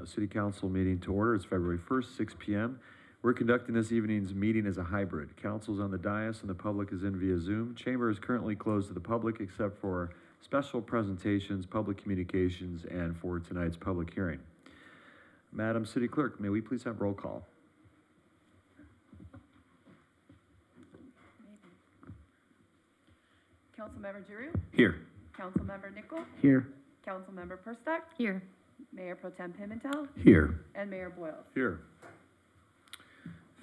City Council meeting to order. It's February 1st, 6 p.m. We're conducting this evening's meeting as a hybrid. Council's on the dais and the public is in via Zoom. Chamber is currently closed to the public except for special presentations, public communications, and for tonight's public hearing. Madam City Clerk, may we please have roll call? Councilmember Giroux? Here. Councilmember Nicole? Here. Councilmember Perspeck? Here. Mayor Pro Tem Pimentel? Here. And Mayor Boyles. Here.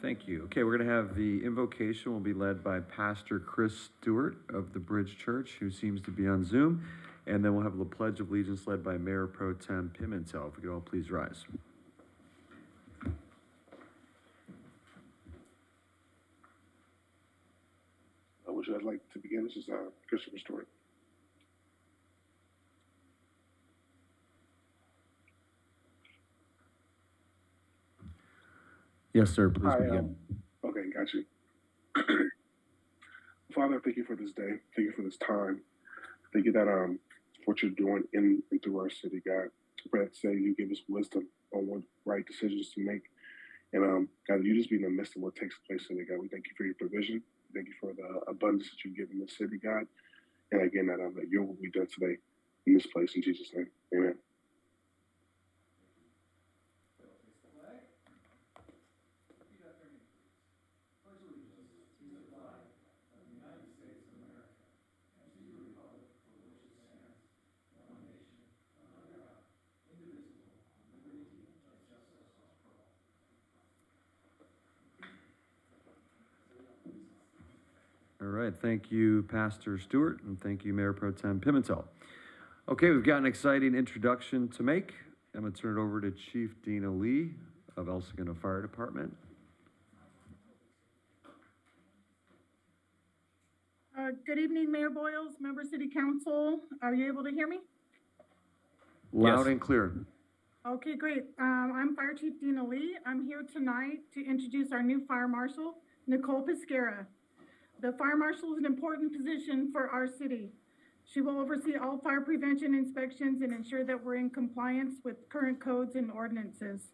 Thank you. Okay, we're going to have the invocation will be led by Pastor Chris Stewart of the Bridge Church, who seems to be on Zoom. And then we'll have the Pledge of Allegiance led by Mayor Pro Tem Pimentel. If we could all please rise. Would you like to begin? This is Christopher Stewart. Yes, sir. Please Hi, begin. Okay, got you. Father, thank you for this day. Thank you for this time. Thank you that what you're doing in and through our city, God. I pray that today you give us wisdom on what right decisions to make. And God, you just be in the midst of what takes place in it, God. We thank you for your provision. Thank you for the abundance that you've given the city, God. And again, that your will be done today in this place. In Jesus' name, amen. All right, thank you, Pastor Stewart, and thank you, Mayor Pro Tem Pimentel. Okay, we've got an exciting introduction to make. I'm going to turn it over to Chief Dina Lee of El Segundo Fire Department. Good evening, Mayor Boyles, Member City Council. Are you able to hear me? Loud Yes. and clear. Okay, great. I'm Fire Chief Dina Lee. I'm here tonight to introduce our new Fire Marshal, Nicole Pesqueira. The Fire Marshal is an important position for our city. She will oversee all fire prevention inspections and ensure that we're in compliance with current codes and ordinances.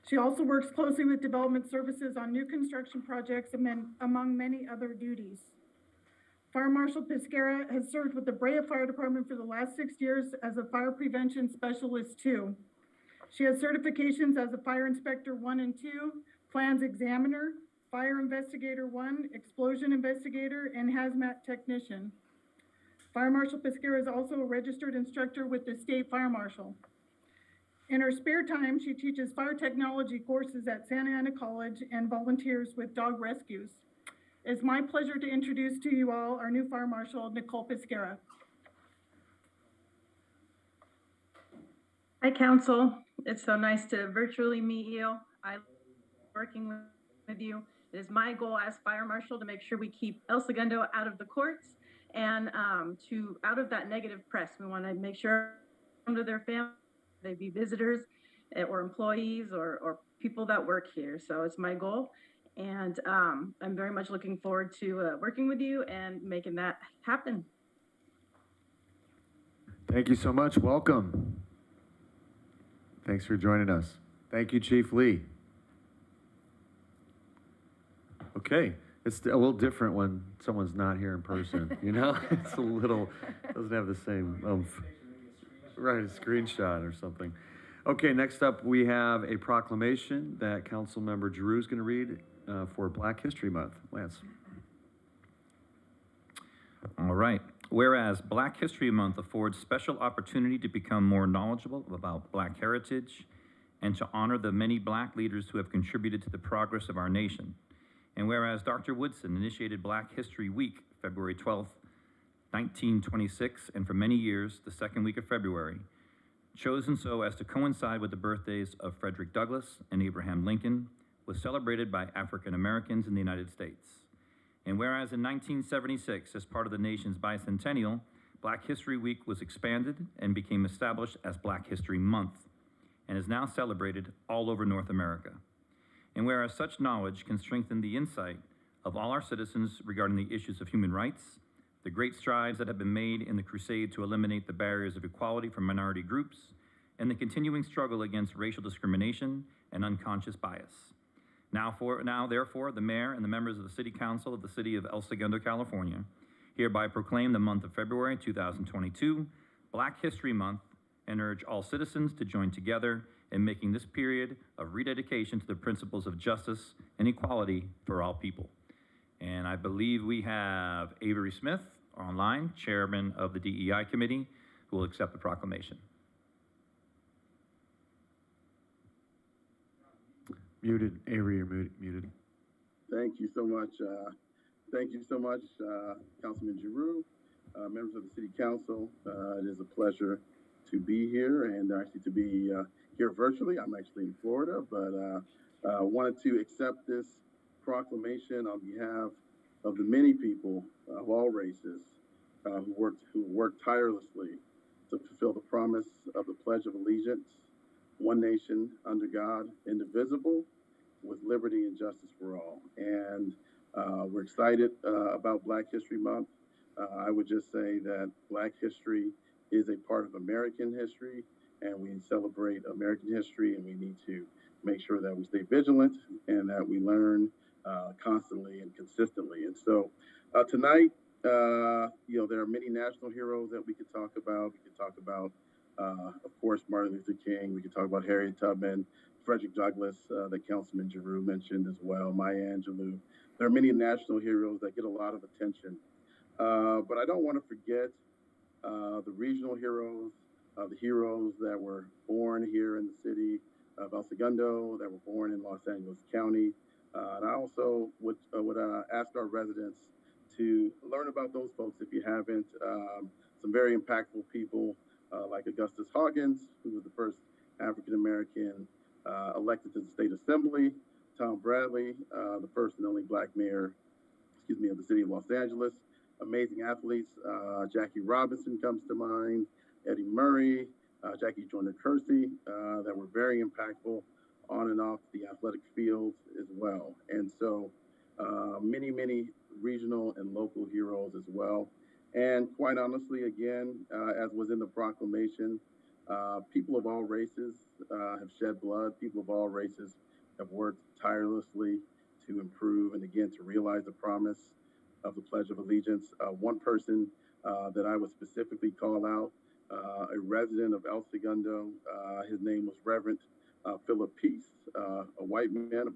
She also works closely with development services on new construction projects among many other duties. Fire Marshal Pesqueira has served with the Brea Fire Department for the last 6 years as a fire prevention specialist too. She has certifications as a Fire Inspector 1 and 2, Plans Examiner, Fire Investigator 1, Explosion Investigator, and Hazmat Technician. Fire Marshal Pesqueira is also a registered instructor with the State Fire Marshal. In her spare time, she teaches fire technology courses at Santa Ana College and volunteers with dog rescues. It's my pleasure to introduce to you all our new Fire Marshal, Nicole Pesqueira. Hi, Council. It's so nice to virtually meet you. I love working with you. It is my goal as Fire Marshal to make sure we keep El Segundo out of the courts and out of that negative press. We want to make sure come to their family, they be visitors or employees or people that work here. So it's my goal. And I'm very much looking forward to working with you and making that happen. Thank you so much. Welcome. Thanks for joining us. Thank you, Chief Lee. Okay, it's a little different when someone's not here in person, you know? It's a little, doesn't have the same, right, a screenshot or something. Okay, next up we have a proclamation that Councilmember Giroux is going to read for Black History Month. Lance. All right. Whereas Black History Month affords special opportunity to become more knowledgeable about Black heritage and to honor the many Black leaders who have contributed to the progress of our nation. And whereas Dr. Woodson initiated Black History Week, February 12th, 1926, and for many years, the second week of February, chosen so as to coincide with the birthdays of Frederick Douglass and Abraham Lincoln, was celebrated by African Americans in the United States. And whereas in 1976, as part of the nation's bicentennial, Black History Week was expanded and became established as Black History Month, and is now celebrated all over North America. And whereas such knowledge can strengthen the insight of all our citizens regarding the issues of human rights, the great strides that have been made in the crusade to eliminate the barriers of equality for minority groups, and the continuing struggle against racial discrimination and unconscious bias. Now, therefore, the mayor and the members of the City Council of the City of El Segundo, California, hereby proclaim the month of February 2022 Black History Month and urge all citizens to join together in making this period of rededication to the principles of justice and equality for all people. And I believe we have Avery Smith online, chairman of the DEI committee, who will accept the proclamation. Muted. Avery, you're muted. Thank you so much. Councilman Giroux, members of the City Council. It is a pleasure to be here and actually to be here virtually. I'm actually in Florida, but wanted to accept this proclamation on behalf of the many people of all races who worked tirelessly to fulfill the promise of the Pledge of Allegiance, one nation under God, indivisible, with liberty and justice for all. And we're excited about Black History Month. I would just say that Black history is a part of American history, and we celebrate American history, and we need to make sure that we stay vigilant and that we learn constantly and consistently. And so tonight, there are many national heroes that we could talk about. We could talk about, of course, Martin Luther King. We could talk about Harriet Tubman, Frederick Douglass, that Councilman Giroux mentioned as well, Maya Angelou. There are many national heroes that get a lot of attention. But I don't want to forget the regional heroes, the heroes that were born here in the city of El Segundo, that were born in Los Angeles County. And I also would ask our residents to learn about those folks if you haven't. Some very impactful people like Augustus Hoggins, who was the first African-American elected to the state assembly, Tom Bradley, the first and only Black mayor, of the city of Los Angeles. Amazing athletes, Jackie Robinson comes to mind, Eddie Murray, Jackie Joyner-Kersee, that were very impactful on and off the athletic fields as well. And so many, many regional and local heroes as well. And quite honestly, again, as was in the proclamation, people of all races have shed blood. People of all races have worked tirelessly to improve and again to realize the promise of the Pledge of Allegiance. One person that I would specifically call out, a resident of El Segundo, his name was Reverend Philip Peace, a white man,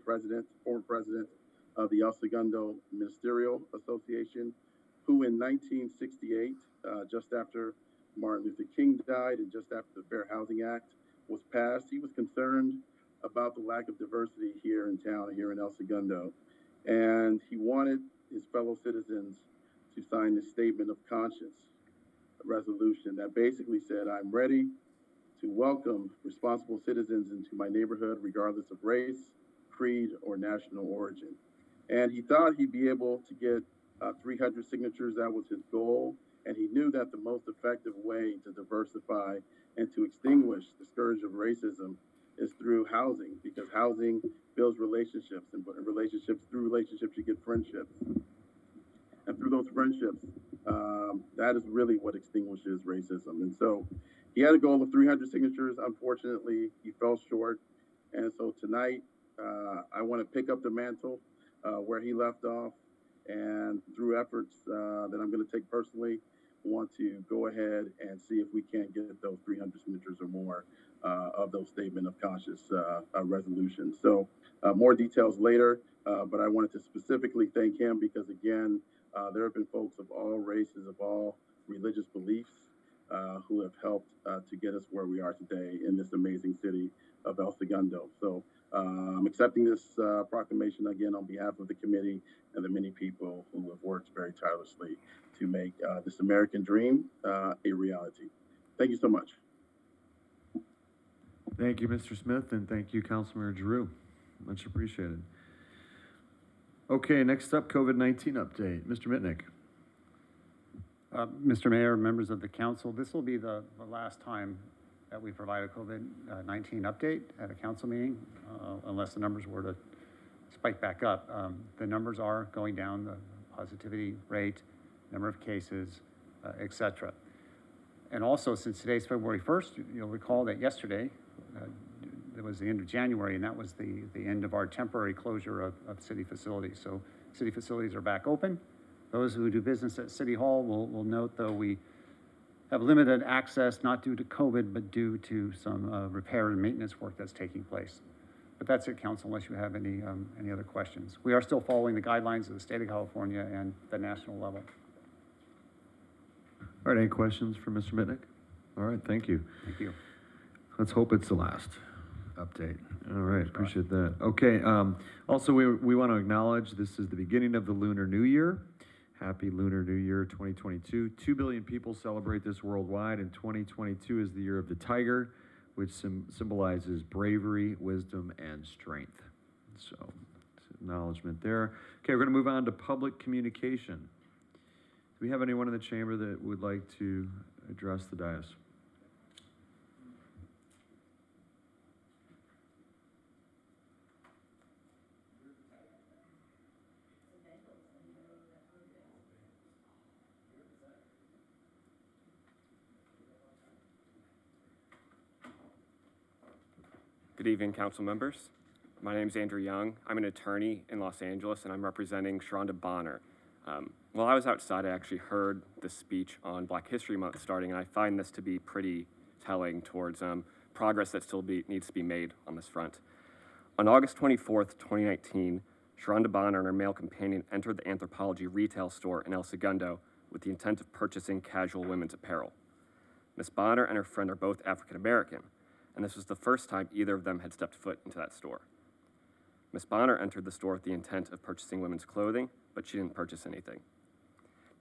former president of the El Segundo Ministerial Association, who in 1968, just after Martin Luther King died and just after the Fair Housing Act was passed, he was concerned about the lack of diversity here in town, here in El Segundo. And he wanted his fellow citizens to sign this statement of conscience, a resolution that basically said, I'm ready to welcome responsible citizens into my neighborhood, regardless of race, creed, or national origin. And he thought he'd be able to get 300 signatures. That was his goal. And he knew that the most effective way to diversify and to extinguish the scourge of racism is through housing, because housing builds relationships, and through relationships you get friendships. And through those friendships, that is really what extinguishes racism. And so he had a goal of 300 signatures. Unfortunately, he fell short. And so tonight, I want to pick up the mantle where he left off. And through efforts that I'm going to take personally, want to go ahead and see if we can't get those 300 signatures or more of those statement of conscience resolutions. So more details later, but I wanted to specifically thank him because, again, there have been folks of all races, of all religious beliefs who have helped to get us where we are today in this amazing city of El Segundo. So I'm accepting this proclamation again on behalf of the committee and the many people who have worked very tirelessly to make this American dream a reality. Thank you so much. Thank you, Mr. Smith, and thank you, Councilmember Giroux. Much appreciated. Okay, next up, COVID-19 update. Mr. Mitnick. Mr. Mayor, members of the council, this will be the last time that we provide a COVID-19 update at a council meeting, unless the numbers were to spike back up. The numbers are going down, the positivity rate, number of cases, et cetera. And also, since today's February 1st, you'll recall that yesterday, it was the end of January, and that was the end of our temporary closure of city facilities. So city facilities are back open. Those who do business at City Hall will note, though, we have limited access, not due to COVID, but due to some repair and maintenance work that's taking place. But that's it, Council, unless you have any other questions. We are still following the guidelines of the state of California and the national level. All right, any questions for Mr. Mitnick? All right, thank you. Thank you. Let's hope it's the last update. All right, appreciate that. Okay, also we want to acknowledge this is the beginning of the Lunar New Year. Happy Lunar New Year 2022. 2 billion people celebrate this worldwide, and 2022 is the year of the tiger, which symbolizes bravery, wisdom, and strength. So, acknowledgement there. Okay, we're going to move on to public communication. Do we have anyone in the chamber that would like to address the dais? Good evening, council members. My name is Andrew Young. I'm an attorney in Los Angeles, and I'm representing Sharonda Bonner. While I was outside, I actually heard the speech on Black History Month starting, and I find this to be pretty telling towards progress that still needs to be made on this front. On August 24th, 2019, Sharonda Bonner and her male companion entered the Anthropology retail store in El Segundo with the intent of purchasing casual women's apparel. Ms. Bonner and her friend are both African American, and this was the first time either of them had stepped foot into that store. Ms. Bonner entered the store with the intent of purchasing women's clothing, but she didn't purchase anything.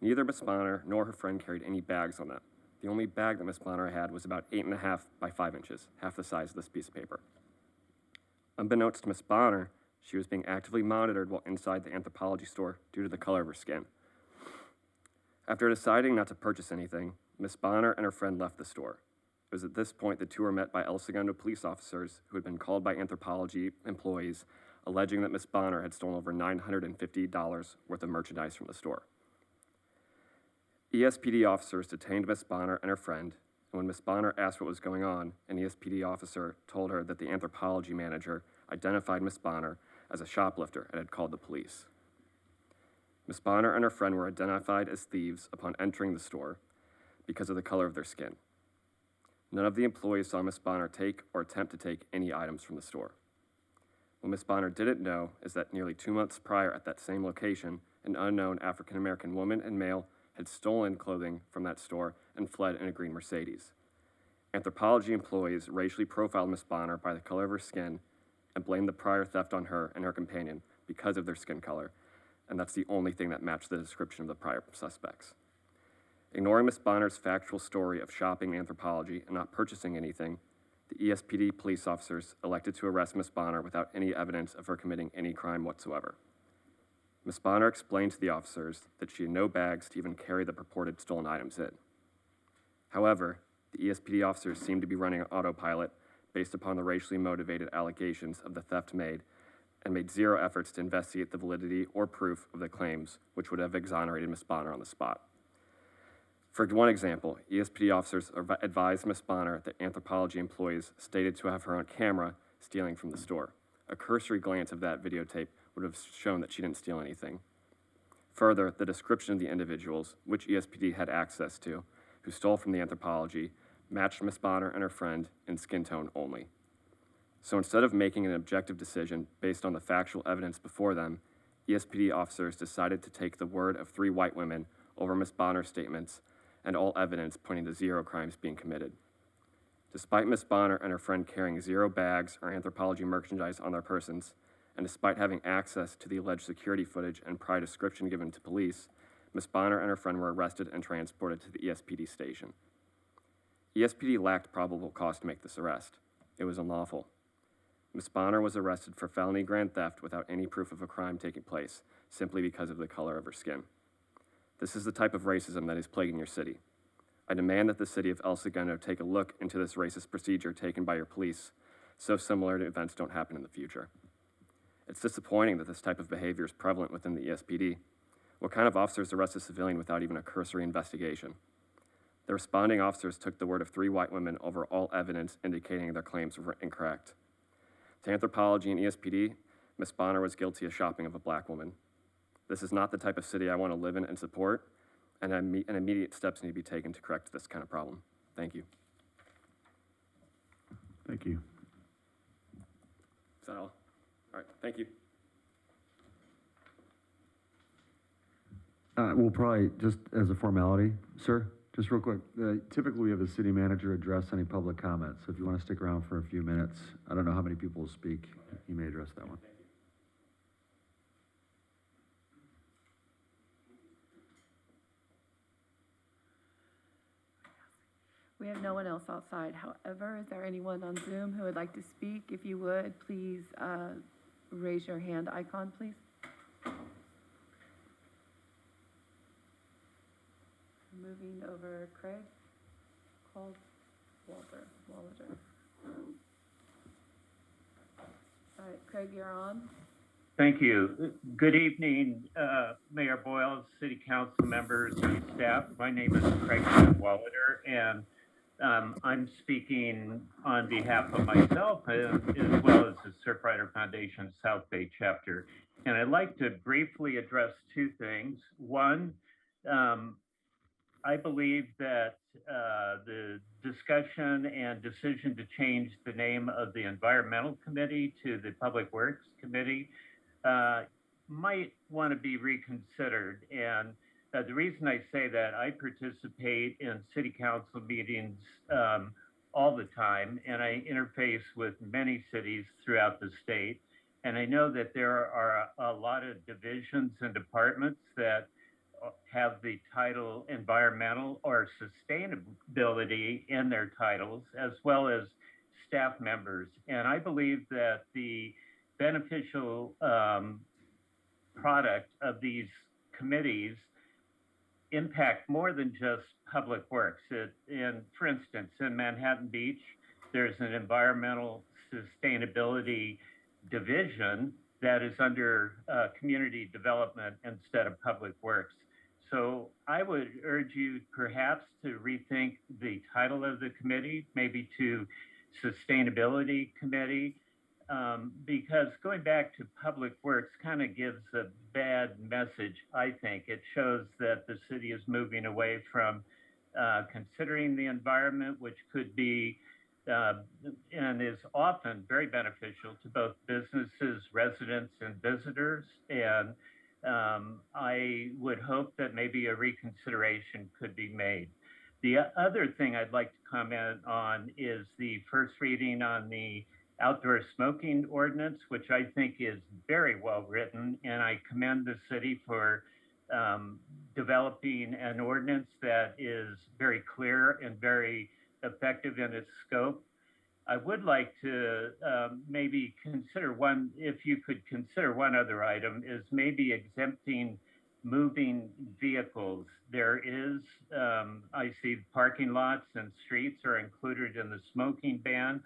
Neither Ms. Bonner nor her friend carried any bags on them. The only bag that Ms. Bonner had was about 8.5 by 5 inches, half the size of this piece of paper. Unbeknownst to Ms. Bonner, she was being actively monitored while inside the Anthropology store due to the color of her skin. After deciding not to purchase anything, Ms. Bonner and her friend left the store. It was at this point the two were met by El Segundo police officers who had been called by Anthropology employees alleging that Ms. Bonner had stolen over $950 worth of merchandise from the store. ESPD officers detained Ms. Bonner and her friend, and when Ms. Bonner asked what was going on, an ESPD officer told her that the Anthropology manager identified Ms. Bonner as a shoplifter and had called the police. Ms. Bonner and her friend were identified as thieves upon entering the store because of the color of their skin. None of the employees saw Ms. Bonner take or attempt to take any items from the store. What Ms. Bonner didn't know is that nearly 2 months prior at that same location, an unknown African-American woman and male had stolen clothing from that store and fled in a green Mercedes. Anthropology employees racially profiled Ms. Bonner by the color of her skin and blamed the prior theft on her and her companion because of their skin color, and that's the only thing that matched the description of the prior suspects. Ignoring Ms. Bonner's factual story of shopping Anthropology and not purchasing anything, the ESPD police officers elected to arrest Ms. Bonner without any evidence of her committing any crime whatsoever. Ms. Bonner explained to the officers that she had no bags to even carry the purported stolen items in. However, the ESPD officers seemed to be running on autopilot based upon the racially motivated allegations of the theft made and made zero efforts to investigate the validity or proof of the claims, which would have exonerated Ms. Bonner on the spot. For one example, ESPD officers advised Ms. Bonner that Anthropology employees stated to have her on camera stealing from the store. A cursory glance of that videotape would have shown that she didn't steal anything. Further, the description of the individuals, which ESPD had access to, who stole from the Anthropology, matched Ms. Bonner and her friend in skin tone only. So instead of making an objective decision based on the factual evidence before them, ESPD officers decided to take the word of 3 white women over Ms. Bonner's statements and all evidence pointing to 0 crimes being committed. Despite Ms. Bonner and her friend carrying 0 bags or Anthropology merchandise on their persons, and despite having access to the alleged security footage and prior description given to police, Ms. Bonner and her friend were arrested and transported to the ESPD station. ESPD lacked probable cause to make this arrest. It was unlawful. Ms. Bonner was arrested for felony grand theft without any proof of a crime taking place, simply because of the color of her skin. This is the type of racism that is plaguing your city. I demand that the city of El Segundo take a look into this racist procedure taken by your police, so similar to events don't happen in the future. It's disappointing that this type of behavior is prevalent within the ESPD. What kind of officers arrest a civilian without even a cursory investigation? The responding officers took the word of 3 white women over all evidence indicating their claims were incorrect. To anthropology and ESPD, Ms. Bonner was guilty of shopping of a black woman. This is not the type of city I want to live in and support, and immediate steps need to be taken to correct this kind of problem. Thank you. Thank you. Is that all? All right, thank you. We'll probably, just as a formality, sir, just real quick, typically we have the city manager address any public comments. So if you want to stick around for a few minutes, I don't know how many people will speak. You may address that one. We have no one else outside. However, is there anyone on Zoom who would like to speak? If you would, please raise your hand icon, please. Moving over, Craig. Called Walter. All right, Craig, you're on. Thank you. Good evening, Mayor Boyle, City Council members, and staff. My name is Craig Wallader, and I'm speaking on behalf of myself as well as the Surfrider Foundation South Bay chapter. And I'd like to briefly address 2 things. One, I believe that the discussion and decision to change the name of the Environmental Committee to the Public Works Committee might want to be reconsidered. And the reason I say that, I participate in city council meetings all the time, and I interface with many cities throughout the state. And I know that there are a lot of divisions and departments that have the title environmental or sustainability in their titles, as well as staff members. And I believe that the beneficial product of these committees impact more than just public works. For instance, in Manhattan Beach, there's an environmental sustainability division that is under community development instead of public works. So I would urge you perhaps to rethink the title of the committee, maybe to Sustainability Committee, because going back to public works kind of gives a bad message, I think. It shows that the city is moving away from considering the environment, which could be and is often very beneficial to both businesses, residents, and visitors. And I would hope that maybe a reconsideration could be made. The other thing I'd like to comment on is the first reading on the outdoor smoking ordinance, which I think is very well written, and I commend the city for developing an ordinance that is very clear and very effective in its scope. I would like to maybe consider one, if you could consider one other item, is maybe exempting moving vehicles. There is, I see parking lots and streets are included in the smoking ban,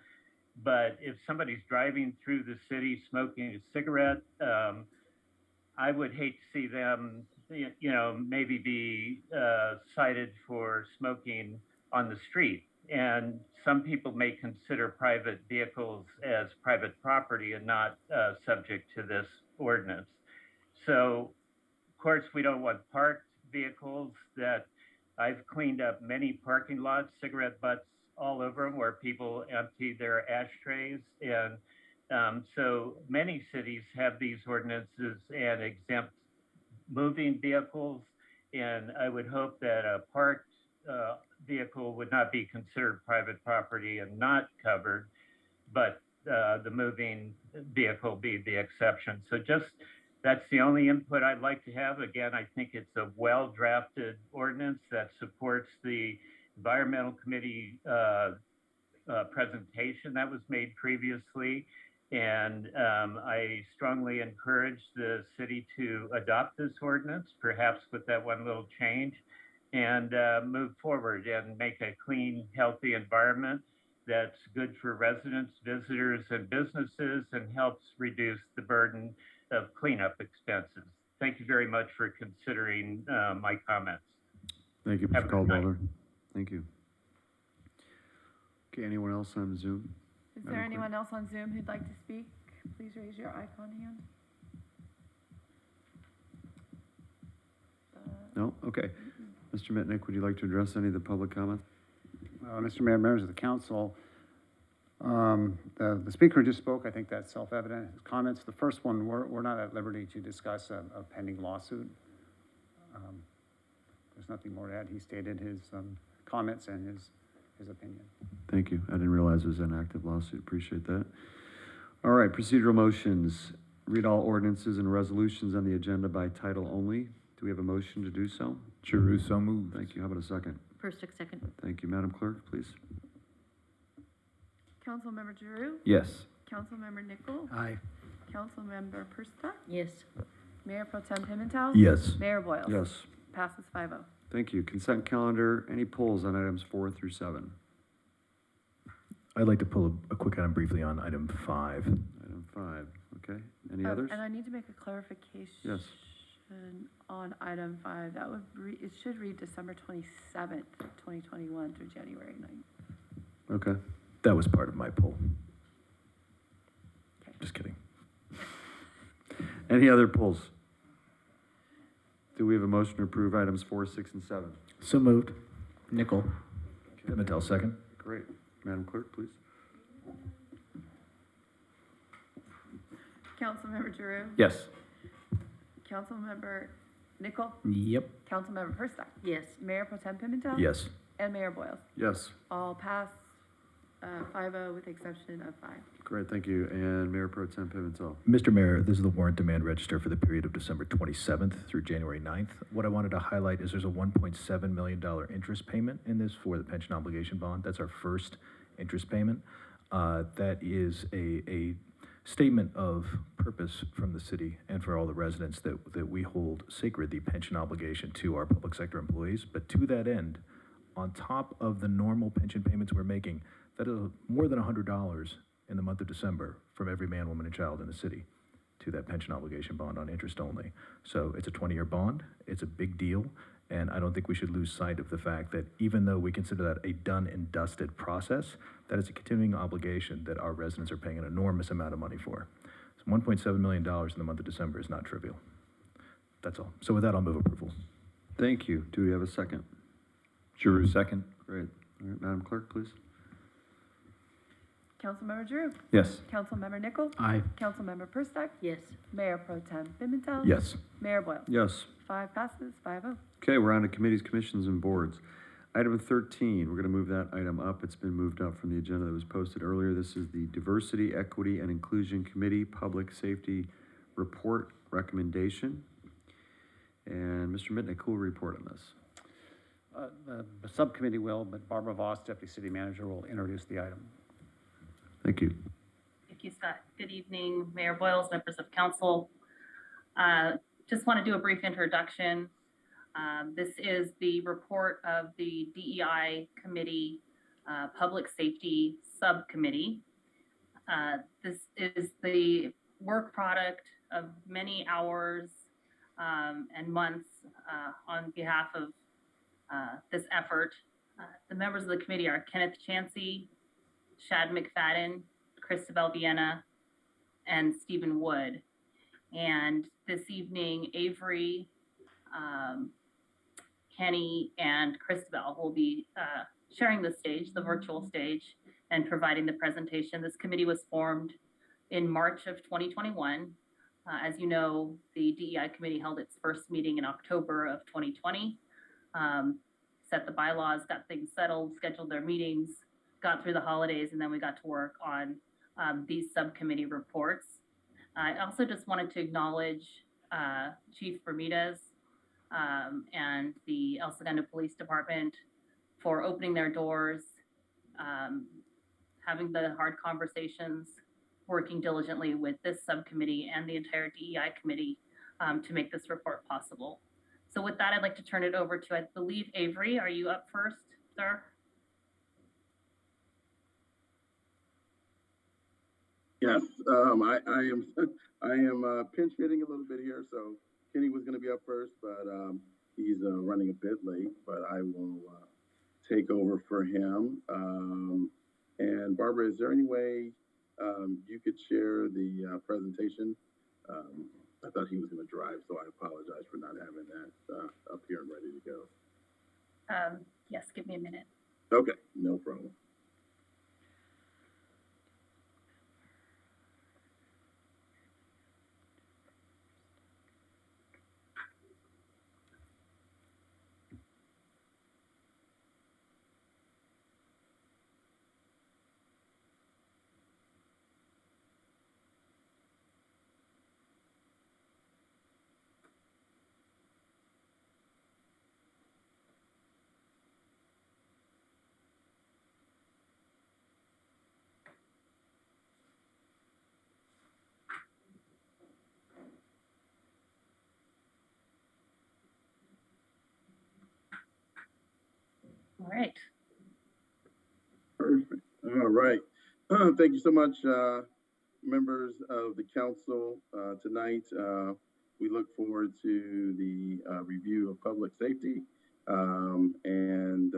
but if somebody's driving through the city smoking a cigarette, I would hate to see them, maybe be cited for smoking on the street. And some people may consider private vehicles as private property and not subject to this ordinance. So, of course, we don't want parked vehicles. That I've cleaned up many parking lots, cigarette butts all over them where people empty their ashtrays. And so many cities have these ordinances and exempt moving vehicles. And I would hope that a parked vehicle would not be considered private property and not covered, but the moving vehicle be the exception. So that's the only input I'd like to have. Again, I think it's a well-drafted ordinance that supports the Environmental Committee presentation that was made previously. And I strongly encourage the city to adopt this ordinance, perhaps with that one little change, and move forward and make a clean, healthy environment that's good for residents, visitors, and businesses, and helps reduce the burden of cleanup expenses. Thank you very much for considering my comments. Thank you, Have Mr. a good night. Caldwell. Thank you. Okay, anyone else on Zoom? Is Madam there Clerk? anyone else on Zoom who'd like to speak? Please raise your icon hand. No? Okay. Mr. Mitnick, would you like to address any of the public comments? Mr. Mayor, members of the council, the speaker just spoke. I think that's self-evident. His comments, the first one, we're not at liberty to discuss a pending lawsuit. There's nothing more to add. He stated his comments and his opinion. Thank you. I didn't realize it was an active lawsuit. Appreciate that. All right, procedural motions. Read all ordinances and resolutions on the agenda by title only. Do we have a motion to do so? Giroux, so moved. Thank you. How about a second? Persick, second. Thank you. Madam Clerk, please. Councilmember Giroux? Yes. Councilmember Nicole? Aye. Councilmember Persta? Yes. Mayor Pro Tem Pimentel? Yes. Mayor Boyle? Yes. Passes 5-0. Thank you. Consent calendar. Any polls on items 4 through 7? I'd like to pull a quick item briefly on item 5. Item 5. Okay. Any others? And I need to make a clarification. Yes. On item 5, that would it should read December 27th, 2021 through January 9th. Okay. That was part of my poll. Okay. Just kidding. Any other polls? Do we have a motion to approve items 4, 6, and 7? So moved. Nicole. Pimentel, second. Great. Madam Clerk, please. Councilmember Giroux? Yes. Councilmember Nicole? Yep. Councilmember Persta? Yes. Mayor Pro Tem Pimentel? Yes. And Mayor Boyle? Yes. All pass 5-0 with the exception of 5. Great, thank you. And Mayor Pro Tem Pimentel. Mr. Mayor, this is the warrant demand register for the period of December 27th through January 9th. What I wanted to highlight is there's a $1.7 million interest payment in this for the pension obligation bond. That's our first interest payment. That is a statement of purpose from the city and for all the residents that we hold sacred the pension obligation to our public sector employees. But to that end, on top of the normal pension payments we're making, that is more than $100 in the month of December from every man, woman, and child in the city to that pension obligation bond on interest only. So it's a 20-year bond. It's a big deal. And I don't think we should lose sight of the fact that even though we consider that a done and dusted process, that is a continuing obligation that our residents are paying an enormous amount of money for. So $1.7 million in the month of December is not trivial. That's all. So with that, I'll move approval. Thank you. Do we have a second? Giroux, second. Great. All right, Madam Clerk, please. Councilmember Giroux? Yes. Councilmember Nicole? Aye. Councilmember Persta? Yes. Mayor Pro Tem Pimentel? Yes. Mayor Boyle? Yes. 5 passes, 5-0. Okay, we're on to committees, commissions, and boards. Item 13, we're going to move that item up. It's been moved up from the agenda that was posted earlier. This is the Diversity, Equity, and Inclusion Committee Public Safety Report Recommendation. And Mr. Mitnick, who will report on this? The subcommittee will, but Barbara Voss, Deputy City Manager, will introduce the item. Thank you. Thank you, Scott. Good evening, Mayor Boyles, members of council. Just want to do a brief introduction. This is the report of the DEI Committee Public Safety Subcommittee. This is the work product of many hours and months on behalf of this effort. The members of the committee are Kenneth Chansey, Shad McFadden, Christabel Vienna, and Stephen Wood. And this evening, Avery, Kenny, and Christabel will be sharing the stage, the virtual stage, and providing the presentation. This committee was formed in March of 2021. As you know, the DEI committee held its first meeting in October of 2020, set the bylaws, got things settled, scheduled their meetings, got through the holidays, and then we got to work on these subcommittee reports. I also just wanted to acknowledge Chief Bermudez and the El Segundo Police Department for opening their doors, having the hard conversations, working diligently with this subcommittee and the entire DEI committee to make this report possible. So with that, I'd like to turn it over to, I believe, Avery. Are you up first, sir? Yes, I am pinch hitting a little bit here. So Kenny was going to be up first, but he's running a bit late. But I will take over for him. And Barbara, is there any way you could share the presentation? I thought he was going to drive, so I apologize for not having that up here and ready to go. Yes, give me a minute. Okay, no problem. All right. Perfect. All right. Thank you so much, members of the council. Tonight, we look forward to the review of public safety, and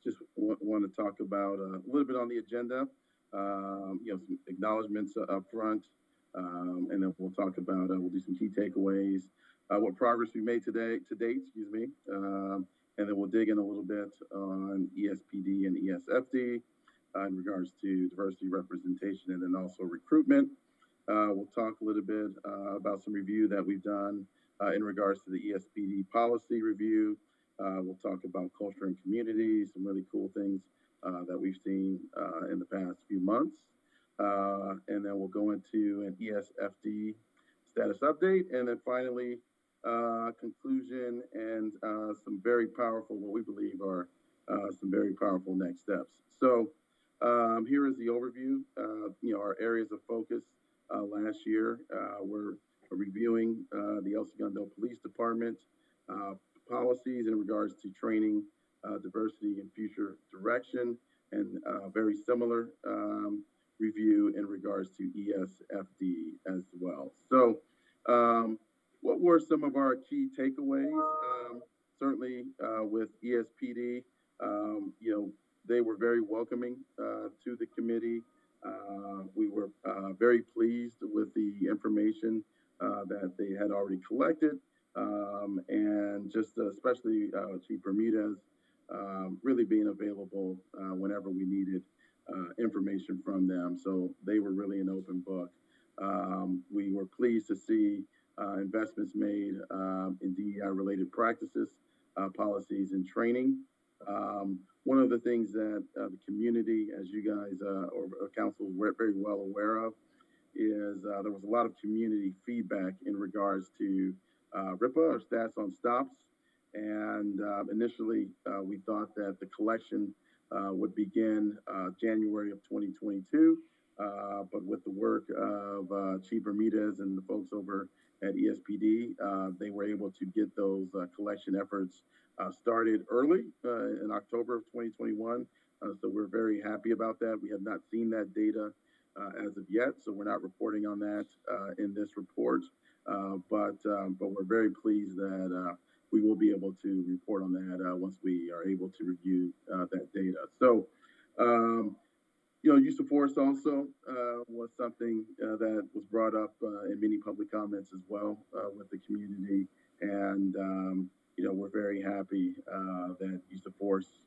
just want to talk about a little bit on the agenda. Some acknowledgments up front, and then we'll talk about we'll do some key takeaways, what progress we made to date, excuse me, and then we'll dig in a little bit on ESPD and ESFD in regards to diversity representation and then also recruitment. We'll talk a little bit about some review that we've done in regards to the ESPD policy review. We'll talk about culture and community, some really cool things that we've seen in the past few months. And then we'll go into an ESFD status update. And then finally, conclusion and some very powerful, what we believe are some very powerful next steps. So here is the overview. Our areas of focus last year. We're reviewing the El Segundo Police Department policies in regards to training, diversity, and future direction, and very similar review in regards to ESFD as well. So what were some of our key takeaways? Certainly with ESPD, they were very welcoming to the committee. We were very pleased with the information that they had already collected, and just especially Chief Bermudez really being available whenever we needed information from them. So they were really an open book. We were pleased to see investments made in DEI-related practices, policies, and training. One of the things that the community, as you guys or council were very well aware of, is there was a lot of community feedback in regards to RIPA, or stats on stops. And initially, we thought that the collection would begin January of 2022. But with the work of Chief Bermudez and the folks over at ESPD, they were able to get those collection efforts started early in October of 2021. So we're very happy about that. We have not seen that data as of yet, so we're not reporting on that in this report. But we're very pleased that we will be able to report on that once we are able to review that data. So, use of force also was something that was brought up in many public comments as well with the community. And, we're very happy that use of force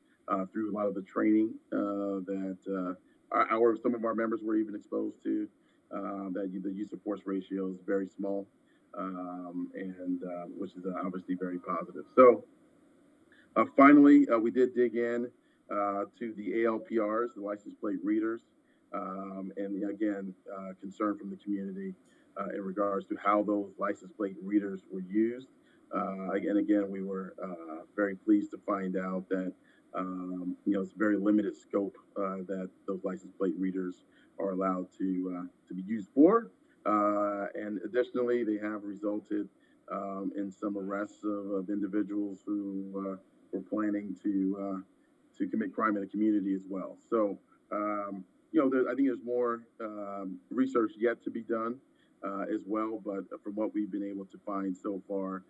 through a lot of the training that some of our members were even exposed to, that the use of force ratio is very small, and which is obviously very positive. So finally, we did dig in to the ALPRs, the license plate readers, and again, concern from the community in regards to how those license plate readers were used. Again, we were very pleased to find out that it's very limited scope that those license plate readers are allowed to be used for. And additionally, they have resulted in some arrests of individuals who were planning to commit crime in the community as well. So, I think there's more research yet to be done as well, but from what we've been able to find so far,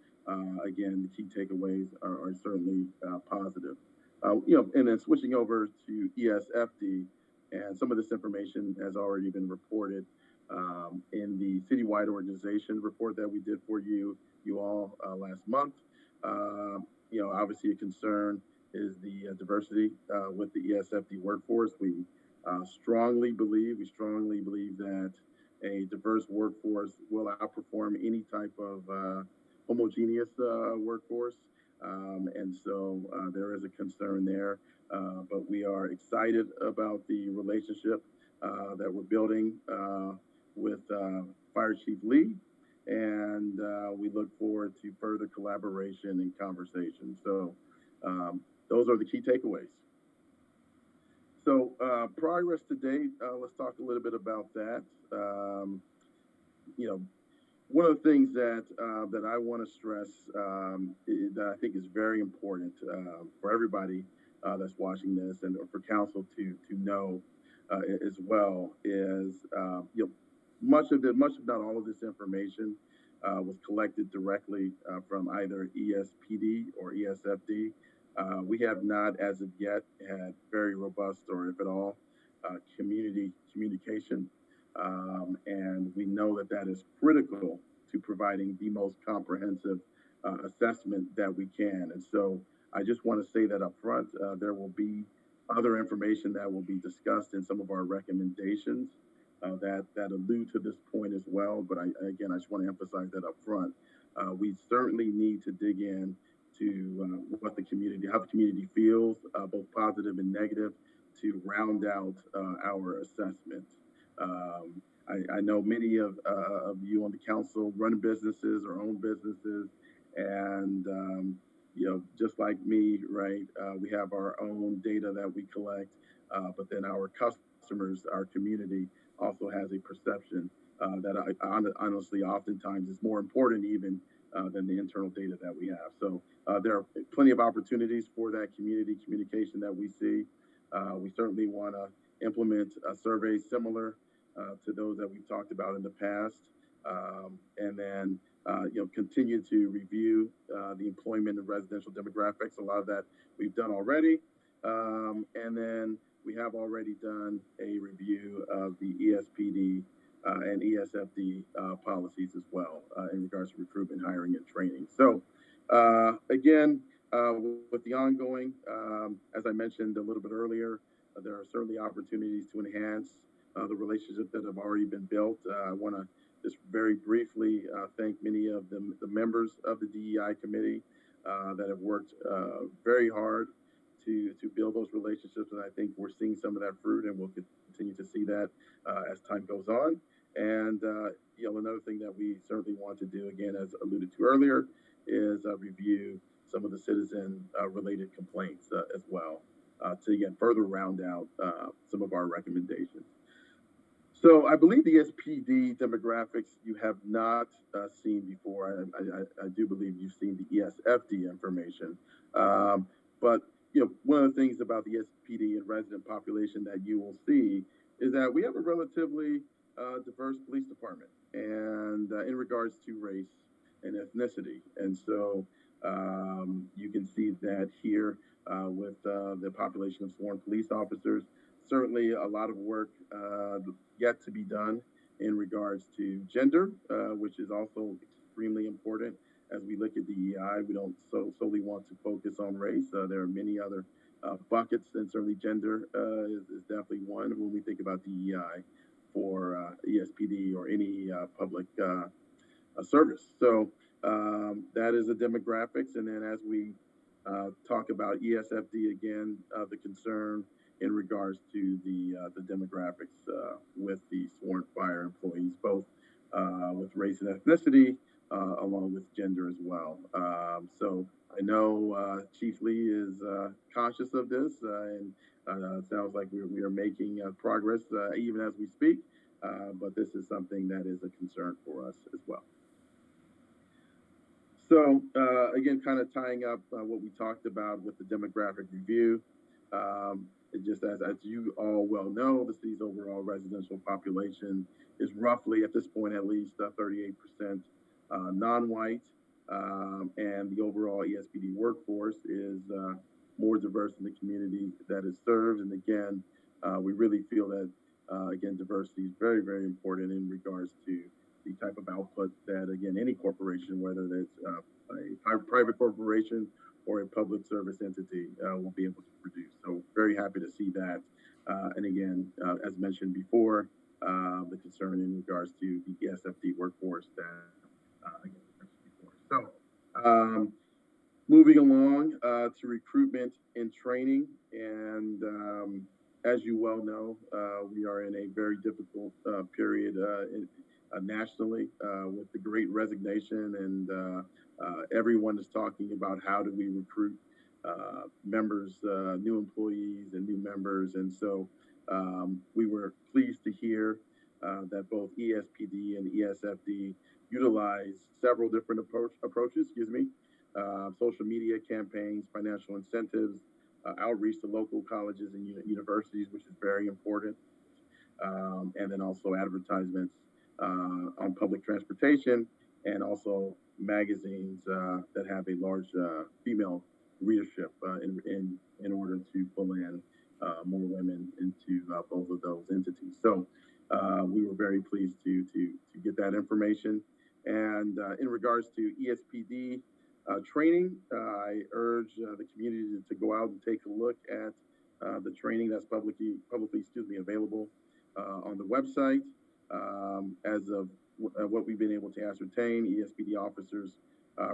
again, the key takeaways are certainly positive. and then switching over to Esfd, and some of this information has already been reported in the citywide organization report that we did for you all last month. Obviously a concern is the diversity with the Esfd workforce. We strongly believe that a diverse workforce will outperform any type of homogeneous workforce. And so there is a concern there, but we are excited about the relationship that we're building with Fire Chief Lee, and we look forward to further collaboration and conversation. So those are the key takeaways. So progress to date, let's talk a little bit about that. One of the things that I want to stress that I think is very important for everybody that's watching this and for council to know as well is much if not all of this information was collected directly from either ESPD or ESFD. We have not, as of yet, had very robust, or if at all, community communication. And we know that is critical to providing the most comprehensive assessment that we can. And so I just want to say that up front, there will be other information that will be discussed in some of our recommendations that allude to this point as well. But I just want to emphasize that up front. We certainly need to dig in to how the community feels, both positive and negative, to round out our assessment. I know many of you on the council run businesses or own businesses, and just like me, right? We have our own data that we collect, but then our customers, our community, also has a perception that honestly, oftentimes, is more important even than the internal data that we have. So there are plenty of opportunities for that community communication that we see. We certainly want to implement surveys similar to those that we've talked about in the past, and then continue to review the employment and residential demographics. A lot of that we've done already, and then we have already done a review of the ESPD and ESFD policies as well in regards to recruitment, hiring, and training. So again, with the ongoing, as I mentioned a little bit earlier, there are certainly opportunities to enhance the relationships that have already been built. I want to just very briefly thank many of the members of the DEI committee that have worked very hard to build those relationships, and I think we're seeing some of that fruit, and we'll continue to see that as time goes on. And another thing that we certainly want to do, again, as alluded to earlier, is review some of the citizen related complaints as well to again further round out some of our recommendations. So I believe the SPD demographics you have not seen before. I do believe you've seen the ESFD information. But one of the things about the SPD and resident population that you will see is that we have a relatively diverse police department, and in regards to race and ethnicity. And so you can see that here with the population of sworn police officers. Certainly a lot of work yet to be done in regards to gender, which is also extremely important. As we look at DEI, we don't solely want to focus on race. There are many other buckets, and certainly gender is definitely one when we think about DEI for ESPD or any public service. So that is the demographics. And then as we talk about ESFD again, the concern in regards to the demographics with the sworn fire employees, both with race and ethnicity, along with gender as well. So I know Chief Lee is conscious of this, and it sounds like we are making progress even as we speak, but this is something that is a concern for us as well. So again, kind of tying up what we talked about with the demographic review, just as you all well know, the city's overall residential population is roughly, at this point at least, 38% non-white, and the overall ESPD workforce is more diverse in the community that is served. And again, we really feel that, again, diversity is very, very important in regards to the type of output that, again, any corporation, whether it's a private corporation or a public service entity, will be able to produce. So very happy to see that. And again, as mentioned before, the concern in regards to the Esfd workforce that I mentioned before. So moving along to recruitment and training. And as you well know, we are in a very difficult period nationally with the Great Resignation, and everyone is talking about how do we recruit members, new employees and new members. And so we were pleased to hear that both ESPD and ESFD utilize several different approaches, social media campaigns, financial incentives, outreach to local colleges and universities, which is very important, and then also advertisements on public transportation, and also magazines that have a large female readership in order to pull in more women into both of those entities. So we were very pleased to get that information. And in regards to ESPD training, I urge the community to go out and take a look at the training that's publicly available on the website. As of what we've been able to ascertain, ESPD officers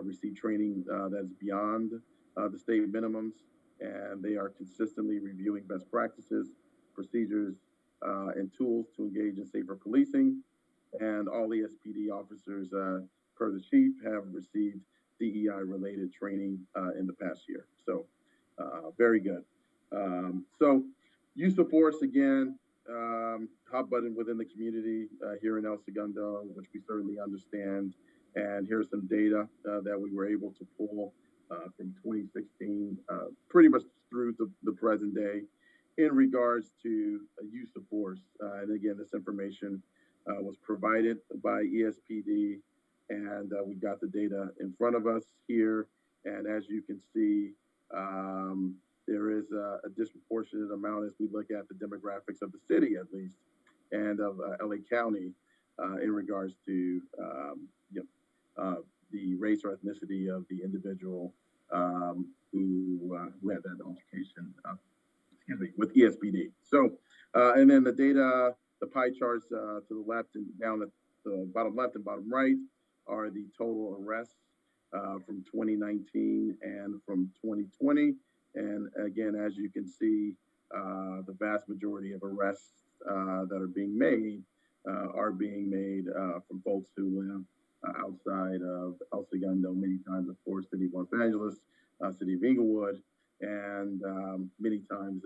receive training that's beyond the state minimums, and they are consistently reviewing best practices, procedures, and tools to engage in safer policing. And all ESPD officers, per the chief, have received DEI-related training in the past year. So very good. So use of force, again, hot button within the community here in El Segundo, which we certainly understand. And here's some data that we were able to pull from 2016, pretty much through the present day, in regards to use of force. And again, this information was provided by ESPD, and we got the data in front of us here. And as you can see, there is a disproportionate amount as we look at the demographics of the city, at least, and of LA County in regards to the race or ethnicity of the individual who had that altercation with ESPD. So, and then the data, the pie charts to the left and down at the bottom left and bottom right are the total arrests from 2019 and from 2020. And again, as you can see, the vast majority of arrests that are being made from folks who live outside of El Segundo, many times, of course, city of Los Angeles, city of Inglewood, and many times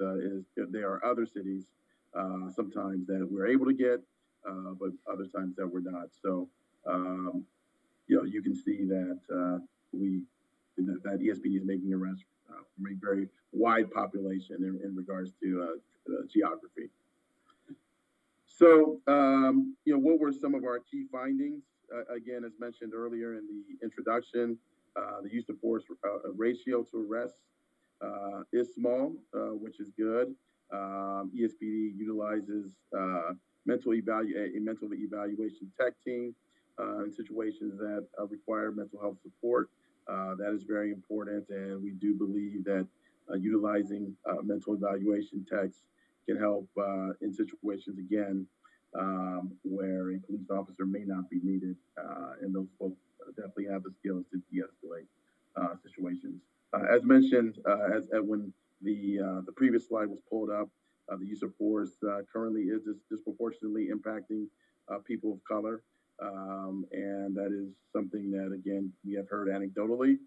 there are other cities sometimes that we're able to get, but other times that we're not. So, you can see that that ESPD is making arrests from a very wide population in regards to geography. So, what were some of our key findings? Again, as mentioned earlier in the introduction, the use of force ratio to arrests is small, which is good. ESPD utilizes a mental evaluation tech team in situations that require mental health support. That is very important, and we do believe that utilizing mental evaluation techs can help in situations, again, where a police officer may not be needed, and those folks definitely have the skills to de-escalate situations. As mentioned, when the previous slide was pulled up, the use of force currently is disproportionately impacting people of color, and that is something that, again, we have heard anecdotally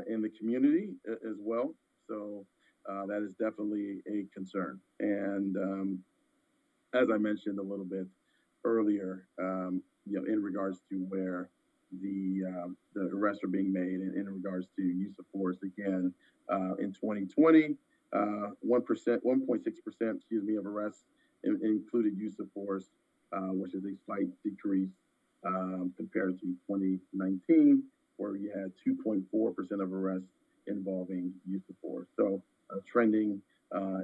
in the community as well. So that is definitely a concern. And as I mentioned a little bit earlier, in regards to where the arrests are being made, and in regards to use of force, again, in 2020, 1.6%, of arrests included use of force, which is a slight decrease compared to 2019, where you had 2.4% of arrests involving use of force. So trending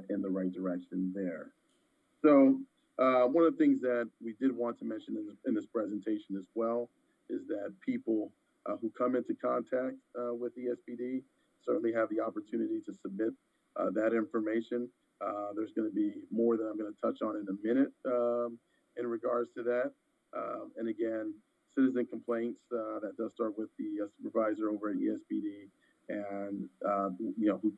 in the right direction there. So one of the things that we did want to mention in this presentation as well is that people who come into contact with the Esfd certainly have the opportunity to submit that information. There's going to be more that I'm going to touch on in a minute in regards to that. And again, citizen complaints, that does start with the supervisor over at Esfd, and who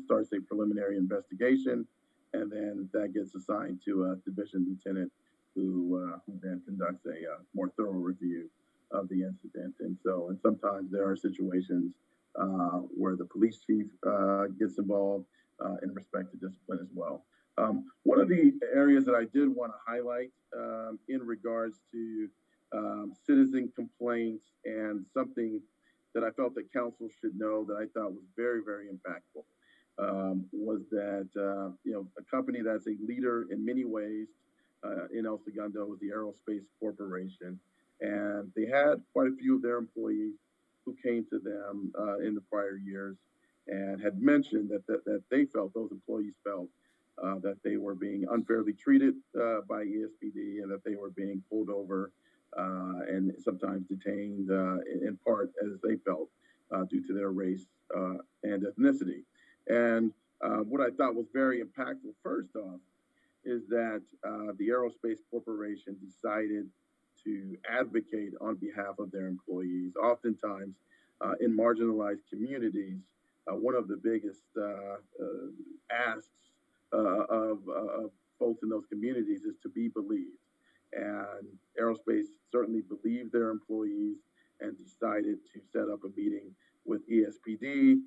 starts a preliminary investigation, and then that gets assigned to a division lieutenant who then conducts a more thorough review of the incident. And sometimes there are situations where the police chief gets involved in respect to discipline as well. One of the areas that I did want to highlight in regards to citizen complaints, and something that I felt that council should know that I thought was very, very impactful, was that a company that's a leader in many ways in El Segundo was the Aerospace Corporation, and they had quite a few of their employees who came to them in the prior years and had mentioned that they felt, those employees felt, that they were being unfairly treated by Esfd, and that they were being pulled over and sometimes detained in part, as they felt, due to their race and ethnicity. And what I thought was very impactful, first off, is that the Aerospace Corporation decided to advocate on behalf of their employees. Oftentimes, in marginalized communities, one of the biggest asks of folks in those communities is to be believed. And Aerospace certainly believed their employees and decided to set up a meeting with Esfd.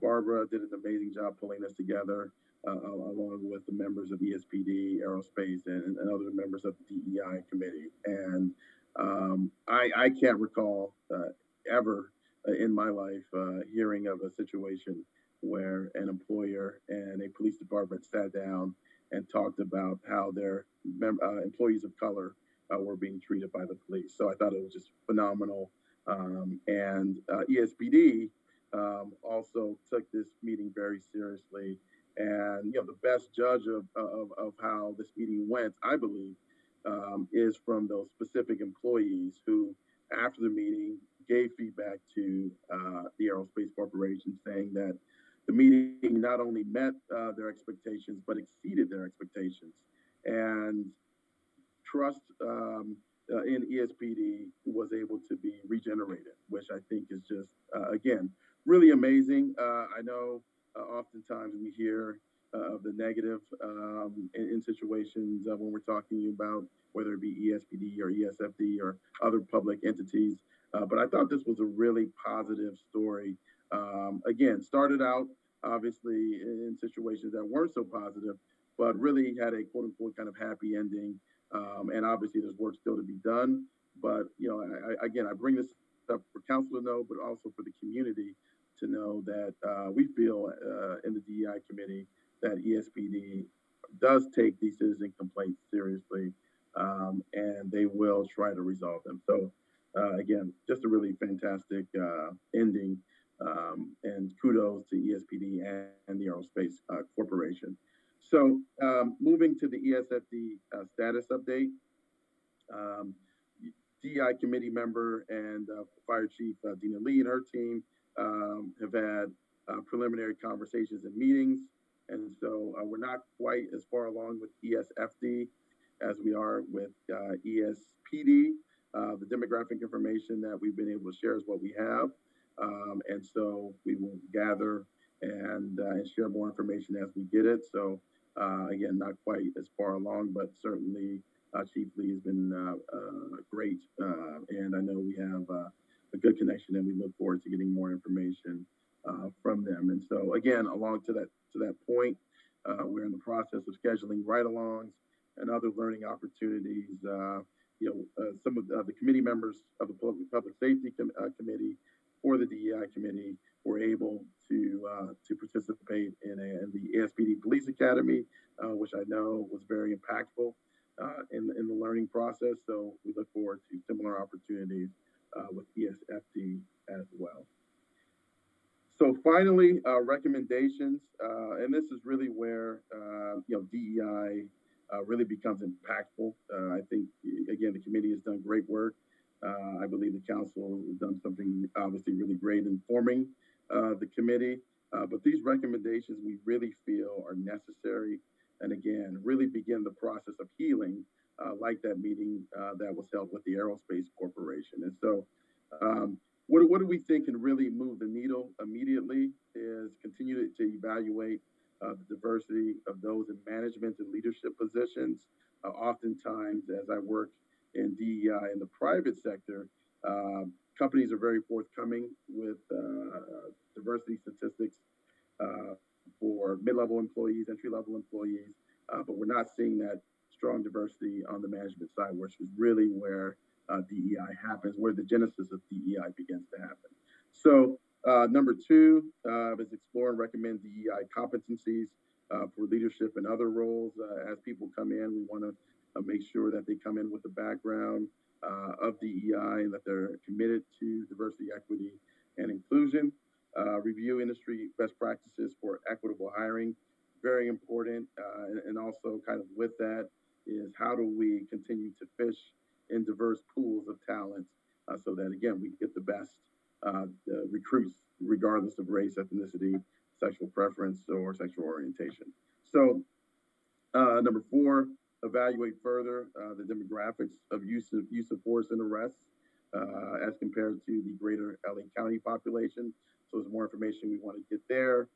Barbara did an amazing job pulling this together, along with the members of Esfd, Aerospace, and other members of the DEI committee. And I can't recall ever in my life hearing of a situation where an employer and a police department sat down and talked about how their employees of color were being treated by the police. So I thought it was just phenomenal. And Esfd also took this meeting very seriously. And the best judge of how this meeting went, I believe, is from those specific employees who, after the meeting, gave feedback to the Aerospace Corporation, saying that the meeting not only met their expectations, but exceeded their expectations. And trust in Esfd was able to be regenerated, which I think is just, again, really amazing. I know oftentimes we hear of the negative in situations when we're talking about whether it be Esfd or Esfd or other public entities. But I thought this was a really positive story. Again, started out obviously in situations that weren't so positive, but really had a quote unquote kind of happy ending. And obviously there's work still to be done. But, I bring this up for council to know, but also for the community to know that we feel in the DEI committee that Esfd does take these citizen complaints seriously, and they will try to resolve them. So again, just a really fantastic ending, and kudos to Esfd and the Aerospace Corporation. So moving to the Esfd status update, DEI committee member and Fire Chief Dina Lee and her team have had preliminary conversations and meetings. And so we're not quite as far along with Esfd as we are with Espd. The demographic information that we've been able to share is what we have. And so we will gather and share more information as we get it. So again, not quite as far along, but certainly Chief Lee has been great. And I know we have a good connection, and we look forward to getting more information from them. And so again, along to that point, we're in the process of scheduling ride-alongs and other learning opportunities. Some of the committee members of the Public Safety Committee or the DEI Committee were able to participate in the Espd Police Academy, which I know was very impactful in the learning process. So we look forward to similar opportunities with Esfd as well. So finally, recommendations, and this is really where, DEI really becomes impactful. I think, again, the committee has done great work. I believe the council has done something obviously really great in forming the committee. But these recommendations we really feel are necessary, and again, really begin the process of healing, like that meeting that was held with the Aerospace Corporation. And so, what do we think can really move the needle immediately is continue to evaluate the diversity of those in management and leadership positions. Oftentimes, as I work in DEI in the private sector, companies are very forthcoming with diversity statistics for mid-level employees, entry-level employees, but we're not seeing that strong diversity on the management side, which is really where DEI happens, where the genesis of DEI begins to happen. So number two is explore and recommend DEI competencies for leadership and other roles. As people come in, we want to make sure that they come in with the background of DEI and that they're committed to diversity, equity, and inclusion. Review industry best practices for equitable hiring, very important. And also kind of with that is how do we continue to fish in diverse pools of talent so that, again, we get the best recruits regardless of race, ethnicity, sexual preference, or sexual orientation. So number four, evaluate further the demographics of use of force and arrests as compared to the greater LA County population. So there's more information we want to get there.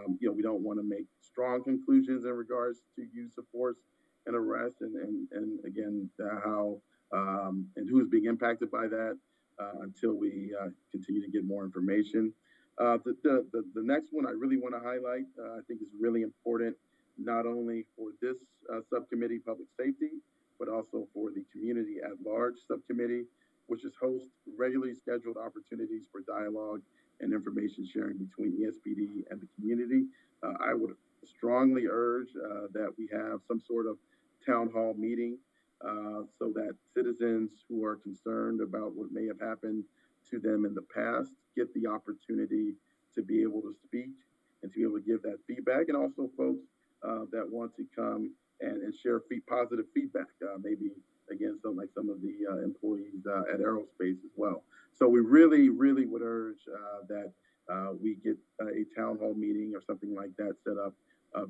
We don't want to make strong conclusions in regards to use of force and arrest, and again, how and who's being impacted by that until we continue to get more information. The next one I really want to highlight, I think is really important, not only for this subcommittee, public safety, but also for the community at large subcommittee, which is host regularly scheduled opportunities for dialogue and information sharing between ESPD and the community. I would strongly urge that we have some sort of town hall meeting so that citizens who are concerned about what may have happened to them in the past get the opportunity to be able to speak and to be able to give that feedback, and also folks that want to come and share positive feedback, maybe again, some of the employees at Aerospace as well. So we really, really would urge that we get a town hall meeting or something like that set up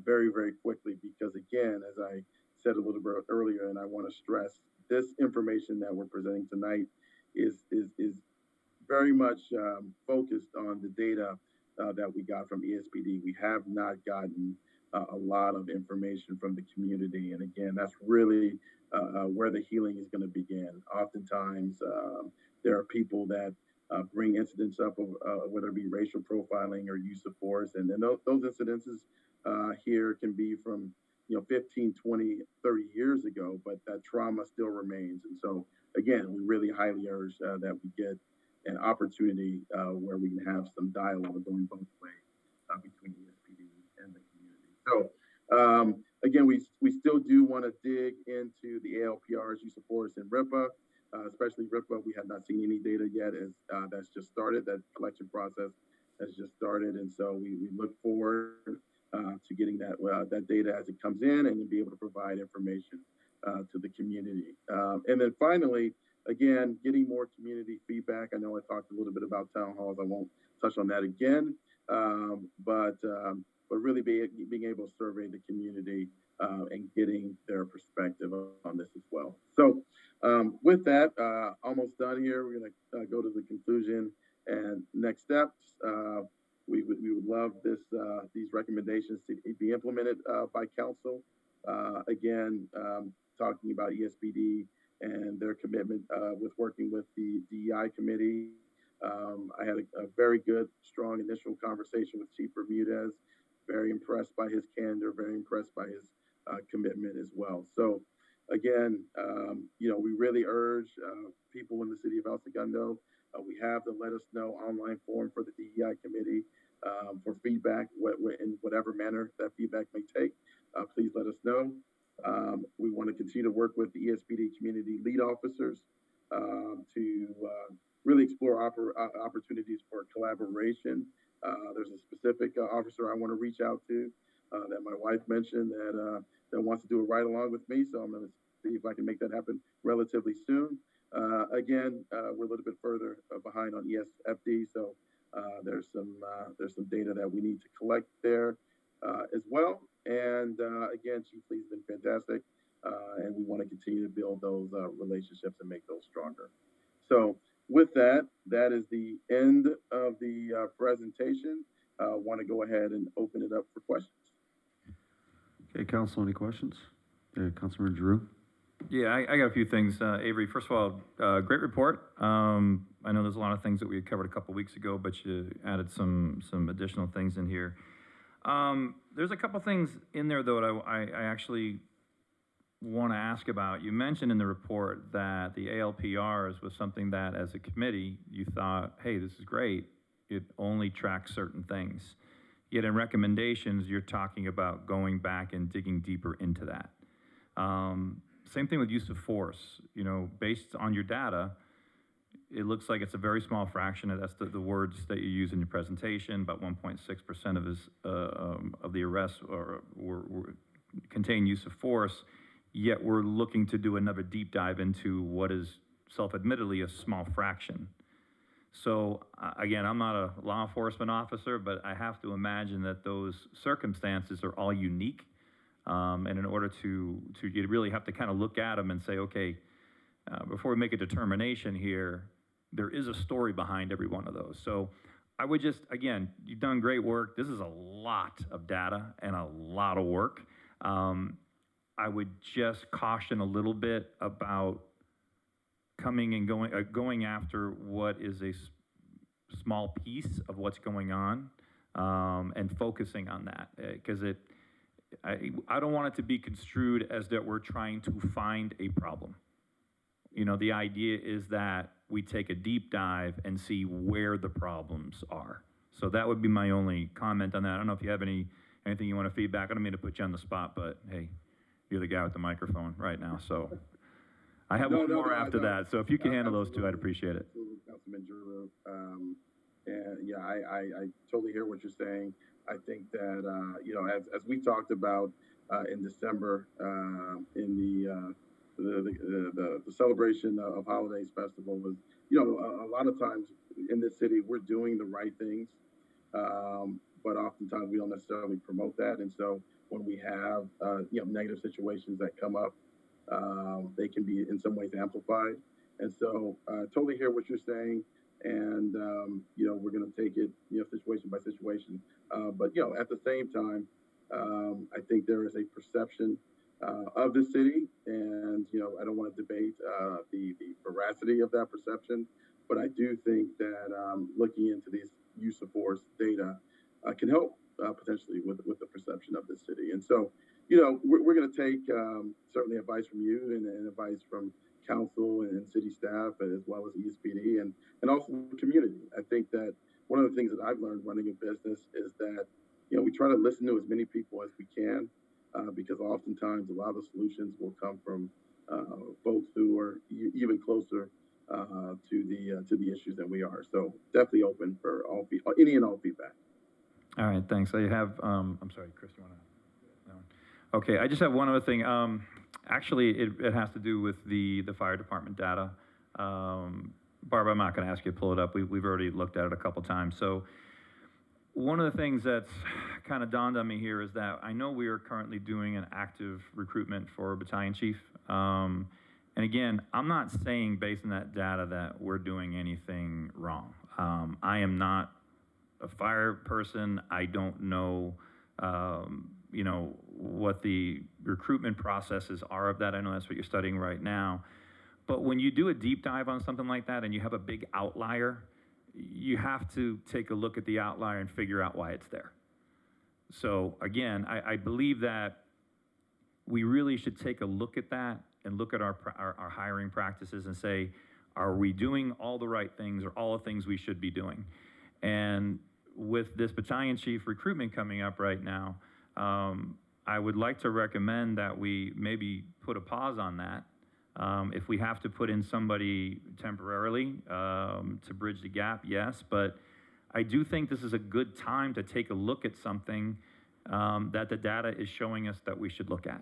very, very quickly, because again, as I said a little bit earlier, and I want to stress, this information that we're presenting tonight is very much focused on the data that we got from ESPD. We have not gotten a lot of information from the community, and again, that's really where the healing is going to begin. Oftentimes, there are people that bring incidents up of whether it be racial profiling or use of force, and those incidences here can be from 15, 20, 30 years ago, but that trauma still remains. And so, again, we really highly urge that we get an opportunity where we can have some dialogue going both ways between ESPD and the community. So, again, we still do want to dig into the ALPR's use of force in RIPA, especially RIPA. We have not seen any data yet, as that's just started. That collection process has just started, and so we look forward to getting that data as it comes in, and be able to provide information to the community. And then finally, again, getting more community feedback. I know I talked a little bit about town halls. I won't touch on that again, but really being able to survey the community and getting their perspective on this as well. So with that, almost done here. We're going to go to the conclusion and next steps. We would love these recommendations to be implemented by council. Again, talking about ESPD and their commitment with working with the DEI committee. I had a very good, strong initial conversation with Chief Bermudez. Very impressed by his candor, very impressed by his commitment as well. So again, we really urge people in the city of El Segundo. We have the Let Us Know online form for the DEI committee for feedback in whatever manner that feedback may take. Please let us know. We want to continue to work with the ESPD community lead officers to really explore opportunities for collaboration There's a specific officer I want to reach out to that my wife mentioned that wants to do a ride along with me. So I'm going to see if I can make that happen relatively soon. Again, we're a little bit further behind on Esfd, so there's some data that we need to collect there as well. And again, Chief Lee's been fantastic, and we want to continue to build those relationships and make those stronger. So with that, that is the end of the presentation. Want to go ahead and open it up for questions. Okay, council, any questions? Councilman Drew? Yeah, I got a few things. Avery, first of all, great report. I know there's a lot of things that we had covered a couple weeks ago, but you added some additional things in here. There's a couple things in there, though, that I actually want to ask about. You mentioned in the report that the ALPRs was something that, as a committee, you thought, hey, this is great. It only tracks certain things. Yet in recommendations, you're talking about going back and digging deeper into that. Same thing with use of force. You know, based on your data, it looks like it's a very small fraction. That's the words that you use in your presentation. About 1.6% of the arrests contain use of force. Yet we're looking to do another deep dive into what is self-admittedly a small fraction. So again, I'm not a law enforcement officer, but I have to imagine that those circumstances are all unique. And in order to you really have to kind of look at them and say, okay, before we make a determination here, there is a story behind every one of those. So I would just, again, you've done great work. This is a lot of data and a lot of work. I would just caution a little bit about coming and going after what is a small piece of what's going on, and focusing on that, because I don't want it to be construed as that we're trying to find a problem. You know, the idea is that we take a deep dive and see where the problems are. So that would be my only comment on that. I don't know if you have anything you want to feedback. I don't mean to put you on the spot, but hey, you're the guy with the microphone right now, so. I have one more after that, so if you can handle those two, I'd appreciate it. Councilman Urho, and yeah, I totally hear what you're saying. I think that you know, as we talked about in December, in the celebration of holidays festival, was, you know, a lot of times in this city we're doing the right things, but oftentimes we don't necessarily promote that, and so when we have you know, negative situations that come up, they can be in some ways amplified. And so totally hear what you're saying. And, you know, we're going to take it, you know, situation by situation. But, you know, at the same time, I think there is a perception of the city. And, you know, I don't want to debate the veracity of that perception. But I do think that looking into these use of force data can help potentially with the perception of the city. And so, you know, we're going to take certainly advice from you and advice from council and city staff, as well as Esfd and also the community. I think that one of the things that I've learned running a business is that, you know, we try to listen to as many people as we can, because oftentimes a lot of the solutions will come from folks who are even closer to the issues than we are. So definitely open for any and all feedback. All right, thanks. So you have, I'm sorry, Chris, you want to? Okay, I just have one other thing. Actually, it has to do with the fire department data. Barbara, I'm not going to ask you to pull it up. We've already looked at it a couple times. So one of the things that's kind of dawned on me here is that I know we are currently doing an active recruitment for a battalion chief. And again, I'm not saying based on that data that we're doing anything wrong. I am not a fire person. I don't know, you know, what the recruitment processes are of that. I know that's what you're studying right now. But when you do a deep dive on something like that and you have a big outlier, you have to take a look at the outlier and figure out why it's there. So again, I believe that we really should take a look at that and look at our hiring practices and say, are we doing all the right things or all the things we should be doing? And with this battalion chief recruitment coming up right now, I would like to recommend that we maybe put a pause on that. If we have to put in somebody temporarily to bridge the gap, yes, but I do think this is a good time to take a look at something that the data is showing us that we should look at.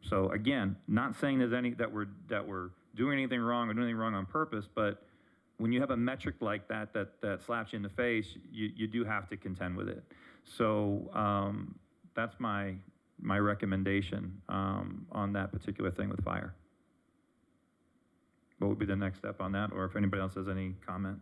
So again, not saying that we're doing anything wrong or doing anything wrong on purpose, but when you have a metric like that slaps you in the face, you do have to contend with it. So that's my recommendation on that particular thing with fire. What would be the next step on that, or if anybody else has any comment?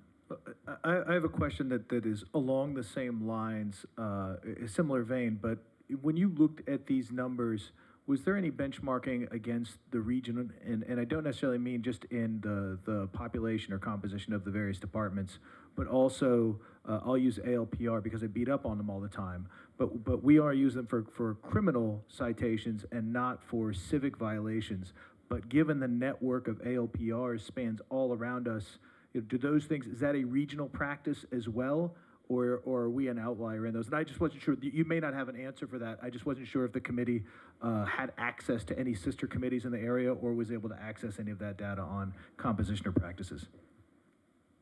I have a question that is along the same lines, a similar vein, but when you looked at these numbers, was there any benchmarking against the region? And I don't necessarily mean just in the population or composition of the various departments, but also, I'll use ALPR because I beat up on them all the time, but we are using them for criminal citations and not for civic violations. But given the network of ALPRs spans all around us, do those things, is that a regional practice as well? Or are we an outlier in those? And I just wasn't sure, you may not have an answer for that. I just wasn't sure if the committee had access to any sister committees in the area or was able to access any of that data on composition or practices.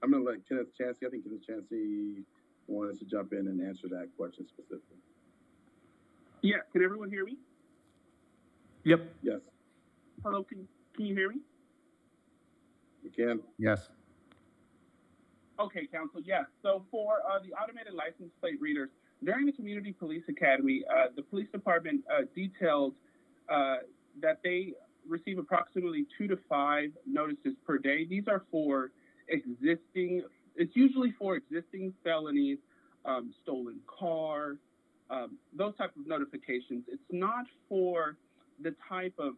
I'm gonna let Kenneth Chansey, I think Kenneth Chansey wanted to jump in and answer that question specifically. Yeah, can everyone hear me? Yep. Yes. Hello, can you hear me? We can. Yes. Okay, Council, yes. So for the automated license plate readers, during the Community Police Academy, the police department detailed that they receive approximately 2 to 5 notices per day. These are for it's usually for existing felonies, stolen car, those type of notifications. It's not for the type of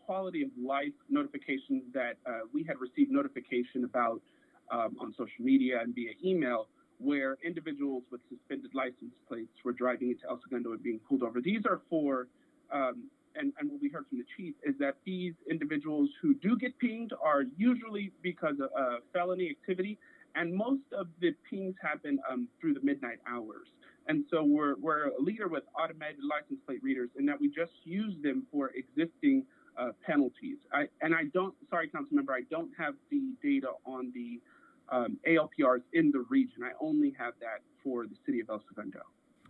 quality of life notifications that we had received notification about on social media and via email, where individuals with suspended license plates were driving into El Segundo and being pulled over. These are for, and what we heard from the chief is that these individuals who do get pinged are usually because of felony activity, and most of the pings happen through the midnight hours. And so we're a leader with automated license plate readers in that we just use them for existing penalties. Sorry, council member, I don't have the data on the ALPRs in the region. I only have that for the city of El Segundo.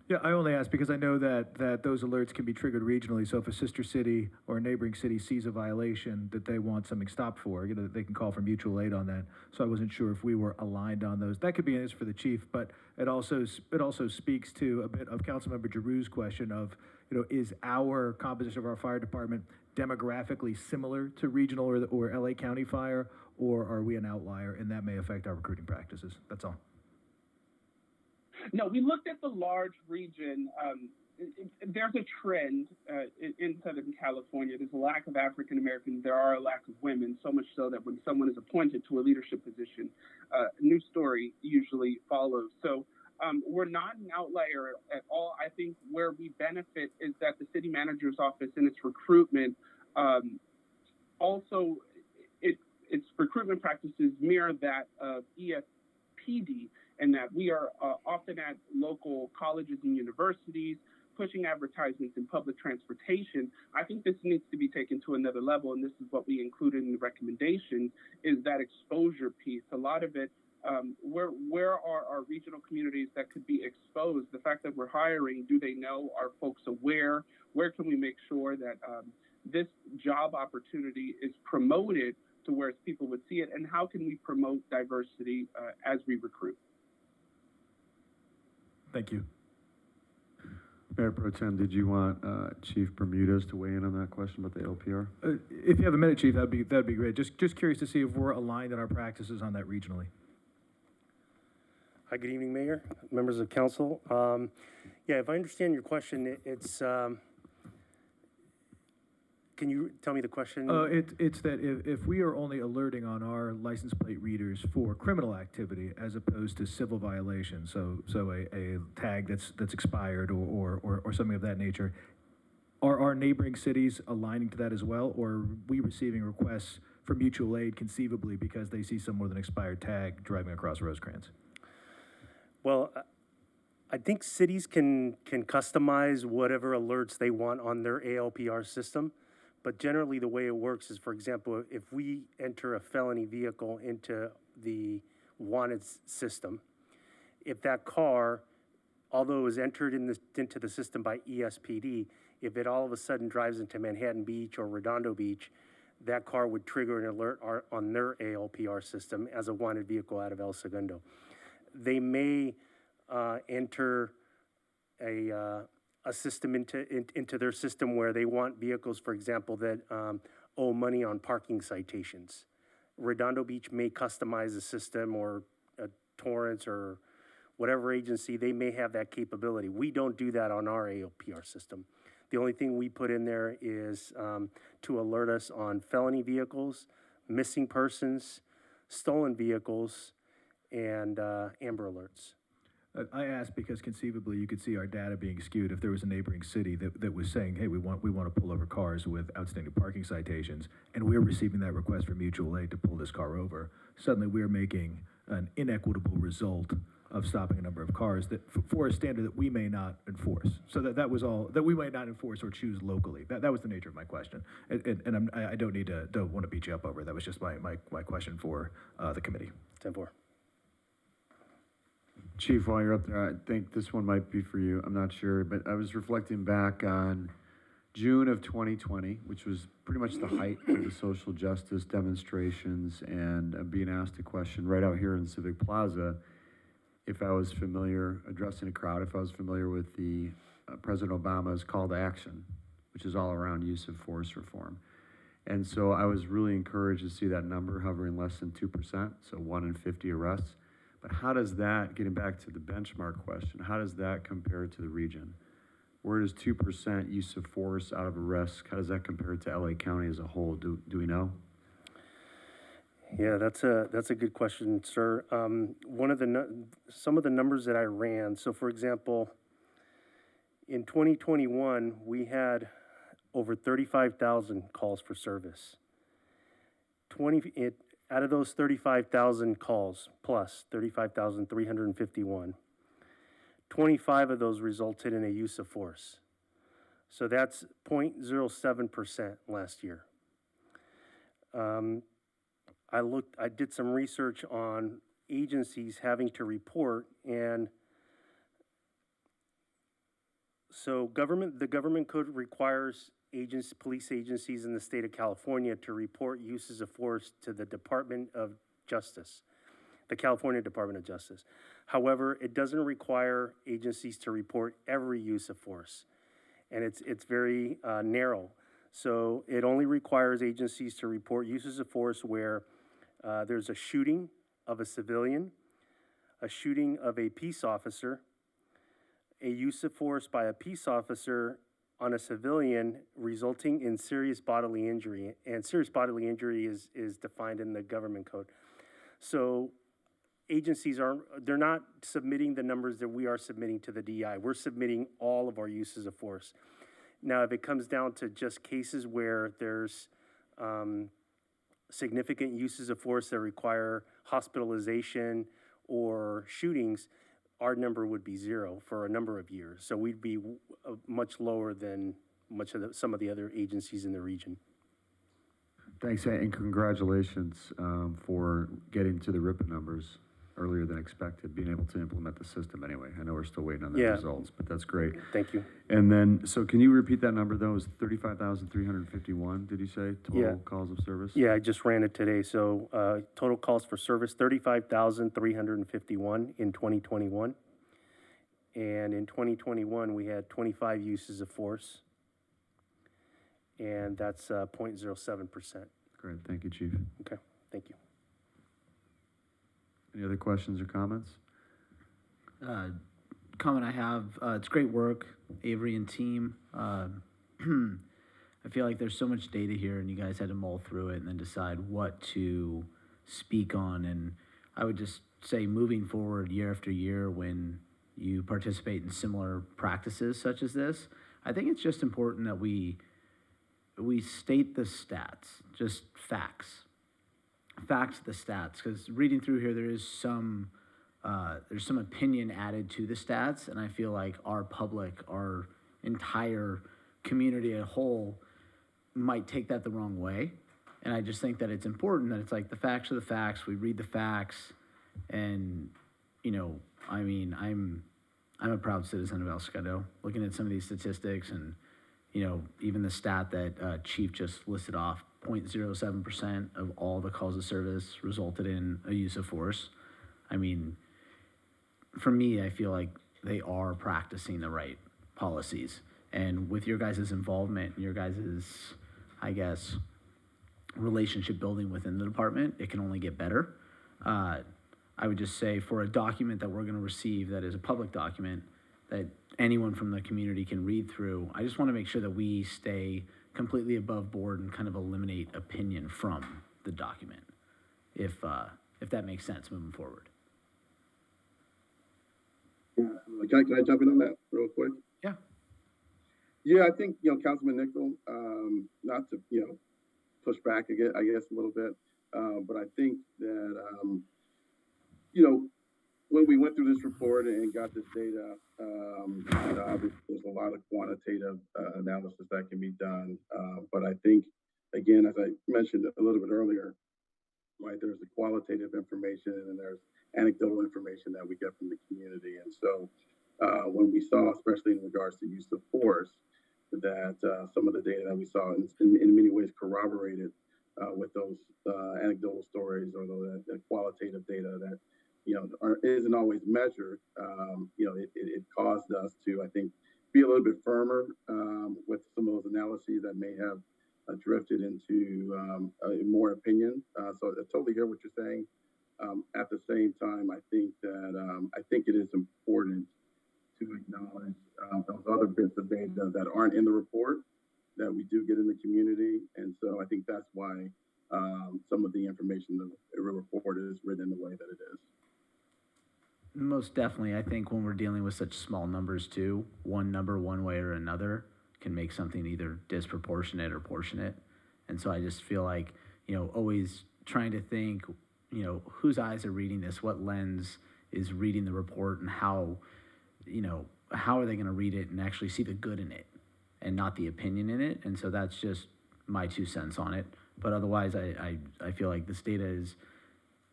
Yeah, I only ask because I know that those alerts can be triggered regionally. So if a sister city or a neighboring city sees a violation that they want something stopped for, they can call for mutual aid on that. So I wasn't sure if we were aligned on those. That could be an answer for the chief, but it also speaks to a bit of Councilmember Giroux's question of, is our composition of our fire department demographically similar to regional or LA County Fire, or are we an outlier, and that may affect our recruiting practices? That's all. No, we looked at the large region. There's a trend in Southern California. There's a lack of African Americans. There are a lack of women, so much so that when someone is appointed to a leadership position, a new story usually follows. So we're not an outlier at all. I think where we benefit is that the city manager's office in its recruitment also its recruitment practices mirror that of ESPD, and that we are often at local colleges and universities pushing advertisements in public transportation. I think this needs to be taken to another level, and this is what we included in the recommendation, is that exposure piece. A lot of it, where are our regional communities that could be exposed? The fact that we're hiring, do they know? Are folks aware? Where can we make sure that this job opportunity is promoted to where people would see it? And how can we promote diversity as we recruit? Thank you. Mayor Pro Tem, did you want Chief Bermudez to weigh in on that question about the LPR? If you have a minute, Chief, that'd be great. Just curious to see if we're aligned in our practices on that regionally. Hi, good evening, Mayor, members of council. Yeah, if I understand your question, it's can you tell me the question? It's that if we are only alerting on our license plate readers for criminal activity as opposed to civil violations, so a tag that's expired or something of that nature, are our neighboring cities aligning to that as well, or are we receiving requests for mutual aid conceivably because they see someone with an expired tag driving across Rosecrans? Well, I think cities can customize whatever alerts they want on their ALPR system. But generally, the way it works is, for example, if we enter a felony vehicle into the wanted system, if that car, although it was entered into the system by ESPD, if it all of a sudden drives into Manhattan Beach or Redondo Beach, that car would trigger an alert on their ALPR system as a wanted vehicle out of El Segundo. They may enter a system into their system where they want vehicles, for example, that owe money on parking citations. Redondo Beach may customize a system, or Torrance or whatever agency, they may have that capability. We don't do that on our ALPR system. The only thing we put in there is to alert us on felony vehicles, missing persons, stolen vehicles, and Amber Alerts. I asked because conceivably you could see our data being skewed if there was a neighboring city that was saying, hey, we want to pull over cars with outstanding parking citations, and we're receiving that request from mutual aid to pull this car over. Suddenly we're making an inequitable result of stopping a number of cars that for a standard that we may not enforce. So that was all, that we might not enforce or choose locally. That was the nature of my question. And I don't want to beat you up over it. That was just my question for the committee. 10-4. Chief, while you're up there, I think this one might be for you. I'm not sure, but I was reflecting back on June of 2020, which was pretty much the height of the social justice demonstrations, and being asked a question right out here in Civic Plaza, if I was familiar, addressing a crowd, if I was familiar with the President Obama's call to action, which is all around use of force reform. And so I was really encouraged to see that number hovering less than 2%, so 1 in 50 arrests. But how does that, getting back to the benchmark question, how does that compare to the region? Where does 2% use of force out of arrests, how does that compare to LA County as a whole? Do we know? Yeah, that's a good question, sir. Some of the numbers that I ran. So, for example, in 2021, we had over 35,000 calls for service. Out of those 35,000 calls, plus 35,351, 25 of those resulted in a use of force. So that's 0.07% last year. I did some research on agencies having to report, and so the government code requires police agencies in the state of California to report uses of force to the Department of Justice, the California Department of Justice. However, it doesn't require agencies to report every use of force, and it's very narrow. So it only requires agencies to report uses of force where there's a shooting of a civilian, a shooting of a peace officer, a use of force by a peace officer on a civilian resulting in serious bodily injury. And serious bodily injury is defined in the government code. So agencies they're not submitting the numbers that we are submitting to the DI. We're submitting all of our uses of force. Now, if it comes down to just cases where there's significant uses of force that require hospitalization or shootings, our number would be 0 for a number of years. So we'd be much lower than some of the other agencies in the region. Thanks, and congratulations for getting to the RIPA numbers earlier than expected, being able to implement the system anyway. I know we're still waiting on the results, but that's great. Thank you. And then, so can you repeat that number though? It was 35,351, did you say, total calls of service? Yeah, I just ran it today. So total calls for service, 35,351 in 2021. And in 2021, we had 25 uses of force, and that's 0.07%. Great, thank you, Chief. Okay, thank you. Any other questions or comments? Comment I have, it's great work, Avery and team. I feel like there's so much data here, and you guys had to mull through it and then decide what to speak on. And I would just say, moving forward year after year, when you participate in similar practices such as this, I think it's just important that we state the stats, just facts the stats, because reading through here, there's some opinion added to the stats, and I feel like our public, our entire community as a whole might take that the wrong way. And I just think that it's important that it's like the facts are the facts, we read the facts, and I mean, I'm a proud citizen of El Segundo. Looking at some of these statistics and, you know, even the stat that Chief just listed off, 0.07% of all the calls of service resulted in a use of force. I mean, for me, I feel like they are practicing the right policies. And with your guys' involvement, your guys' I guess, relationship building within the department, it can only get better. I would just say for a document that we're going to receive that is a public document that anyone from the community can read through, I just want to make sure that we stay completely above board and kind of eliminate opinion from the document, if that makes sense moving forward. Yeah. Can I jump in on that real quick? Yeah. Yeah, I think, you know, Councilman Nicole, not to, you know, push back again, I guess a little bit, but I think that, you know, when we went through this report and got this data, you know, obviously there's a lot of quantitative analysis that can be done, but I think, again, as I mentioned a little bit earlier, right, there's the qualitative information and there's anecdotal information that we get from the community. And so when we saw, especially in regards to use of force, that some of the data that we saw in many ways corroborated with those anecdotal stories or the qualitative data that, you know, isn't always measured, you know, it caused us to, I think, be a little bit firmer with some of those analyses that may have drifted into more opinion. So I totally hear what you're saying. At the same time, I think that I think it is important to acknowledge those other bits of data that aren't in the report that we do get in the community. And so I think that's why some of the information in the report is written the way that it is. Most definitely. I think when we're dealing with such small numbers too, one number one way or another can make something either disproportionate or proportionate. And so I just feel like, you know, always trying to think, you know, whose eyes are reading this, what lens is reading the report, and how, you know, how are they going to read it and actually see the good in it and not the opinion in it. And so that's just my 2 cents on it. But otherwise, I feel like this data is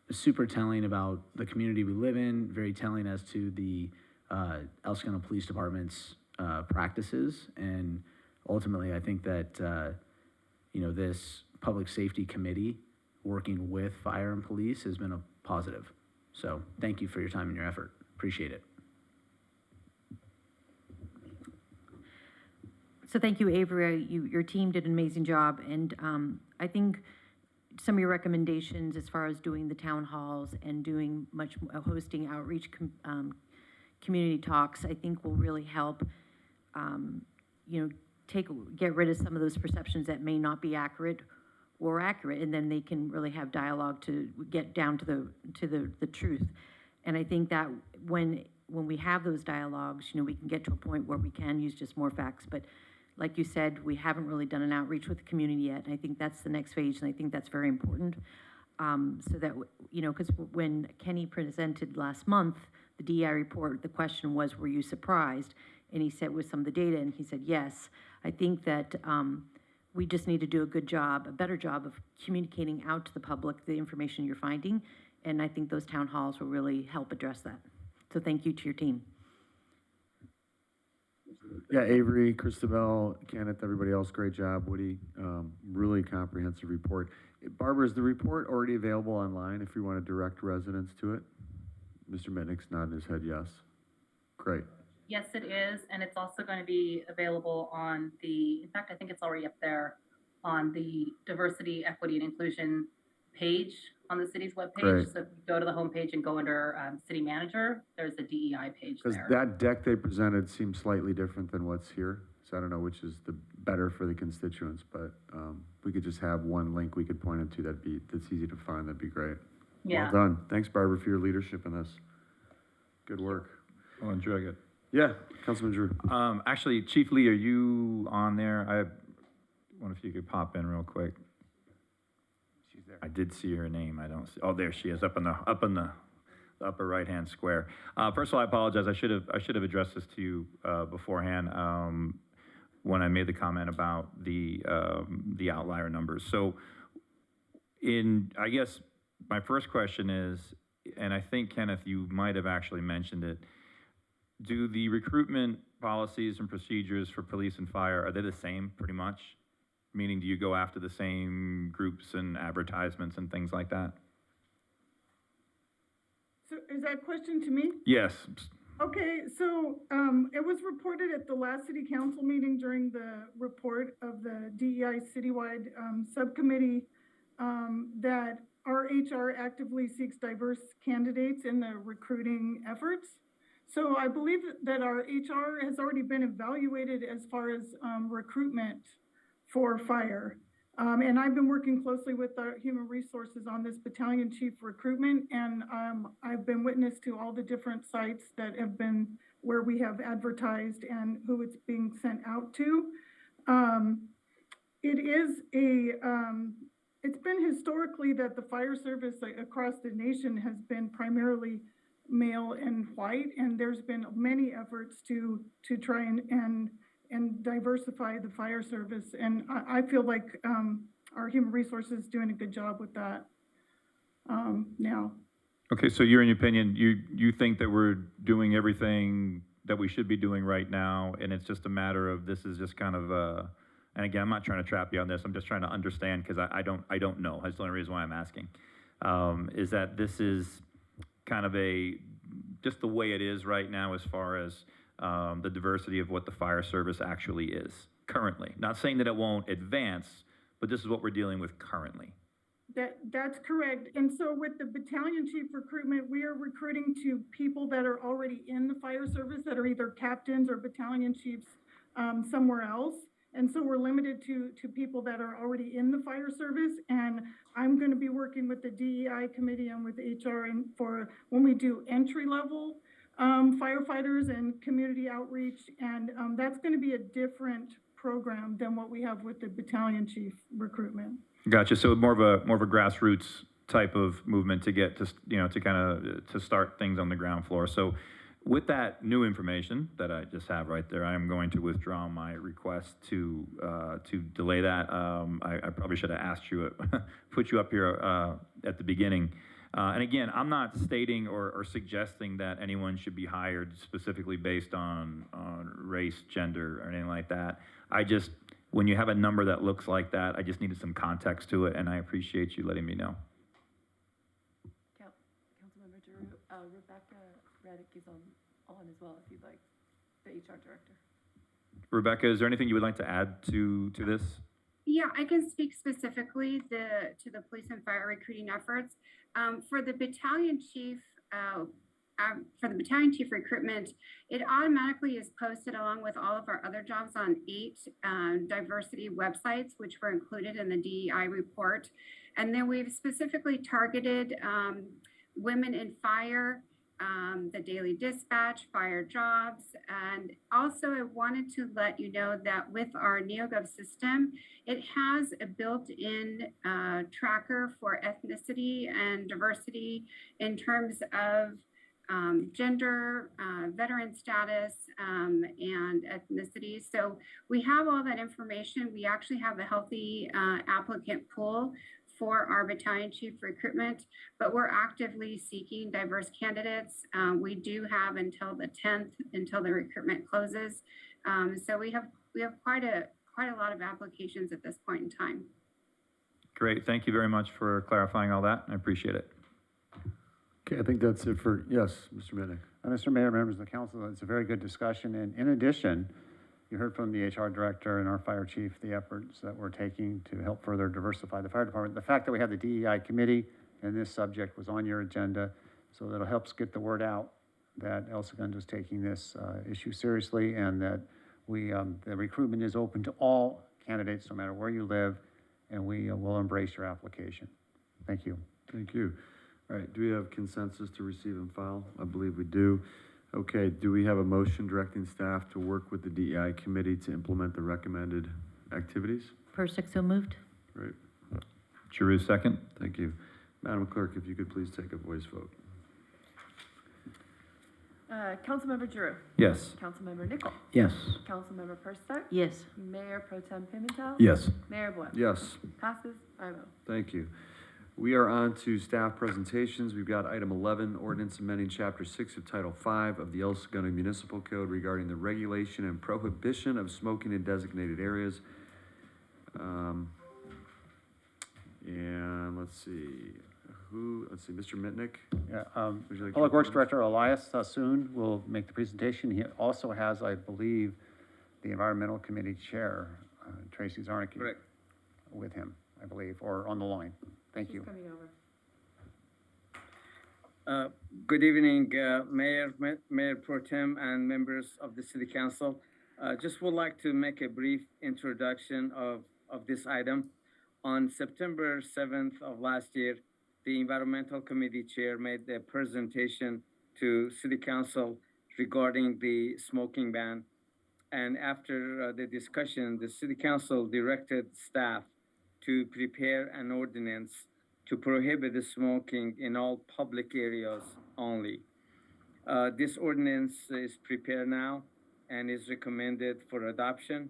super telling about the community we live in, very telling as to the El Segundo Police Department's practices. And ultimately, I think that, you know, this public safety committee working with fire and police has been a positive. So thank you for your time and your effort. Appreciate it. So thank you, Avery. Your team did an amazing job. And I think some of your recommendations as far as doing the town halls and doing hosting outreach community talks, I think will really help, you know, get rid of some of those perceptions that may not be accurate or accurate, and then they can really have dialogue to get down to the truth. And I think that when we have those dialogues, you know, we can get to a point where we can use just more facts. But like you said, we haven't really done an outreach with the community yet, and I think that's the next phase, and I think that's very important. So that, you know, because when Kenny presented last month the DEI report, the question was, were you surprised? And he said with some of the data, and he said yes. I think that we just need to do a better job of communicating out to the public the information you're finding, and I think those town halls will really help address that. So thank you to your team. Yeah, Avery, Christabel, Kenneth, everybody else, great job. Woody, really comprehensive report. Barbara, is the report already available online if you want to direct residents to it? Mr. Mitnick's nodding his head yes. Great. Yes, it is, and it's also going to be available on in fact, I think it's already up there on the diversity, equity, and inclusion page on the city's webpage. Great. So if you go to the homepage and go under city manager, there's a DEI page Because there. that deck they presented seems slightly different than what's here. So I don't know which is the better for the constituents, but we could just have one link we could point them to that's easy to find. That'd be great. Yeah. Well done. Thanks, Barbara, for your leadership in this. Good work. Well, enjoy it. Yeah, Councilman Drew. Actually, Chief Lee, are you on there? I wonder if you could pop in real quick. She's there. I did see her name. I don't see. Oh, there she is, up in the upper right-hand square. First of all, I apologize. I should have addressed this to you beforehand when I made the comment about the outlier numbers. So, I guess my first question is, and I think, Kenneth, you might have actually mentioned it, do the recruitment policies and procedures for police and fire, are they the same pretty much? Meaning, do you go after the same groups and advertisements and things like that? So is that a question to me? Yes. Okay, so it was reported at the last city council meeting during the report of the DEI citywide subcommittee that our HR actively seeks diverse candidates in the recruiting efforts. So I believe that our HR has already been evaluated as far as recruitment for fire. And I've been working closely with our human resources on this battalion chief recruitment, and I've been witness to all the different sites that have been where we have advertised and who it's being sent out to. It is it's been historically that the fire service across the nation has been primarily male and white, and there's been many efforts to try and diversify the fire service. And I feel like our human resources is doing a good job with that now. Okay, so you're, in your opinion, you think that we're doing everything that we should be doing right now, and it's just a matter of this is just kind of and again, I'm not trying to trap you on this, I'm just trying to understand because I don't know. That's the only reason why I'm asking. Is that this is kind of just the way it is right now as far as the diversity of what the fire service actually is currently. Not saying that it won't advance, but this is what we're dealing with currently. That's correct. And so with the battalion chief recruitment, we are recruiting to people that are already in the fire service that are either captains or battalion chiefs somewhere else. And so we're limited to people that are already in the fire service. And I'm going to be working with the DEI committee and with HR and for when we do entry level firefighters and community outreach. And that's going to be a different program than what we have with the battalion chief recruitment. Gotcha. So more of a grassroots type of movement to get to, to start things on the ground floor. So with that new information that I just have right there, I am going to withdraw my request to delay that. I probably should have asked you, put you up here at the beginning. And again, I'm not stating or suggesting that anyone should be hired specifically based on race, gender, or anything like that. When you have a number that looks like that, I just needed some context to it, and I appreciate you letting me know. Councilmember Drew, Rebecca Reddick is on as well, if you'd like, the HR director. Rebecca, is there anything you would like to add to this? Yeah, I can speak specifically to the police and fire recruiting efforts. For the battalion chief, recruitment, it automatically is posted along with all of our other jobs on 8 diversity websites, which were included in the DEI report. And then we've specifically targeted women in fire, the Daily Dispatch, fire jobs. And also I wanted to let you know that with our NeoGov system, it has a built-in tracker for ethnicity and diversity in terms of gender, veteran status, and ethnicity. So we have all that information. We actually have a healthy applicant pool for our battalion chief recruitment, but we're actively seeking diverse candidates. We do have until the 10th, until the recruitment closes. So we have quite a lot of applications at this point in time. Great, thank you very much for clarifying all that. I appreciate it. Okay, I think that's it for, yes, Mr. Minnick. Mr. Mayor, members of the council, it's a very good discussion. And in addition, you heard from the HR director and our fire chief the efforts that we're taking to help further diversify the fire department. The fact that we have the DEI committee and this subject was on your agenda, so that'll help us get the word out that El Segundo is taking this issue seriously, and that the recruitment is open to all candidates, no matter where you live, and we will embrace your application. Thank you. Thank you. All right, do we have consensus to receive and file? I believe we do. Okay, do we have a motion directing staff to work with the DEI committee to implement the recommended activities? Persick, so moved. Great. Giroux, second. Thank you. Madam Clerk, if you could please take a voice vote. Councilmember Drew. Yes. Councilmember Nicole. Yes. Councilmember Persick. Yes. Mayor Pro Tem Pimentel. Yes. Mayor Boyle. Yes. Passes 5-0. Thank you. We are on to staff presentations. We've got item 11, ordinance amending chapter 6 of title 5 of the Segundo Municipal Code regarding the regulation and prohibition of smoking in designated areas. And let's see, Mr. Mitnick? Yeah, Would you like to Public Works report? Director Elias Sassoon will make the presentation. He also has, I believe, the Environmental Committee Chair, Tracy Zarnicki, with him, I believe, or on the line. Thank you. Coming over. Good evening, Mayor Pro Tem and members of the City Council. Just would like to make a brief introduction of this item. On September 7th of last year, the Environmental Committee Chair made a presentation to City Council regarding the smoking ban. And after the discussion, the City Council directed staff to prepare an ordinance to prohibit the smoking in all public areas only. This ordinance is prepared now and is recommended for adoption.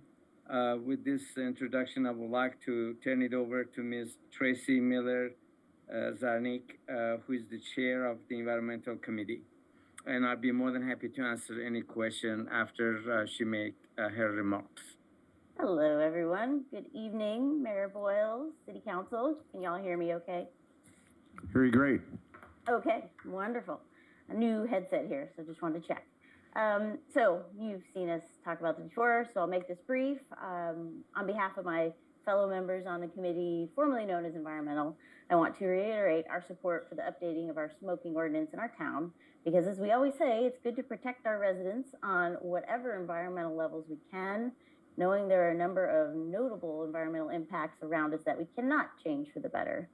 With this introduction, I would like to turn it over to Ms. Tracy Miller Zarnik, who is the chair of the Environmental Committee. And I'll be more than happy to answer any question after she makes her remarks. Hello, everyone. Good evening, Mayor Boyles, City Council. Can y'all hear me okay? Very great. Okay, wonderful. A new headset here, so just wanted to check. So you've seen us talk about this before, so I'll make this brief. On behalf of my fellow members on the committee, formerly known as Environmental, I want to reiterate our support for the updating of our smoking ordinance in our town, because as we always say, it's good to protect our residents on whatever environmental levels we can, knowing there are a number of notable environmental impacts around us that we cannot change for the better.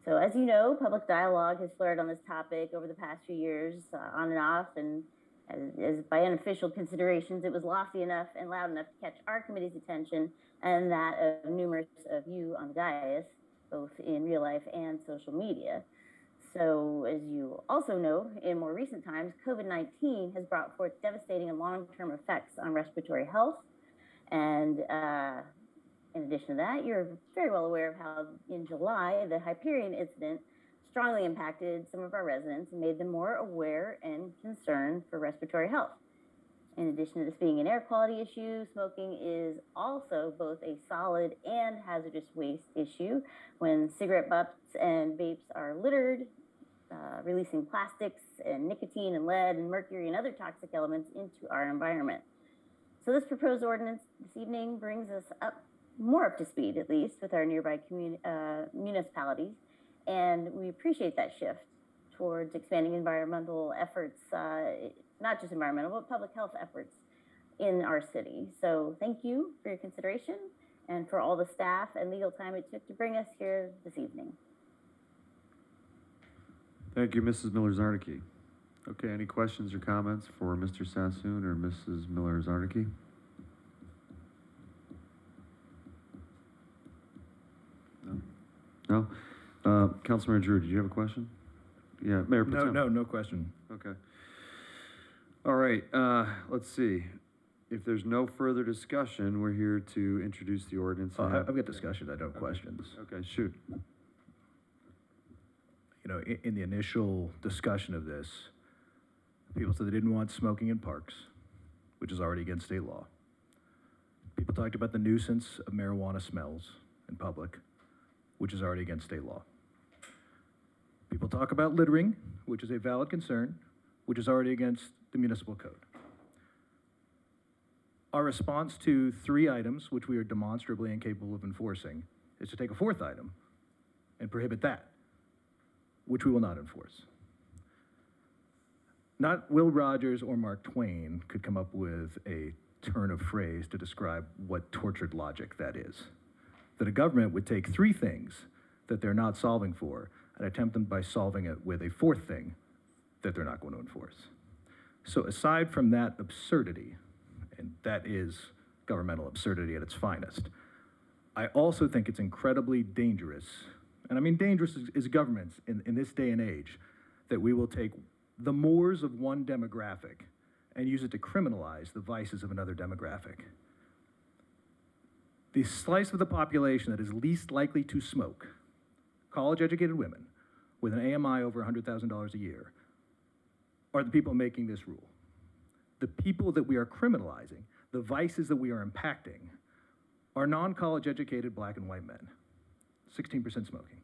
So as you know, public dialogue has flared on this topic over the past few years, on and off, and as by unofficial considerations, it was lofty enough and loud enough to catch our committee's attention and that of numerous of you on the dais, both in real life and social media. So as you also know, in more recent times, COVID-19 has brought forth devastating and long-term effects on respiratory health. And in addition to that, you're very well aware of how in July, the Hyperion incident strongly impacted some of our residents and made them more aware and concerned for respiratory health. In addition to this being an air quality issue, smoking is also both a solid and hazardous waste issue when cigarette butts and vapes are littered, releasing plastics and nicotine and lead and mercury and other toxic elements into our environment. So this proposed ordinance this evening brings us more up to speed, at least, with our nearby municipalities. And we appreciate that shift towards expanding environmental efforts, not just environmental, but public health efforts in our city. So thank you for your consideration and for all the staff and legal time it took to bring us here this evening. Thank you, Mrs. Miller-Zarnicki. Okay, any questions or comments for Mr. Sassoon or Mrs. Miller-Zarnicki? No? Councilmember Drew, did you have a question? Yeah, Mayor Pro Tem. No question. Okay. All right, let's see. If there's no further discussion, we're here to introduce the ordinance. I've got discussion, I don't have questions. Okay, shoot. You know, in the initial discussion of this, people said they didn't want smoking in parks, which is already against state law. People talked about the nuisance of marijuana smells in public, which is already against state law. People talk about littering, which is a valid concern, which is already against the municipal code. Our response to 3 items, which we are demonstrably incapable of enforcing, is to take a 4th item and prohibit that, which we will not enforce. Not Will Rogers or Mark Twain could come up with a turn of phrase to describe what tortured logic that is. That a government would take 3 things that they're not solving for and attempt them by solving it with a 4th thing that they're not going to enforce. So aside from that absurdity, and that is governmental absurdity at its finest, I also think it's incredibly dangerous, and I mean dangerous is governments in this day and age, that we will take the mores of one demographic and use it to criminalize the vices of another demographic. The slice of the population that is least likely to smoke college-educated women with an AMI over $100,000 a year are the people making this rule. The people that we are criminalizing, the vices that we are impacting, are non-college educated black and white men, 16% smoking.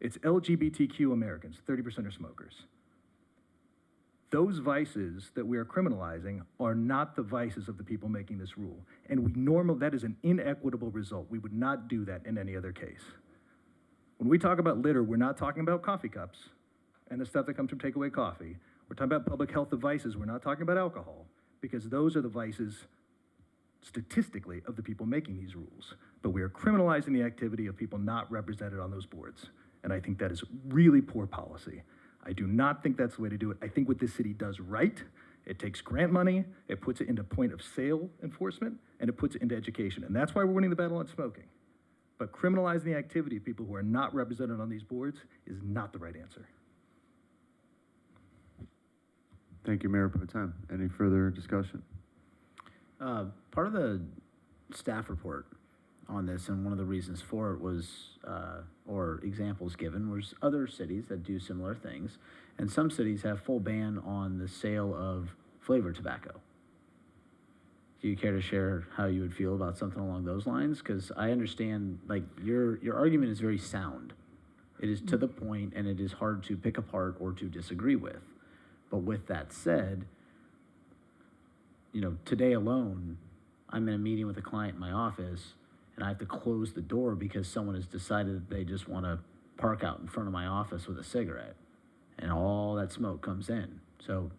It's LGBTQ Americans, 30% are smokers. Those vices that we are criminalizing are not the vices of the people making this rule. And that is an inequitable result. We would not do that in any other case. When we talk about litter, we're not talking about coffee cups and the stuff that comes from takeaway coffee. We're talking about public health devices. We're not talking about alcohol, because those are the vices statistically of the people making these rules. But we are criminalizing the activity of people not represented on those boards. And I think that is really poor policy. I do not think that's the way to do it. I think what this city does right, it takes grant money, it puts it into point of sale enforcement, and it puts it into education. And that's why we're winning the battle on smoking. But criminalizing the activity of people who are not represented on these boards is not the right answer. Thank you, Mayor Pro Tem. Any further discussion? Part of the staff report on this, and one of the reasons for it was, or examples given, was other cities that do similar things, and some cities have full ban on the sale of flavored tobacco. Do you care to share how you would feel about something along those lines? Because I understand, like, your argument is very sound. It is to the point, and it is hard to pick apart or to disagree with. But with that said, you know, today alone, I'm in a meeting with a client in my office, and I have to close the door because someone has decided that they just want to park out in front of my office with a cigarette, and all that smoke comes in. So,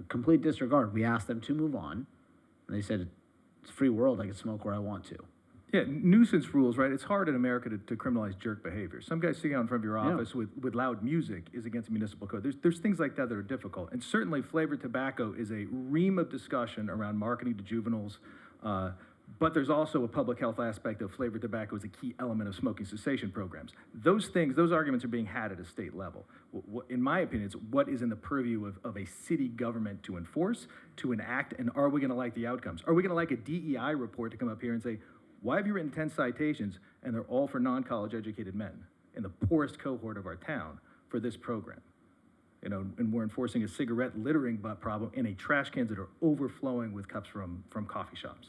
complete disregard. We asked them to move on, and they said, it's a free world, I can smoke where I want to. Yeah, nuisance rules, right? It's hard in America to criminalize jerk behavior. Some guy sitting out in front of your office with loud music is against the municipal code. There's things like that that are difficult. And certainly flavored tobacco is a ream of discussion around marketing to juveniles. But there's also a public health aspect of flavored tobacco as a key element of smoking cessation programs. Those arguments are being had at a state level. In my opinion, it's what is in the purview of a city government to enforce, to enact, and are we gonna like the outcomes? Are we gonna like a DEI report to come up here and say, why have you written 10 citations and they're all for non-college educated men in the poorest cohort of our town for this program? You know, and we're enforcing a cigarette littering problem in a trash cans that are overflowing with cups from coffee shops.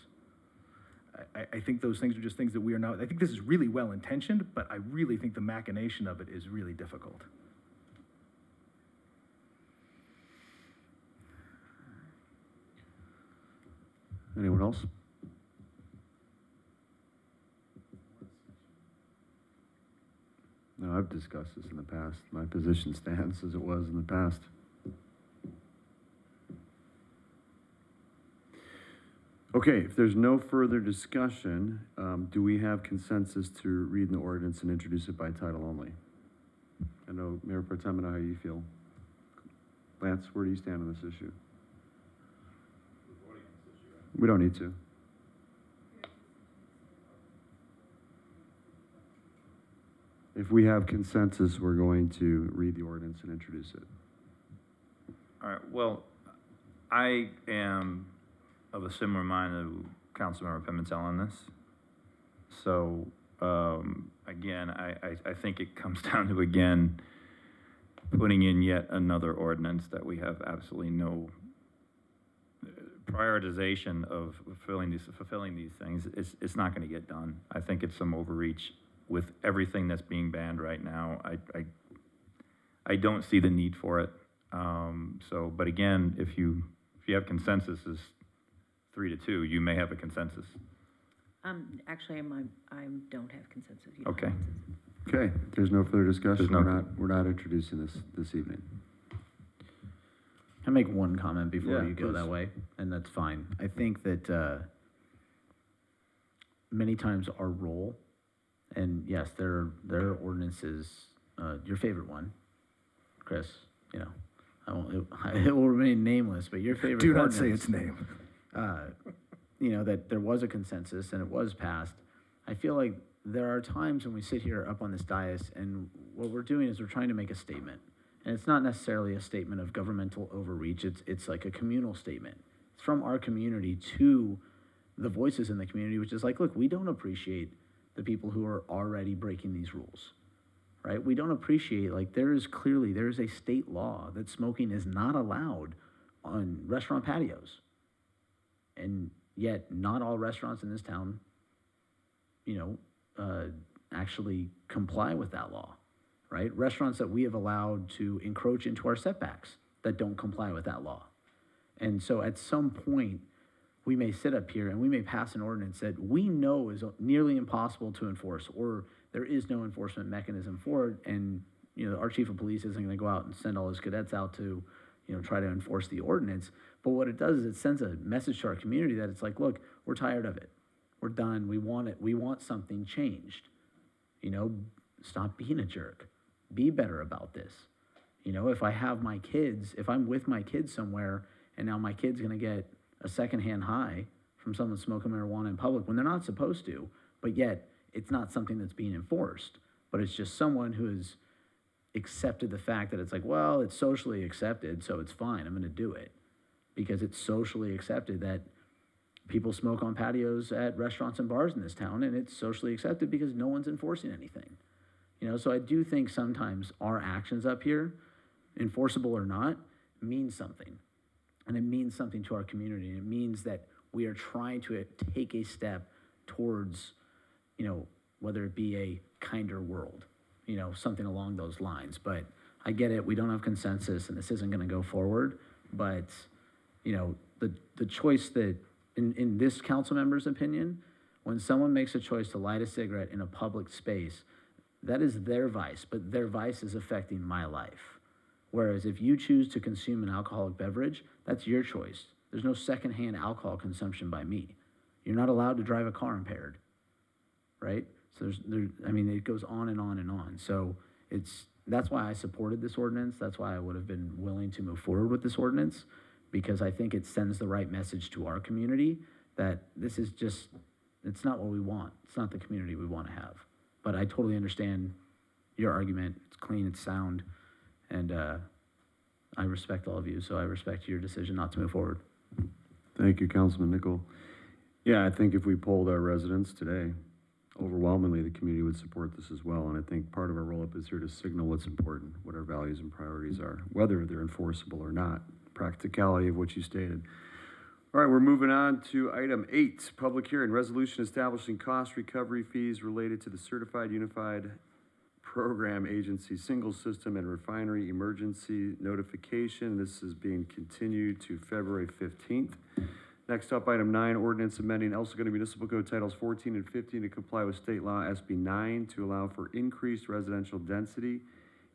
I think those things are just things that we are not, I think this is really well intentioned, but I really think the machination of it is really difficult. Anyone else? No, I've discussed this in the past. My position stands as it was in the past. Okay, if there's no further discussion, do we have consensus to read the ordinance and introduce it by title only? I know, Mayor Pro Tem, I know how you feel. Lance, where do you stand on this issue? We don't need to. If we have consensus, we're going to read the ordinance and introduce it. All right, well, I am of a similar mind to Councilmember Pimentel on this. So, again, I think it comes down to, again, putting in yet another ordinance that we have absolutely no prioritization of fulfilling these things. It's not going to get done. I think it's some overreach with everything that's being banned right now. I don't see the need for it. But again, if you have consensus is 3-2, you may have a consensus. Actually, I don't have consensus. You Okay. Okay, if there's no further discussion. There's We're not introducing this evening. Can I make one comment before you go please. that way? And that's fine. I think that many times our role, and yes, there are ordinances, your favorite one, Chris, you know, it will remain nameless, but your favorite Do not ordinance, say its name. You know, that there was a consensus and it was passed. I feel like there are times when we sit here up on this dais and what we're doing is we're trying to make a statement. And it's not necessarily a statement of governmental overreach. It's like a communal statement. It's from our community to the voices in the community, which is like, look, we don't appreciate the people who are already breaking these rules, right? We don't appreciate, like, there is a state law that smoking is not allowed on restaurant patios. And yet not all restaurants in this town, actually comply with that law, right? Restaurants that we have allowed to encroach into our setbacks that don't comply with that law. And so at some point, we may sit up here and we may pass an ordinance that we know is nearly impossible to enforce, or there is no enforcement mechanism for it. And, our chief of police isn't gonna go out and send all his cadets out to, try to enforce the ordinance. But what it does is it sends a message to our community that it's like, look, we're tired of it. We're done. We want it. We want something changed. Stop being a jerk. Be better about this. If I'm with my kids somewhere and now my kid's gonna get a secondhand high from someone smoking marijuana in public when they're not supposed to, but yet it's not something that's being enforced, but it's just someone who has accepted the fact that it's like, well, it's socially accepted, so it's fine, I'm gonna do it. Because it's socially accepted that people smoke on patios at restaurants and bars in this town, and it's socially accepted because no one's enforcing anything. So I do think sometimes our actions up here, enforceable or not, mean something. And it means something to our community. And it means that we are trying to take a step towards, whether it be a kinder world, something along those lines. But I get it, we don't have consensus and this isn't gonna go forward. But, the choice that, in this council member's opinion, when someone makes a choice to light a cigarette in a public space, that is their vice, but their vice is affecting my life. Whereas if you choose to consume an alcoholic beverage, that's your choice. There's no secondhand alcohol consumption by me. You're not allowed to drive a car impaired, right? So it goes on and on and on. So that's why I supported this ordinance. That's why I would have been willing to move forward with this ordinance, because I think it sends the right message to our community that this is just, it's not what we want. It's not the community we want to have. But I totally understand your argument. It's clean, it's sound, and I respect all of you, so I respect your decision not to move forward. Thank you, Councilman Nicole. Yeah, I think if we polled our residents today, overwhelmingly the community would support this as well. And I think part of our roll-up is here to signal what's important, what our values and priorities are, whether they're enforceable or not. Practicality of what you stated. All right, we're moving on to item 8, public hearing, resolution establishing cost recovery fees related to the Certified Unified Program Agency Single System and Refinery Emergency Notification. This is being continued to February 15th. Next up, item 9, ordinance amending El Segundo Municipal Code Titles 14 and 15 to comply with state law SB 9 to allow for increased residential density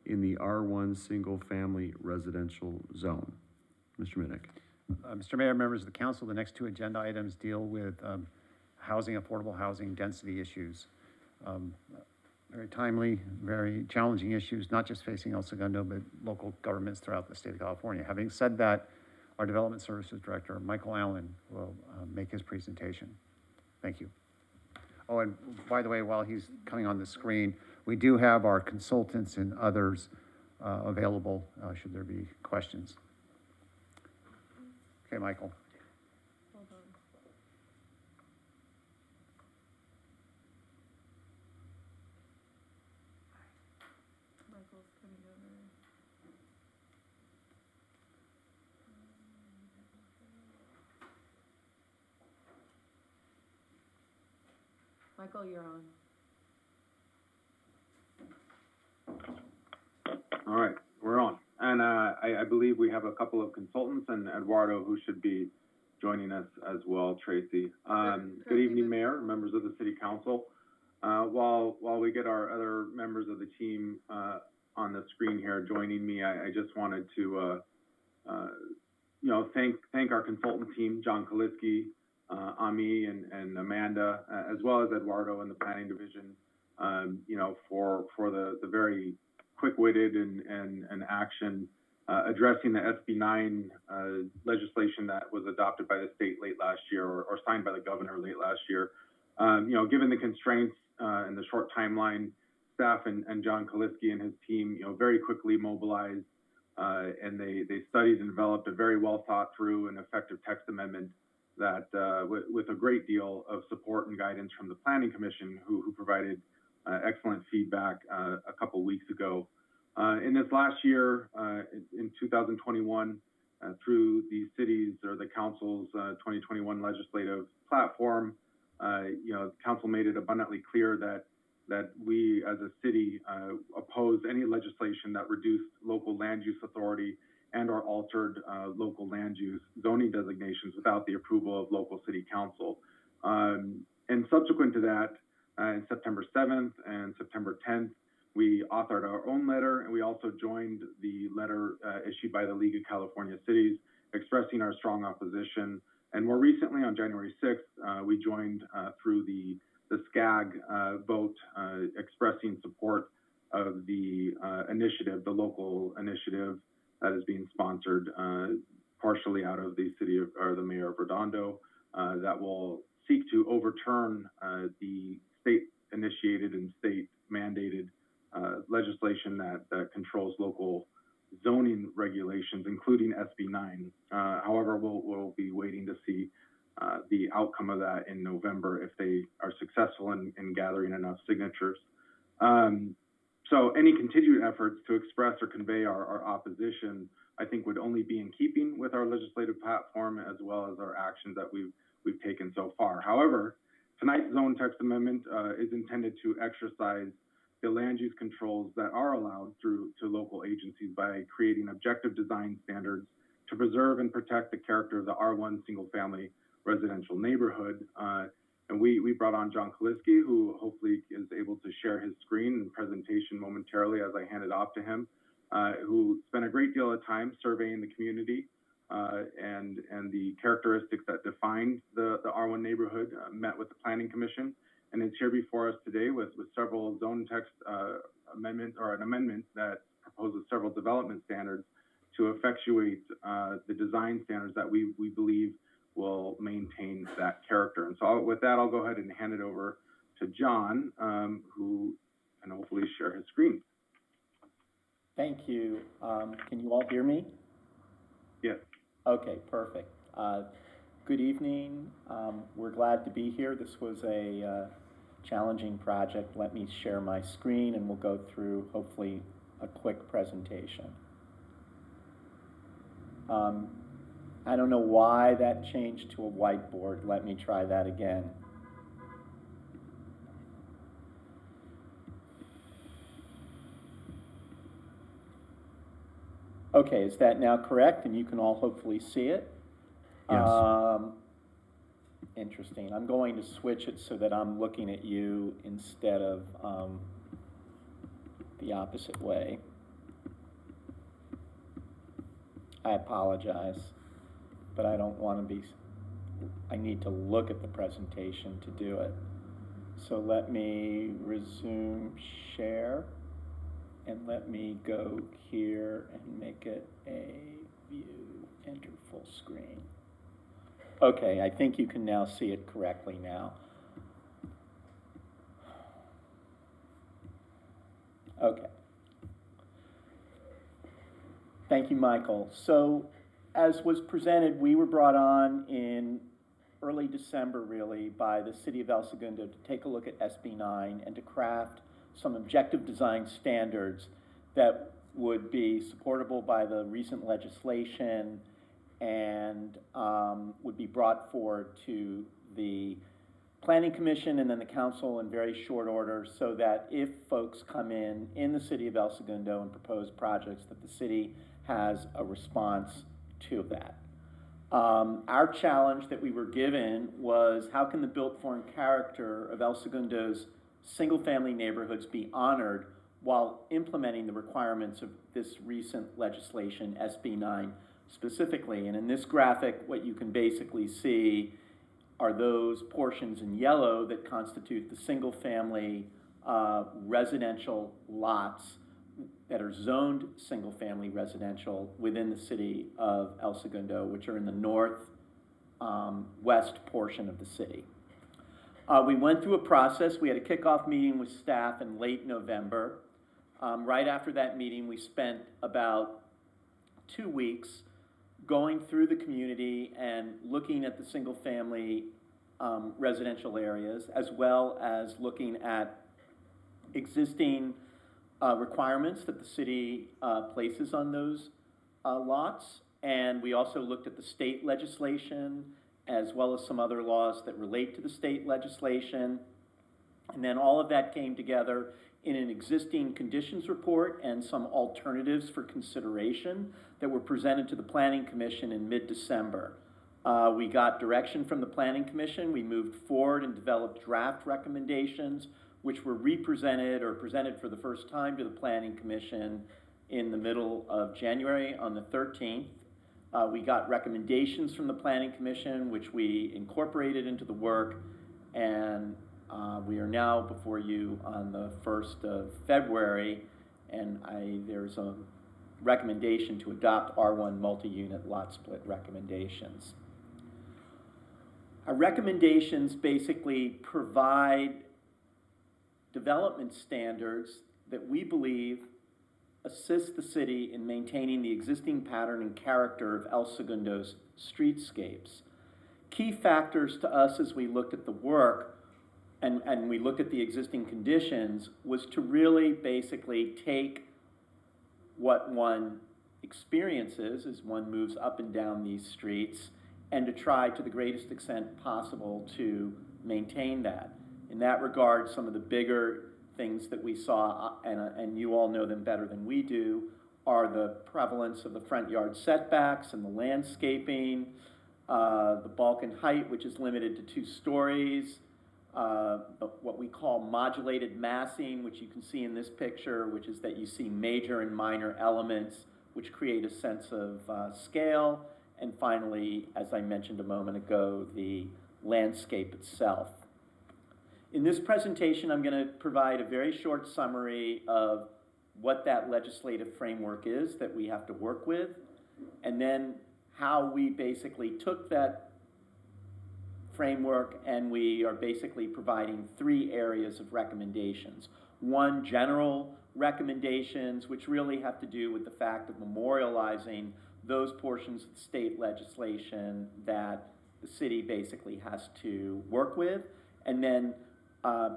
in the R1 single-family residential zone. Mr. Minnick. Mr. Mayor, members of the council, the next 2 agenda items deal with affordable housing density issues. Very timely, very challenging issues, not just facing El Segundo, but local governments throughout the state of California. Having said that, our Development Services Director, Michael Allen, will make his presentation. Thank you. Oh, and by the way, while he's coming on the screen, we do have our consultants and others available should there be questions. Okay, Michael. Hold on. Michael's coming over. Michael, you're on. All right, we're on. And I believe we have a couple of consultants and Eduardo who should be joining us as well, Tracy. Good evening, Mayor, members of the City Council. While we get our other members of the team on the screen here joining me, I just wanted to thank our consultant team, John Kaliski, Ami and Amanda, as well as Eduardo in the Planning Division, for the very quick-witted and action addressing the SB 9 legislation that was adopted by the state late last year or signed by the governor late last year. Given the constraints and the short timeline, staff and John Kaliski and his team, very quickly mobilized and they studied and developed a very well thought through and effective text amendment that with a great deal of support and guidance from the Planning Commission who provided excellent feedback a couple weeks ago. In this last year, in 2021, through the city's or the council's 2021 legislative platform, the council made it abundantly clear that we as a city oppose any legislation that reduced local land use authority and or altered local land use zoning designations without the approval of local city council. And subsequent to that, in September 7th and September 10th, we authored our own letter, and we also joined the letter issued by the League of California Cities expressing our strong opposition. And more recently, on January 6th, we joined through the SCAG vote expressing support of the initiative, the local initiative that is being sponsored partially out of the city of, or the mayor of Redondo, that will seek to overturn the state-initiated and state-mandated legislation that controls local zoning regulations, including SB 9. However, we'll be waiting to see the outcome of that in November if they are successful in gathering enough signatures. So any continued efforts to express or convey our opposition, I think, would only be in keeping with our legislative platform as well as our actions that we've taken so far. However, tonight's zone text amendment is intended to exercise the land use controls that are allowed through to local agencies by creating objective design standards to preserve and protect the character of the R1 single-family residential neighborhood. And we brought on John Kaliski, who hopefully is able to share his screen and presentation momentarily as I hand it off to him, who spent a great deal of time surveying the community and the characteristics that define the R1 neighborhood, met with the Planning Commission, and is here before us today with several zone text amendments, or an amendment that proposes several development standards to effectuate the design standards that we believe will maintain that character. And so with that, I'll go ahead and hand it over to John, who can hopefully share his screen. Thank you. Can you all hear me? Yes. Okay, perfect. Good evening. We're glad to be here. This was a challenging project. Let me share my screen and we'll go through hopefully a quick presentation. I don't know why that changed to a whiteboard. Let me try that again. Okay, is that now correct? And you can all hopefully see it? Yes. Interesting. I'm going to switch it so that I'm looking at you instead of the opposite way. I apologize, but I don't want to be, I need to look at the presentation to do it. So let me resume share, and let me go here and make it a view, enter full screen. Okay, I think you can now see it correctly now. Okay. Thank you, Michael. So, as was presented, we were brought on in early December, really, by the city of El Segundo to take a look at SB 9 and to craft some objective design standards that would be supportable by the recent legislation and would be brought forward to the Planning Commission and then the council in very short order, so that if folks come in the city of El Segundo and propose projects, that the city has a response to that. Our challenge that we were given was, how can the built form character of El Segundo's single-family neighborhoods be honored while implementing the requirements of this recent legislation, SB 9 specifically? And in this graphic, what you can basically see are those portions in yellow that constitute the single-family residential lots that are zoned single-family residential within the city of El Segundo, which are in the north west portion of the city. We went through a process. We had a kickoff meeting with staff in late November. Right after that meeting, we spent about 2 weeks going through the community and looking at the single-family residential areas, as well as looking at existing requirements that the city places on those lots. And we also looked at the state legislation as well as some other laws that relate to the state legislation. And then all of that came together in an existing conditions report and some alternatives for consideration that were presented to the Planning Commission in mid-December. We got direction from the Planning Commission. We moved forward and developed draft recommendations, which were represented or presented for the first time to the Planning Commission in the middle of January on the 13th. We got recommendations from the Planning Commission, which we incorporated into the work, and we are now before you on the 1st of February, and there's a recommendation to adopt R1 multi-unit lot split recommendations. Our recommendations basically provide development standards that we believe assist the city in maintaining the existing pattern and character of El Segundo's streetscapes. Key factors to us as we looked at the work and we looked at the existing conditions was to really basically take what one experiences as one moves up and down these streets and to try to the greatest extent possible to maintain that. In that regard, some of the bigger things that we saw, and you all know them better than we do, are the prevalence of the front yard setbacks and the landscaping, the bulk and height, which is limited to 2 stories, what we call modulated massing, which you can see in this picture, which is that you see major and minor elements which create a sense of scale, and finally, as I mentioned a moment ago, the landscape itself. In this presentation, I'm going to provide a very short summary of what that legislative framework is that we have to work with, and then how we basically took that framework and we are basically providing 3 areas of recommendations. 1, general recommendations, which really have to do with the fact of memorializing those portions of state legislation that the city basically has to work with, and then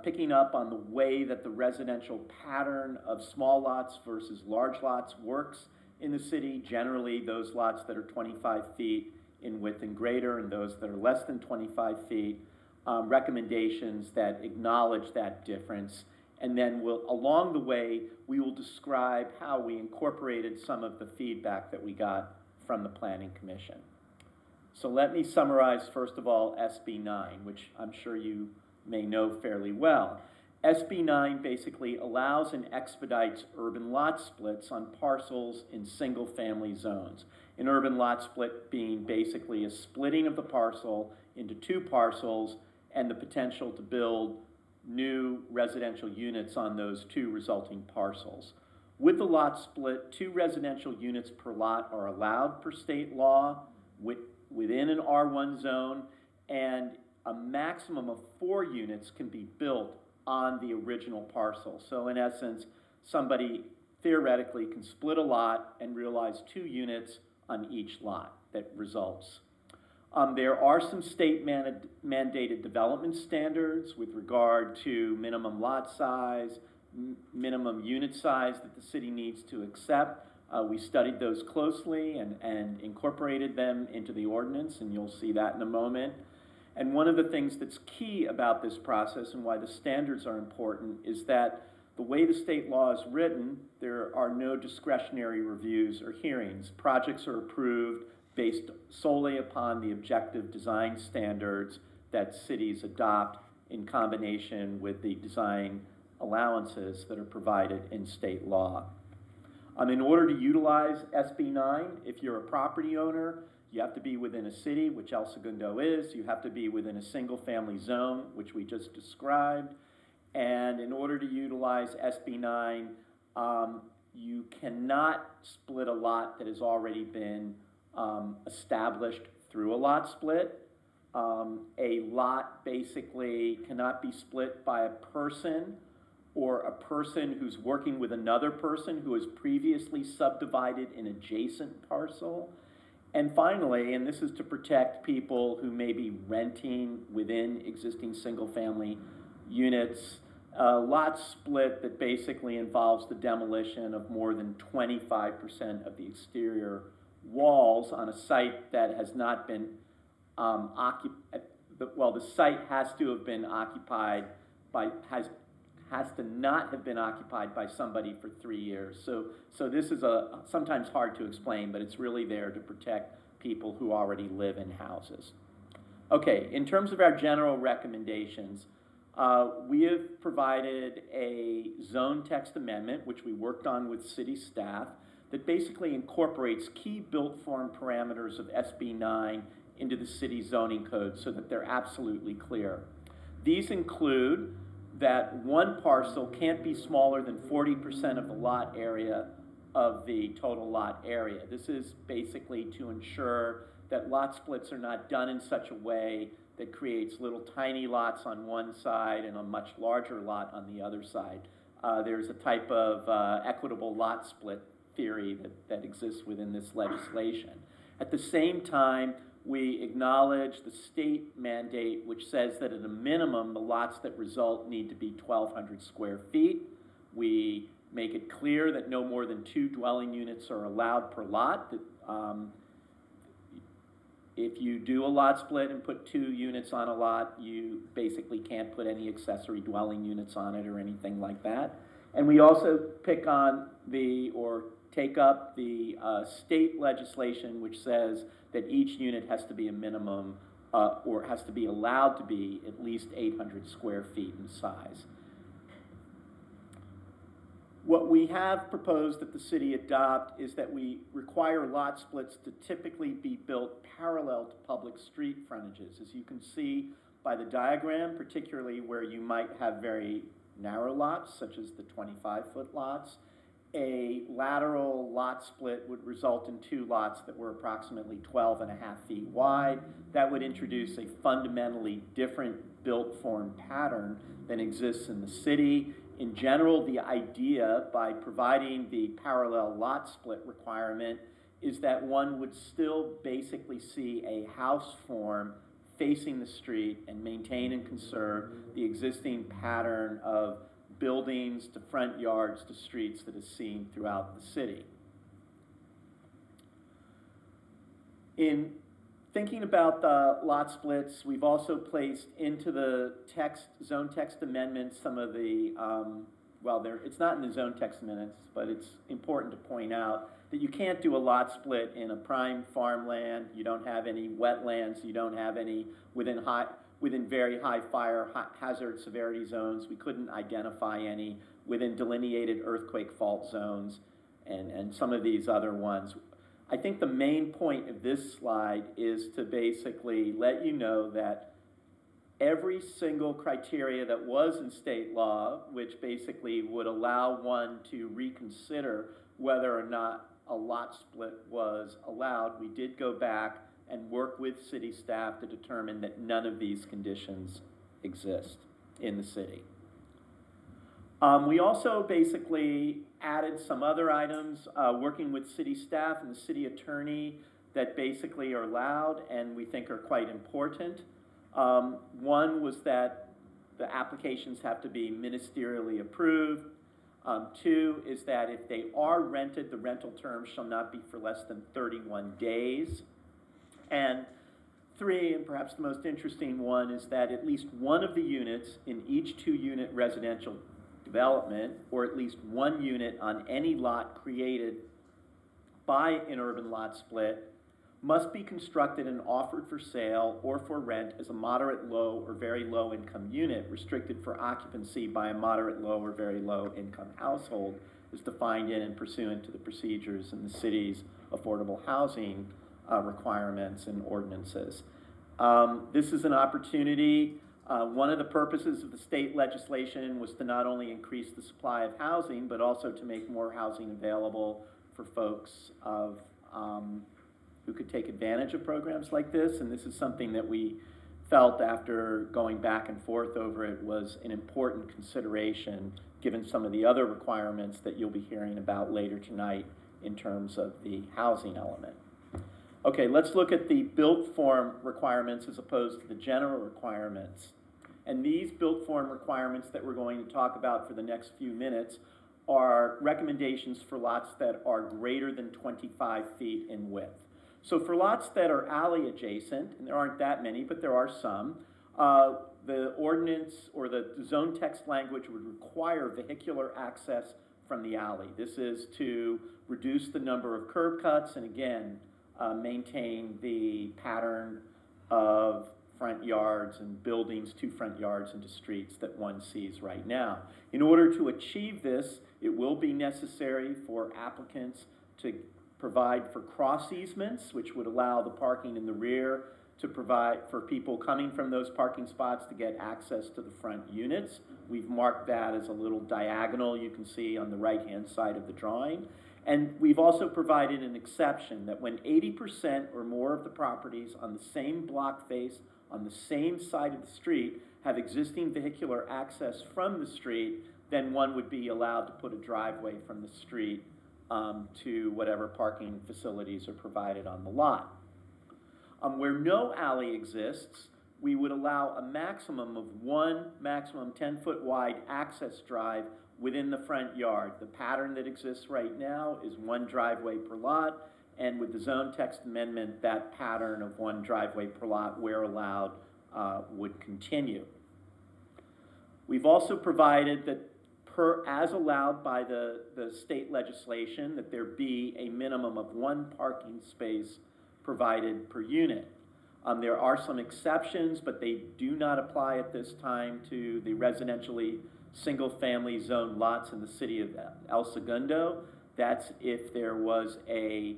picking up on the way that the residential pattern of small lots versus large lots works in the city. Generally, those lots that are 25 feet in width and greater, and those that are less than 25 feet, recommendations that acknowledge that difference. And then along the way, we will describe how we incorporated some of the feedback that we got from the Planning Commission. So let me summarize, first of all, SB 9, which I'm sure you may know fairly well. SB 9 basically allows and expedites urban lot splits on parcels in single-family zones. An urban lot split being basically a splitting of the parcel into 2 parcels and the potential to build new residential units on those 2 resulting parcels. With the lot split, 2 residential units per lot are allowed per state law within an R1 zone, and a maximum of 4 units can be built on the original parcel. So in essence, somebody theoretically can split a lot and realize 2 units on each lot that results. There are some state mandated development standards with regard to minimum lot size, minimum unit size that the city needs to accept. We studied those closely and incorporated them into the ordinance, and you'll see that in a moment. And one of the things that's key about this process and why the standards are important is that the way the state law is written, there are no discretionary reviews or hearings. Projects are approved based solely upon the objective design standards that cities adopt in combination with the design allowances that are provided in state law. In order to utilize SB 9, if you're a property owner, you have to be within a city, which El Segundo is. You have to be within a single-family zone, which we just described. And in order to utilize SB 9, you cannot split a lot that has already been established through a lot split. A lot basically cannot be split by a person or a person who's working with another person who has previously subdivided an adjacent parcel. And finally, and this is to protect people who may be renting within existing single-family units, a lot split that basically involves the demolition of more than 25% of the exterior walls on a site that has not been occupied. Well, the site has to have been occupied by, has to not have been occupied by somebody for 3 years. So this is sometimes hard to explain, but it's really there to protect people who already live in houses. Okay, in terms of our general recommendations, we have provided a zone text amendment, which we worked on with city staff, that basically incorporates key built form parameters of SB 9 into the city zoning code so that they're absolutely clear. These include that one parcel can't be smaller than 40% of the lot area of the total lot area. This is basically to ensure that lot splits are not done in such a way that creates little tiny lots on one side and a much larger lot on the other side. There's a type of equitable lot split theory that exists within this legislation. At the same time, we acknowledge the state mandate, which says that at a minimum, the lots that result need to be 1,200 square feet. We make it clear that no more than 2 dwelling units are allowed per lot. If you do a lot split and put 2 units on a lot, you basically can't put any accessory dwelling units on it or anything like that. And we also pick on or take up the state legislation, which says that each unit has to be a minimum or has to be allowed to be at least 800 square feet in size. What we have proposed that the city adopt is that we require lot splits to typically be built parallel to public street frontages. As you can see by the diagram, particularly where you might have very narrow lots, such as the 25-foot lots, a lateral lot split would result in 2 lots that were approximately 12.5 feet wide. That would introduce a fundamentally different built form pattern than exists in the city. In general, the idea by providing the parallel lot split requirement is that one would still basically see a house form facing the street and maintain and conserve the existing pattern of buildings to front yards to streets that is seen throughout the city. In thinking about the lot splits, we've also placed into the zone text amendments some of the, it's not in the zone text amendments, but it's important to point out that you can't do a lot split in a prime farmland. You don't have any wetlands. You don't have any within very high fire hazard severity zones. We couldn't identify any within delineated earthquake fault zones and some of these other ones. I think the main point of this slide is to basically let you know that every single criteria that was in state law, which basically would allow one to reconsider whether or not a lot split was allowed, we did go back and work with city staff to determine that none of these conditions exist in the city. We also basically added some other items working with city staff and the city attorney that basically are allowed and we think are quite important. One was that the applications have to be ministerially approved. 2 is that if they are rented, the rental term shall not be for less than 31 days. And 3, and perhaps the most interesting one, is that at least one of the units in each 2-unit residential development, or at least 1 unit on any lot created by an urban lot split, must be constructed and offered for sale or for rent as a moderate low or very low income unit restricted for occupancy by a moderate low or very low income household as defined in and pursuant to the procedures in the city's affordable housing requirements and ordinances. This is an opportunity. One of the purposes of the state legislation was to not only increase the supply of housing, but also to make more housing available for folks who could take advantage of programs like this. And this is something that we felt after going back and forth over it was an important consideration given some of the other requirements that you'll be hearing about later tonight in terms of the housing element. Okay, let's look at the built form requirements as opposed to the general requirements. And these built form requirements that we're going to talk about for the next few minutes are recommendations for lots that are greater than 25 feet in width. So for lots that are alley adjacent, and there aren't that many, but there are some, the ordinance or the zone text language would require vehicular access from the alley. This is to reduce the number of curb cuts and again, maintain the pattern of front yards and buildings to front yards into streets that one sees right now. In order to achieve this, it will be necessary for applicants to provide for cross easements, which would allow the parking in the rear to provide for people coming from those parking spots to get access to the front units. We've marked that as a little diagonal you can see on the right-hand side of the drawing. And we've also provided an exception that when 80% or more of the properties on the same block face on the same side of the street have existing vehicular access from the street, then one would be allowed to put a driveway from the street to whatever parking facilities are provided on the lot. Where no alley exists, we would allow a maximum of one maximum 10-foot wide access drive within the front yard. The pattern that exists right now is one driveway per lot, and with the zone text amendment, that pattern of one driveway per lot where allowed would continue. We've also provided that as allowed by the state legislation, that there be a minimum of one parking space provided per unit. There are some exceptions, but they do not apply at this time to the residentially single-family zone lots in the city of El Segundo. That's if there was a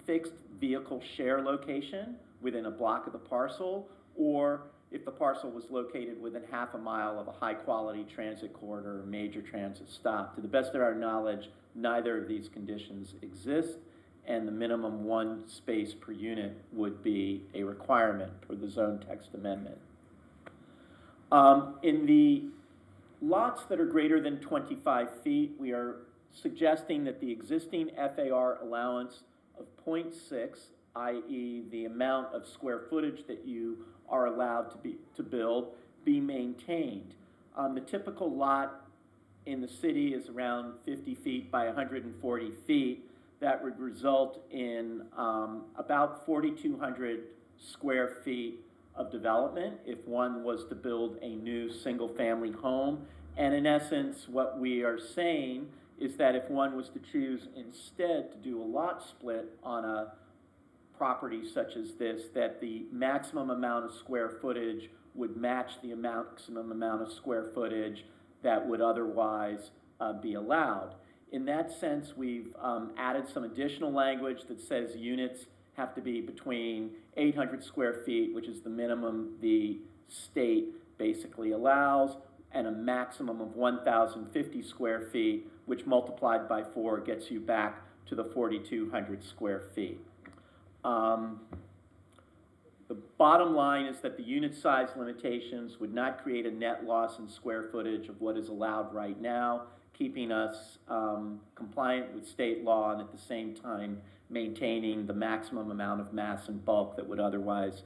fixed vehicle share location within a block of the parcel, or if the parcel was located within half a mile of a high-quality transit corridor or major transit stop. To the best of our knowledge, neither of these conditions exist, and the minimum one space per unit would be a requirement per the zone text amendment. In the lots that are greater than 25 feet, we are suggesting that the existing FAR allowance of 0.6, i.e. the amount of square footage that you are allowed to build, be maintained. The typical lot in the city is around 50 feet by 140 feet. That would result in about 4,200 square feet of development if one was to build a new single-family home. And in essence, what we are saying is that if one was to choose instead to do a lot split on a property such as this, that the maximum amount of square footage would match the maximum amount of square footage that would otherwise be allowed. In that sense, we've added some additional language that says units have to be between 800 square feet, which is the minimum the state basically allows, and a maximum of 1,050 square feet, which multiplied by 4 gets you back to the 4,200 square feet. The bottom line is that the unit size limitations would not create a net loss in square footage of what is allowed right now, keeping us compliant with state law and at the same time maintaining the maximum amount of mass and bulk that would otherwise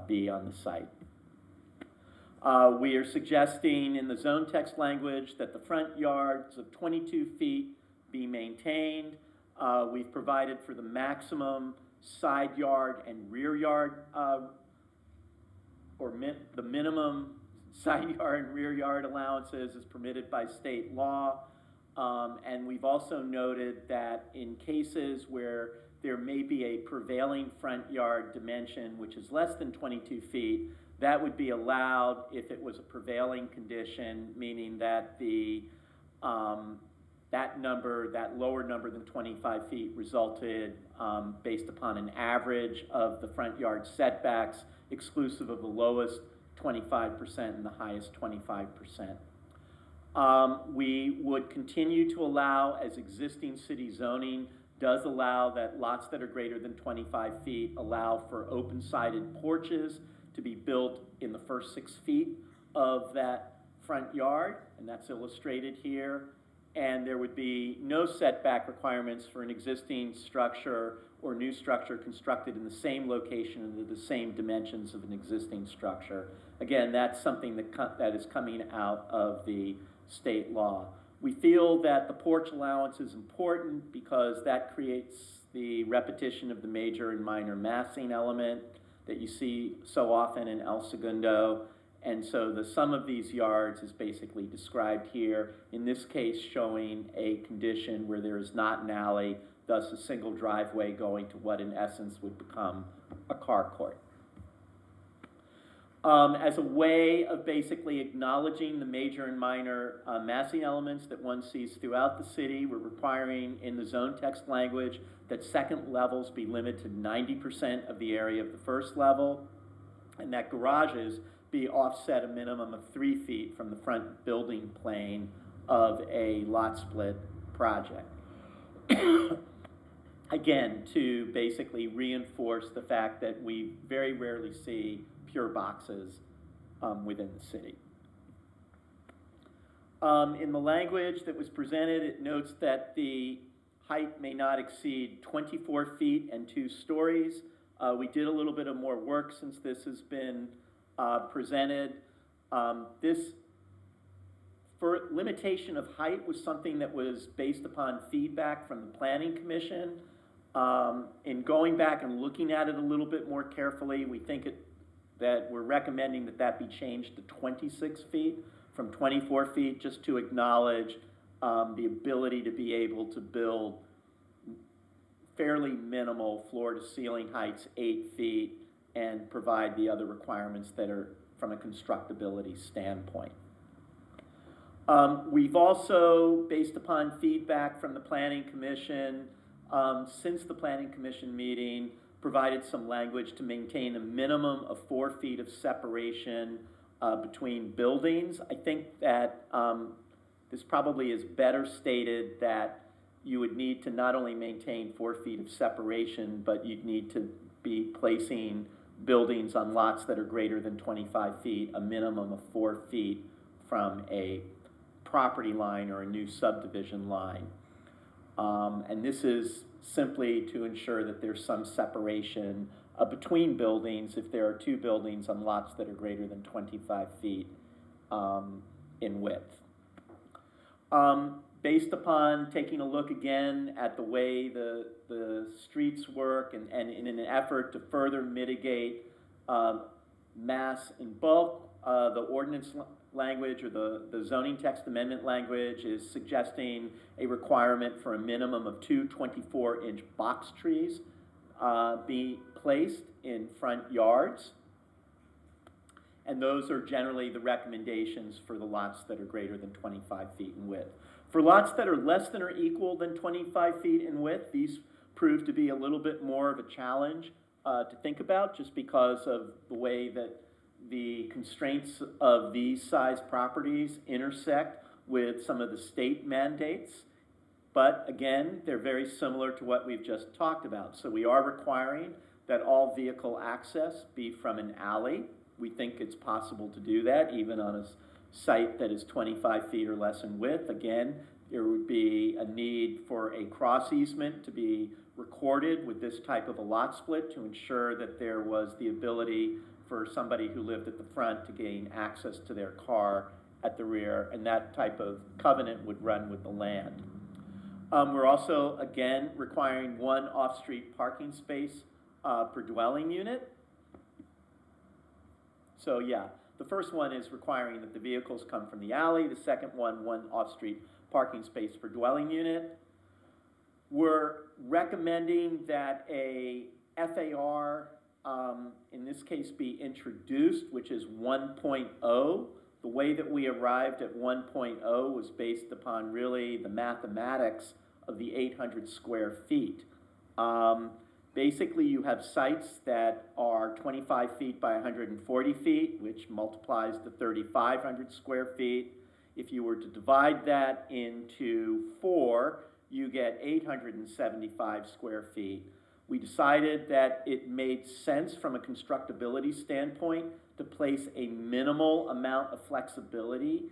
be on the site. We are suggesting in the zone text language that the front yards of 22 feet be maintained. We've provided for the maximum side yard and rear yard, the minimum side yard and rear yard allowances is permitted by state law. And we've also noted that in cases where there may be a prevailing front yard dimension which is less than 22 feet, that would be allowed if it was a prevailing condition, meaning that the that lower number than 25 feet resulted based upon an average of the front yard setbacks, exclusive of the lowest 25% and the highest 25%. We would continue to allow, as existing city zoning does allow, that lots that are greater than 25 feet allow for open-sided porches to be built in the first 6 feet of that front yard, and that's illustrated here. and there would be no setback requirements for an existing structure or new structure constructed in the same location and with the same dimensions of an existing structure. Again, that's something that is coming out of the state law. We feel that the porch allowance is important because that creates the repetition of the major and minor massing element that you see so often in El Segundo. And so the sum of these yards is basically described here, in this case showing a condition where there is not an alley, thus a single driveway going to what in essence would become a car court. As a way of basically acknowledging the major and minor massing elements that one sees throughout the city, we're requiring in the zone text language that second levels be limited to 90% of the area of the first level, and that garages be offset a minimum of 3 feet from the front building plane of a lot split project. Again, to basically reinforce the fact that we very rarely see pure boxes within the city. In the language that was presented, it notes that the height may not exceed 24 feet and 2 stories. We did a little bit of more work since this has been presented. This limitation of height was something that was based upon feedback from the Planning Commission. In going back and looking at it a little bit more carefully, we think that we're recommending that be changed to 26 feet from 24 feet, just to acknowledge the ability to be able to build fairly minimal floor-to-ceiling heights, 8 feet, and provide the other requirements that are from a constructability standpoint. We've also, based upon feedback from the Planning Commission, since the Planning Commission meeting, provided some language to maintain a minimum of 4 feet of separation between buildings. I think that this probably is better stated that you would need to not only maintain 4 feet of separation, but you'd need to be placing buildings on lots that are greater than 25 feet, a minimum of 4 feet from a property line or a new subdivision line. And this is simply to ensure that there's some separation between buildings if there are 2 buildings on lots that are greater than 25 feet in width. Based upon taking a look again at the way the streets work and in an effort to further mitigate mass in bulk, the ordinance language or the zoning text amendment language is suggesting a requirement for a minimum of 2 24-inch box trees be placed in front yards. And those are generally the recommendations for the lots that are greater than 25 feet in width. For lots that are less than or equal than 25 feet in width, these prove to be a little bit more of a challenge to think about, just because of the way that the constraints of these size properties intersect with some of the state mandates. But again, they're very similar to what we've just talked about. So we are requiring that all vehicle access be from an alley. We think it's possible to do that even on a site that is 25 feet or less in width. Again, there would be a need for a cross easement to be recorded with this type of a lot split to ensure that there was the ability for somebody who lived at the front to gain access to their car at the rear, and that type of covenant would run with the land. We're also, again, requiring 1 off-street parking space per dwelling unit. So yeah, the first one is requiring that the vehicles come from the alley. The second one off-street parking space per dwelling unit. We're recommending that a FAR, in this case, be introduced, which is 1.0. The way that we arrived at 1.0 was based upon really the mathematics of the 800 square feet. Basically, you have sites that are 25 feet by 140 feet, which multiplies to 3,500 square feet. If you were to divide that into 4, you get 875 square feet. We decided that it made sense from a constructability standpoint to place a minimal amount of flexibility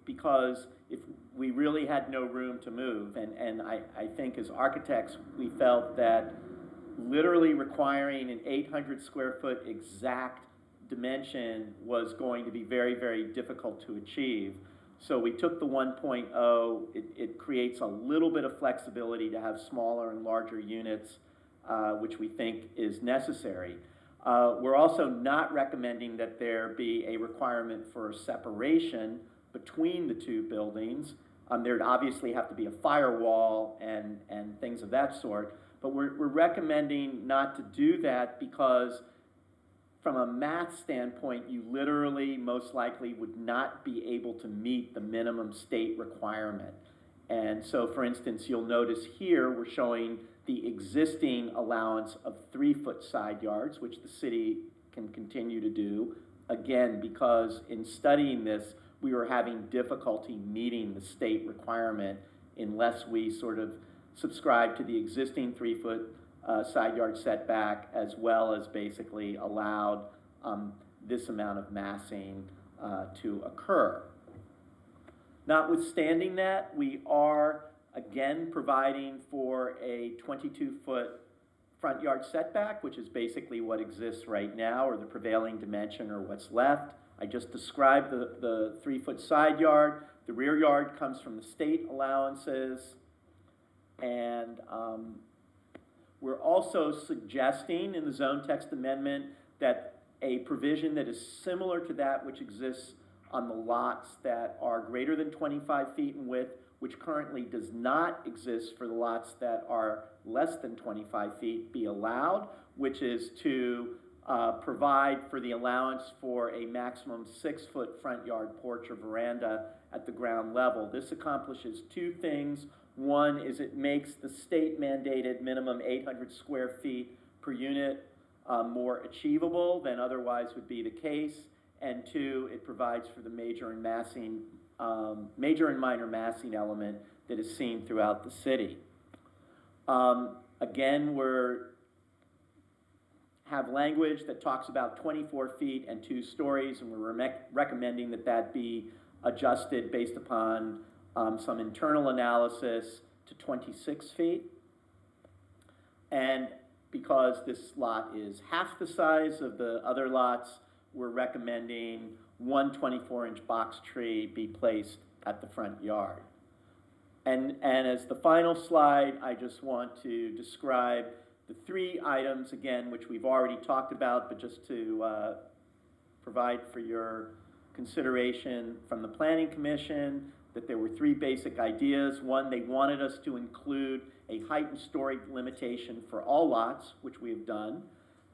because if we really had no room to move, and I think as architects, we felt that literally requiring an 800 square foot exact dimension was going to be very, very difficult to achieve. So we took the 1.0, it creates a little bit of flexibility to have smaller and larger units, which we think is necessary. We're also not recommending that there be a requirement for a separation between the two buildings. There'd obviously have to be a firewall and things of that sort, but we're recommending not to do that because from a math standpoint, you literally most likely would not be able to meet the minimum state requirement. And so, for instance, you'll notice here we're showing the existing allowance of 3-foot side yards, which the city can continue to do, again, because in studying this, we were having difficulty meeting the state requirement unless we sort of subscribe to the existing 3-foot side yard setback, as well as basically allowed this amount of massing to occur. Notwithstanding that, we are again providing for a 22-foot front yard setback, which is basically what exists right now, or the prevailing dimension, or what's left. I just described the 3-foot side yard. The rear yard comes from the state allowances, and we're also suggesting in the zone text amendment that a provision that is similar to that which exists on the lots that are greater than 25 feet in width, which currently does not exist for the lots that are less than 25 feet, be allowed, which is to provide for the allowance for a maximum 6-foot front yard porch or veranda at the ground level. This accomplishes two things. One is it makes the state mandated minimum 800 square feet per unit more achievable than otherwise would be the case. And two, it provides for the major and minor massing element that is seen throughout the city. Again, have language that talks about 24 feet and 2 stories, and we're recommending that that be adjusted based upon some internal analysis to 26 feet. And because this lot is half the size of the other lots, we're recommending one 24-inch box tree be placed at the front yard. And as the final slide, I just want to describe the 3 items, again, which we've already talked about, but just to provide for your consideration from the Planning Commission, that there were 3 basic ideas. One, they wanted us to include a height and story limitation for all lots, which we have done.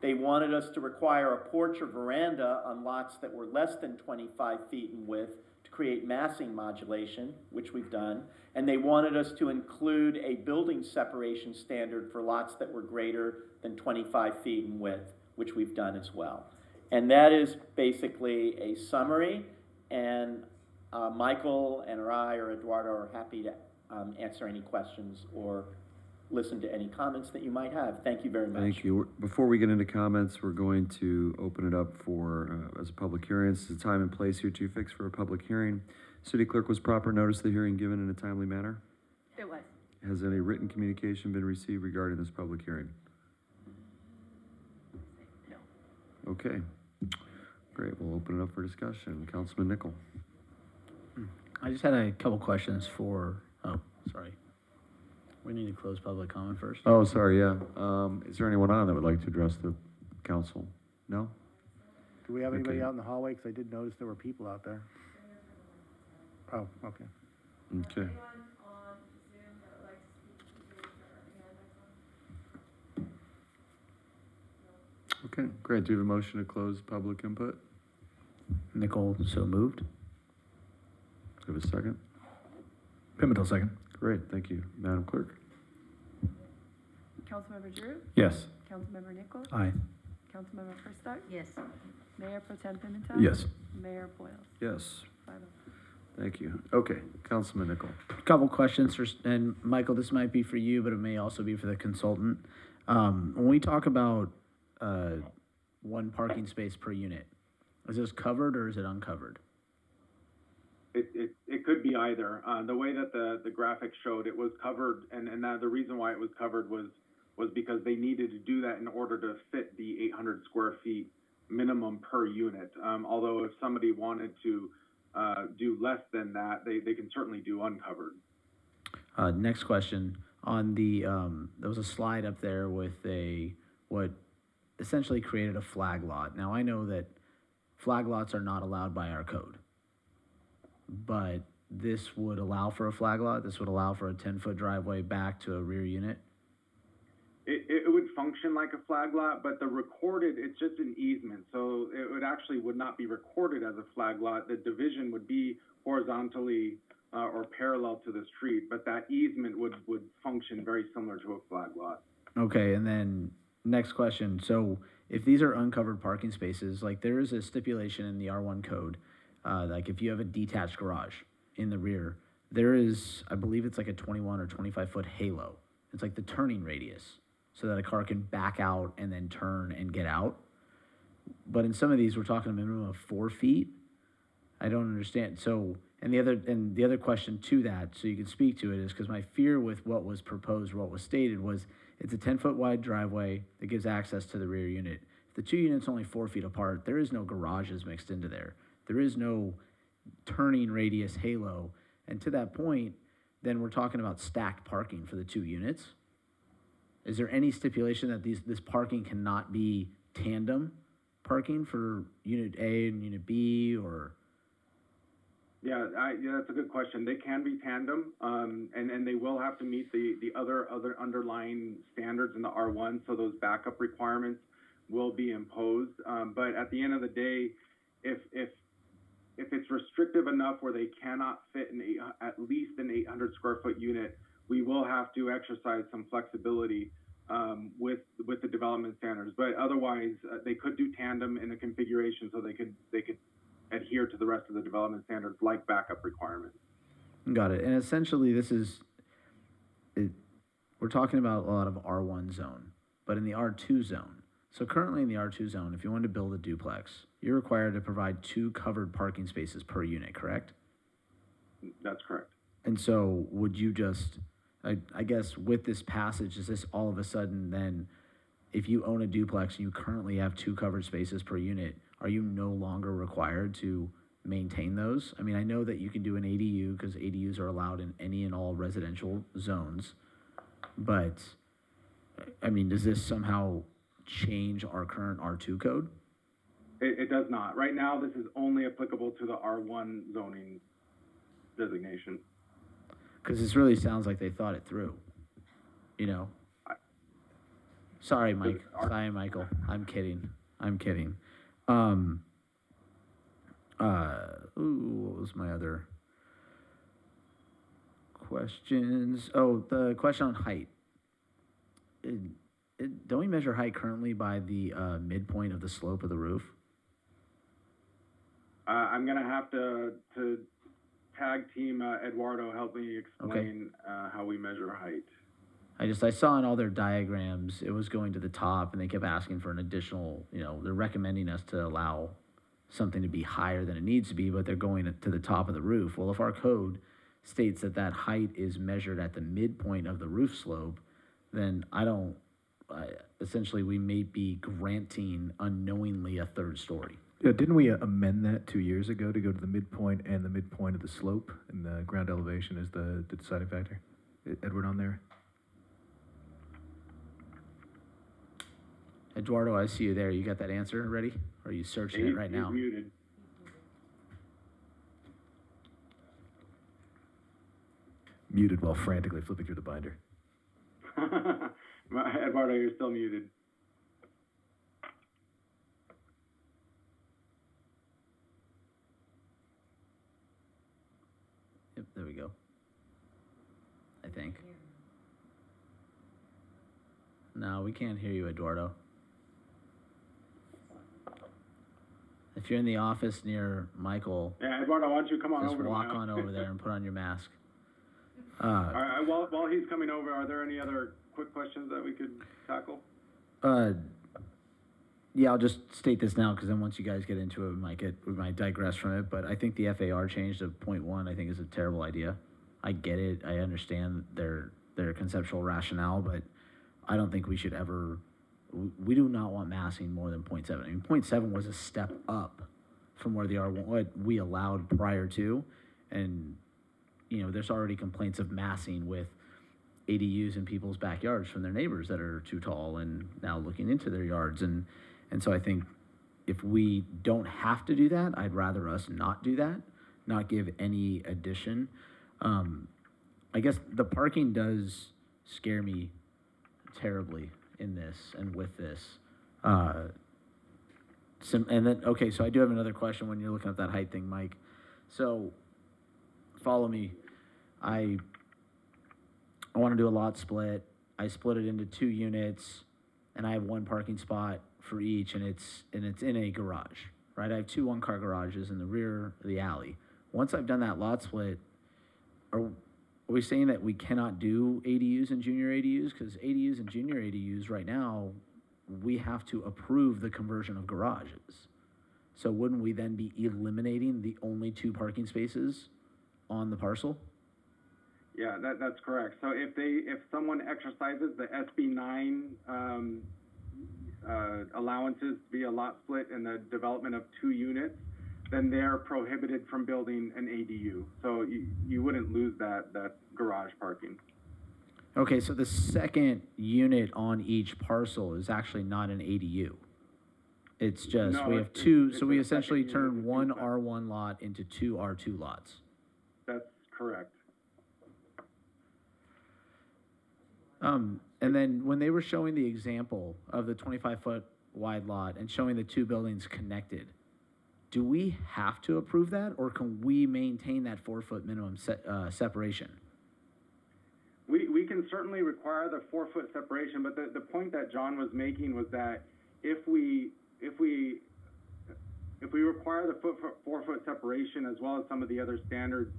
They wanted us to require a porch or veranda on lots that were less than 25 feet in width to create massing modulation, which we've done. And they wanted us to include a building separation standard for lots that were greater than 25 feet in width, which we've done as well. And that is basically a summary. And Michael and I or Eduardo are happy to answer any questions or listen to any comments that you might have. Thank you very much. Thank you. Before we get into comments, we're going to open it up for, as a public hearing. This is the time and place here to fix for a public hearing. City Clerk, was proper notice of the hearing given in a timely manner? It was. Has any written communication been received regarding this public hearing? No. Okay. Great. We'll open it up for discussion. Councilman Nicole. I just had a couple questions for, oh, sorry. We need to close public comment first. Oh, sorry, yeah. Is there anyone on that would like to address the council? No? Do we have anybody Okay. out in the hallway? Because I did notice there were people out there. Oh, okay. Okay. Okay, great. Do you have a motion to close public input? Nicole, so moved. Do you have a second? Pimentel, second. Great, thank you. Madam Clerk? Councilmember Drew? Yes. Councilmember Nicole? Aye. Councilmember Prescott? Yes. Mayor Pro Tem Pimentel? Yes. Mayor Boyles? Yes. 5-0. Thank you. Okay, Councilman Nicole. Couple questions, and Michael, this might be for you, but it may also be for the consultant. When we talk about 1 parking space per unit, is this covered or is it uncovered? It could be either. The way that the graphic showed, it was covered, and that the reason why it was covered was because they needed to do that in order to fit the 800 square feet minimum per unit. Although if somebody wanted to do less than that, they can certainly do uncovered. Next question. On the, there was a slide up there with what essentially created a flag lot. Now, I know that flag lots are not allowed by our code, but this would allow for a flag lot. This would allow for a 10-foot driveway back to a rear unit. It would function like a flag lot, but the recorded, it's just an easement. So it would not be recorded as a flag lot. The division would be horizontally or parallel to the street, but that easement would function very similar to a flag lot. Okay, and then next question. So if these are uncovered parking spaces, like there is a stipulation in the R1 code, like if you have a detached garage in the rear, there is, I believe it's like a 21 or 25-foot halo. It's like the turning radius, so that a car can back out and then turn and get out. But in some of these, we're talking a minimum of 4 feet. I don't understand. So, and the other question to that, so you can speak to it, is because my fear with what was proposed, what was stated, was it's a 10-foot wide driveway that gives access to the rear unit. If the two units are only 4 feet apart, there is no garages mixed into there. There is no turning radius halo. And to that point, then we're talking about stacked parking for the two units. Is there any stipulation that this parking cannot be tandem parking for Unit A and Unit B, or? Yeah, that's a good question. They can be tandem, and they will have to meet the other underlying standards in the R1, so those backup requirements will be imposed. But at the end of the day, if it's restrictive enough where they cannot fit at least an 800 square foot unit, we will have to exercise some flexibility with the development standards. But otherwise, they could do tandem in a configuration so they could adhere to the rest of the development standards like backup requirements. Got it. And essentially, we're talking about a lot of R1 zone, but in the R2 zone. So currently in the R2 zone, if you wanted to build a duplex, you're required to provide 2 covered parking spaces per unit, correct? That's correct. And so would you just, I guess with this passage, is this all of a sudden then, if you own a duplex and you currently have 2 covered spaces per unit, are you no longer required to maintain those? I mean, I know that you can do an ADU because ADUs are allowed in any and all residential zones, but I mean, does this somehow change our current R2 code? It does not. Right now, this is only applicable to the R1 zoning designation. Because this really sounds like they thought it through, you know? Sorry, Mike. Sorry, Michael. I'm kidding. What was my other questions? Oh, the question on height. Don't we measure height currently by the midpoint of the slope of the roof? I'm gonna have to tag team Eduardo help me explain how we measure height. I saw in all their diagrams, it was going to the top, and they kept asking for an additional, they're recommending us to allow something to be higher than it needs to be, but they're going to the top of the roof. Well, if our code states that that height is measured at the midpoint of the roof slope, then essentially we may be granting unknowingly a third story. Yeah, didn't we amend that 2 years ago to go to the midpoint and the midpoint of the slope, and the ground elevation is the deciding factor? Edward, on there? Eduardo, I see you there. You got that answer ready? Or are you searching it right now? He's muted. Muted while frantically flipping through the binder. Eduardo, you're still muted. Yep, there we go. I think. No, we can't hear you, Eduardo. If you're in the office near Michael, yeah, Eduardo, why don't you come on over? Just walk on over there and put on your mask. All right, while he's coming over, are there any other quick questions that we could tackle? yeah, I'll just state this now, because then once you guys get into it, we might digress from it, but I think the FAR change to 0.1, I think is a terrible idea. I get it, I understand their conceptual rationale, but I don't think we should ever, we do not want massing more than 0.7. I mean, 0.7 was a step up from where what we allowed prior to, and, you know, there's already complaints of massing with ADUs in people's backyards from their neighbors that are too tall and now looking into their yards. And so I think if we don't have to do that, I'd rather us not do that, not give any addition. I guess the parking does scare me terribly in this and with this. And then, okay, so I do have another question when you're looking at that height thing, Mike. So follow me. I want to do a lot split. I split it into 2 units, and I have 1 parking spot for each, and it's in a garage, right? I have 2 one-car garages in the rear of the alley. Once I've done that lot split, are we saying that we cannot do ADUs and junior ADUs? Because ADUs and junior ADUs right now, we have to approve the conversion of garages. So wouldn't we then be eliminating the only 2 parking spaces on the parcel? Yeah, that's correct. So if someone exercises the SB9 allowances via lot split and the development of 2 units, then they're prohibited from building an ADU. So you wouldn't lose that garage parking. Okay, so the second unit on each parcel is actually not an ADU. It's just, No, we have it's- 2, it's so a we second essentially unit turn with 1 two R1 lot into 2 R2 lots. That's correct. And then when they were showing the example of the 25-foot wide lot and showing the 2 buildings connected, do we have to approve that, or can we maintain that 4-foot minimum separation? We can certainly require the 4-foot separation, but the point that John was making was that if we require the 4-foot separation as well as some of the other standards,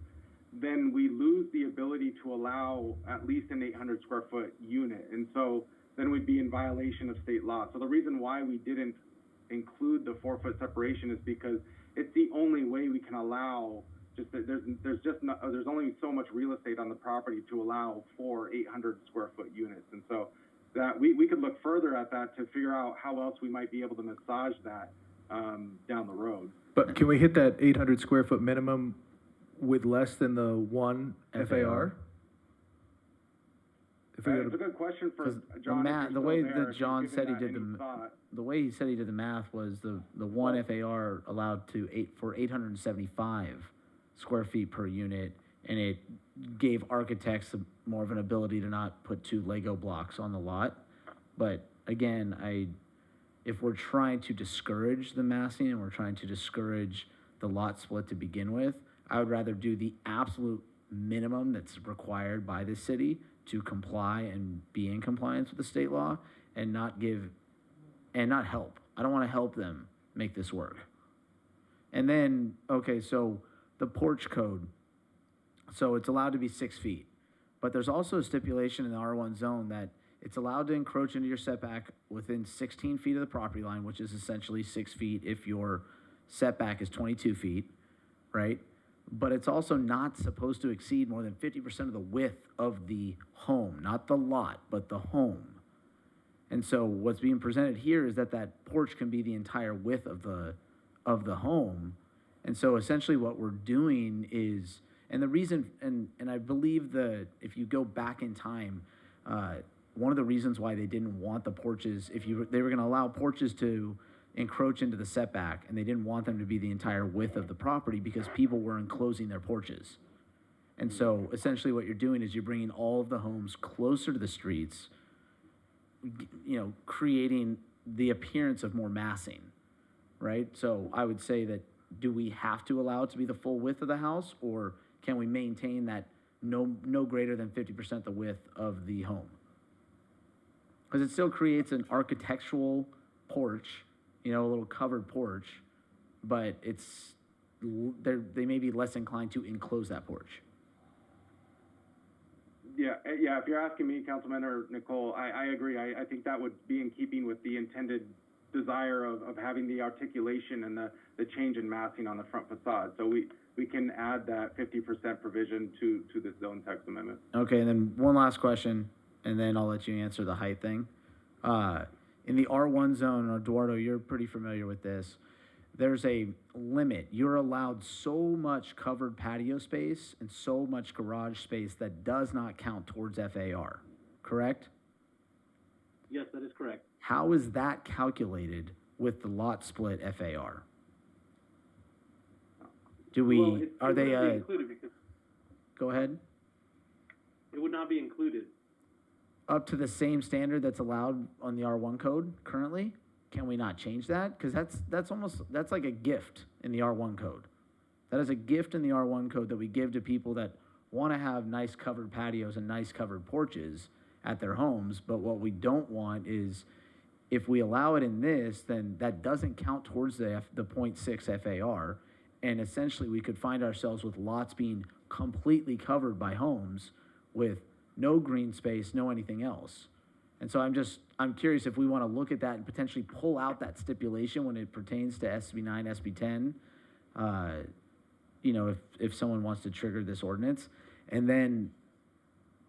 then we lose the ability to allow at least an 800 square foot unit. And so then we'd be in violation of state law. So the reason why we didn't include the 4-foot separation is because it's the only way we can allow, just that there's only so much real estate on the property to allow 4 800 square foot units. And so that we could look further at that to figure out how else we might be able to massage that down the road. But can we hit that 800 square foot minimum with less than the 1 FAR? If we go It's to, a good question for The John. math, if the you're way still there, that if John you've said he given did that any the, thought. the way he said he did the math was the 1 FAR allowed for 875 square feet per unit, and it gave architects more of an ability to not put 2 Lego blocks on the lot. But again, if we're trying to discourage the massing and we're trying to discourage the lot split to begin with, I would rather do the absolute minimum that's required by the city to comply and be in compliance with the state law, and not help. I don't want to help them make this work. And then, okay, so the porch code. So it's allowed to be 6 feet, but there's also a stipulation in the R1 zone that it's allowed to encroach into your setback within 16 feet of the property line, which is essentially 6 feet if your setback is 22 feet, right? But it's also not supposed to exceed more than 50% of the width of the home, not the lot, but the home. And so what's being presented here is that porch can be the entire width of the home. And so essentially what we're doing is, and the reason, and I believe if you go back in time, one of the reasons why they didn't want the porches, they were going to allow porches to encroach into the setback, and they didn't want them to be the entire width of the property because people were enclosing their porches. And so essentially what you're doing is you're bringing all of the homes closer to the streets, creating the appearance of more massing, right? So I would say that, do we have to allow it to be the full width of the house, or can we maintain that no greater than 50% the width of the home? Because it still creates an architectural porch, a little covered porch, but they may be less inclined to enclose that porch. Yeah, if you're asking me, Councilman or Nicole, I agree. I think that would be in keeping with the intended desire of having the articulation and the change in massing on the front facade. So we can add that 50% provision to this zone text amendment. Okay, and then one last question, and then I'll let you answer the height thing. In the R1 zone, Eduardo, you're pretty familiar with this. There's a limit. You're allowed so much covered patio space and so much garage space that does not count towards FAR, correct? Yes, that is correct. How is that calculated with the lot split FAR? Do we, Well, are they, wouldn't be included because go ahead, it would not be included. up to the same standard that's allowed on the R1 code currently? Can we not change that? Because that's like a gift in the R1 code. That is a gift in the R1 code that we give to people that want to have nice covered patios and nice covered porches at their homes. But what we don't want is, if we allow it in this, then that doesn't count towards the 0.6 FAR. And essentially we could find ourselves with lots being completely covered by homes with no green space, no anything else. And so I'm curious if we want to look at that and potentially pull out that stipulation when it pertains to SB 9, SB 10, you know, if someone wants to trigger this ordinance. And then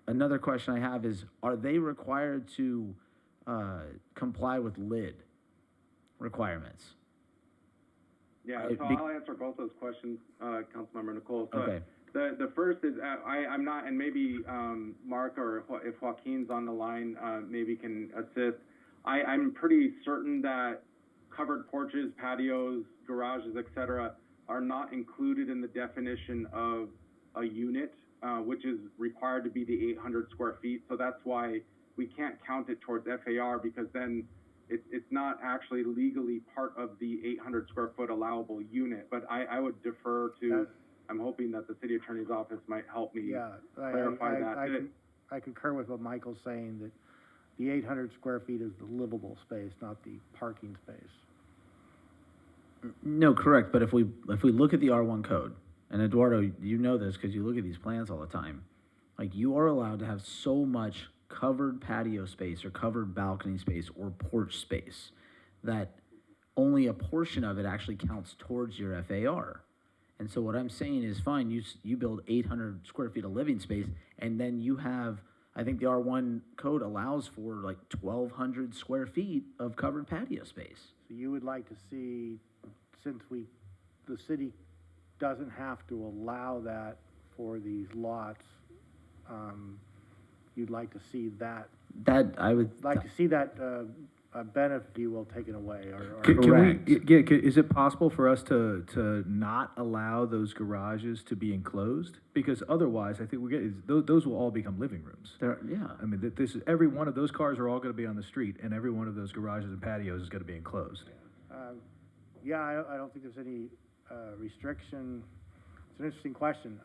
another question I have is, are they required to comply with lid requirements? Yeah, so I'll answer both those questions, Councilmember Nicole. So Okay. The first is, I'm not, and maybe Mark or if Joaquin's on the line, maybe can assist. I'm pretty certain that covered porches, patios, garages, et cetera, are not included in the definition of a unit, which is required to be the 800 square feet. So that's why we can't count it towards FAR, because then it's not actually legally part of the 800 square foot allowable unit. But I would defer to, I'm hoping that the city attorney's office might help me clarify that. I concur with what Michael's saying, that the 800 square feet is the livable space, not the parking space. No, correct. But if we look at the R1 code, and Eduardo, you know this because you look at these plans all the time, like, you are allowed to have so much covered patio space or covered balcony space or porch space that only a portion of it actually counts towards your FAR. And so what I'm saying is, fine, you build 800 square feet of living space, and then you have, I think the R1 code allows for like 1,200 square feet of covered patio space. So you would like to see, since the city doesn't have to allow that for these lots, you'd like to see that. That I would like to see that benefit, if you will, taken away. Is it possible for us to not allow those garages to be enclosed? Because otherwise, I think those will all become living rooms. Yeah. I mean, every one of those cars are all going to be on the street, and every one of those garages and patios is going to be enclosed. Yeah, I don't think there's any restriction. It's an interesting question.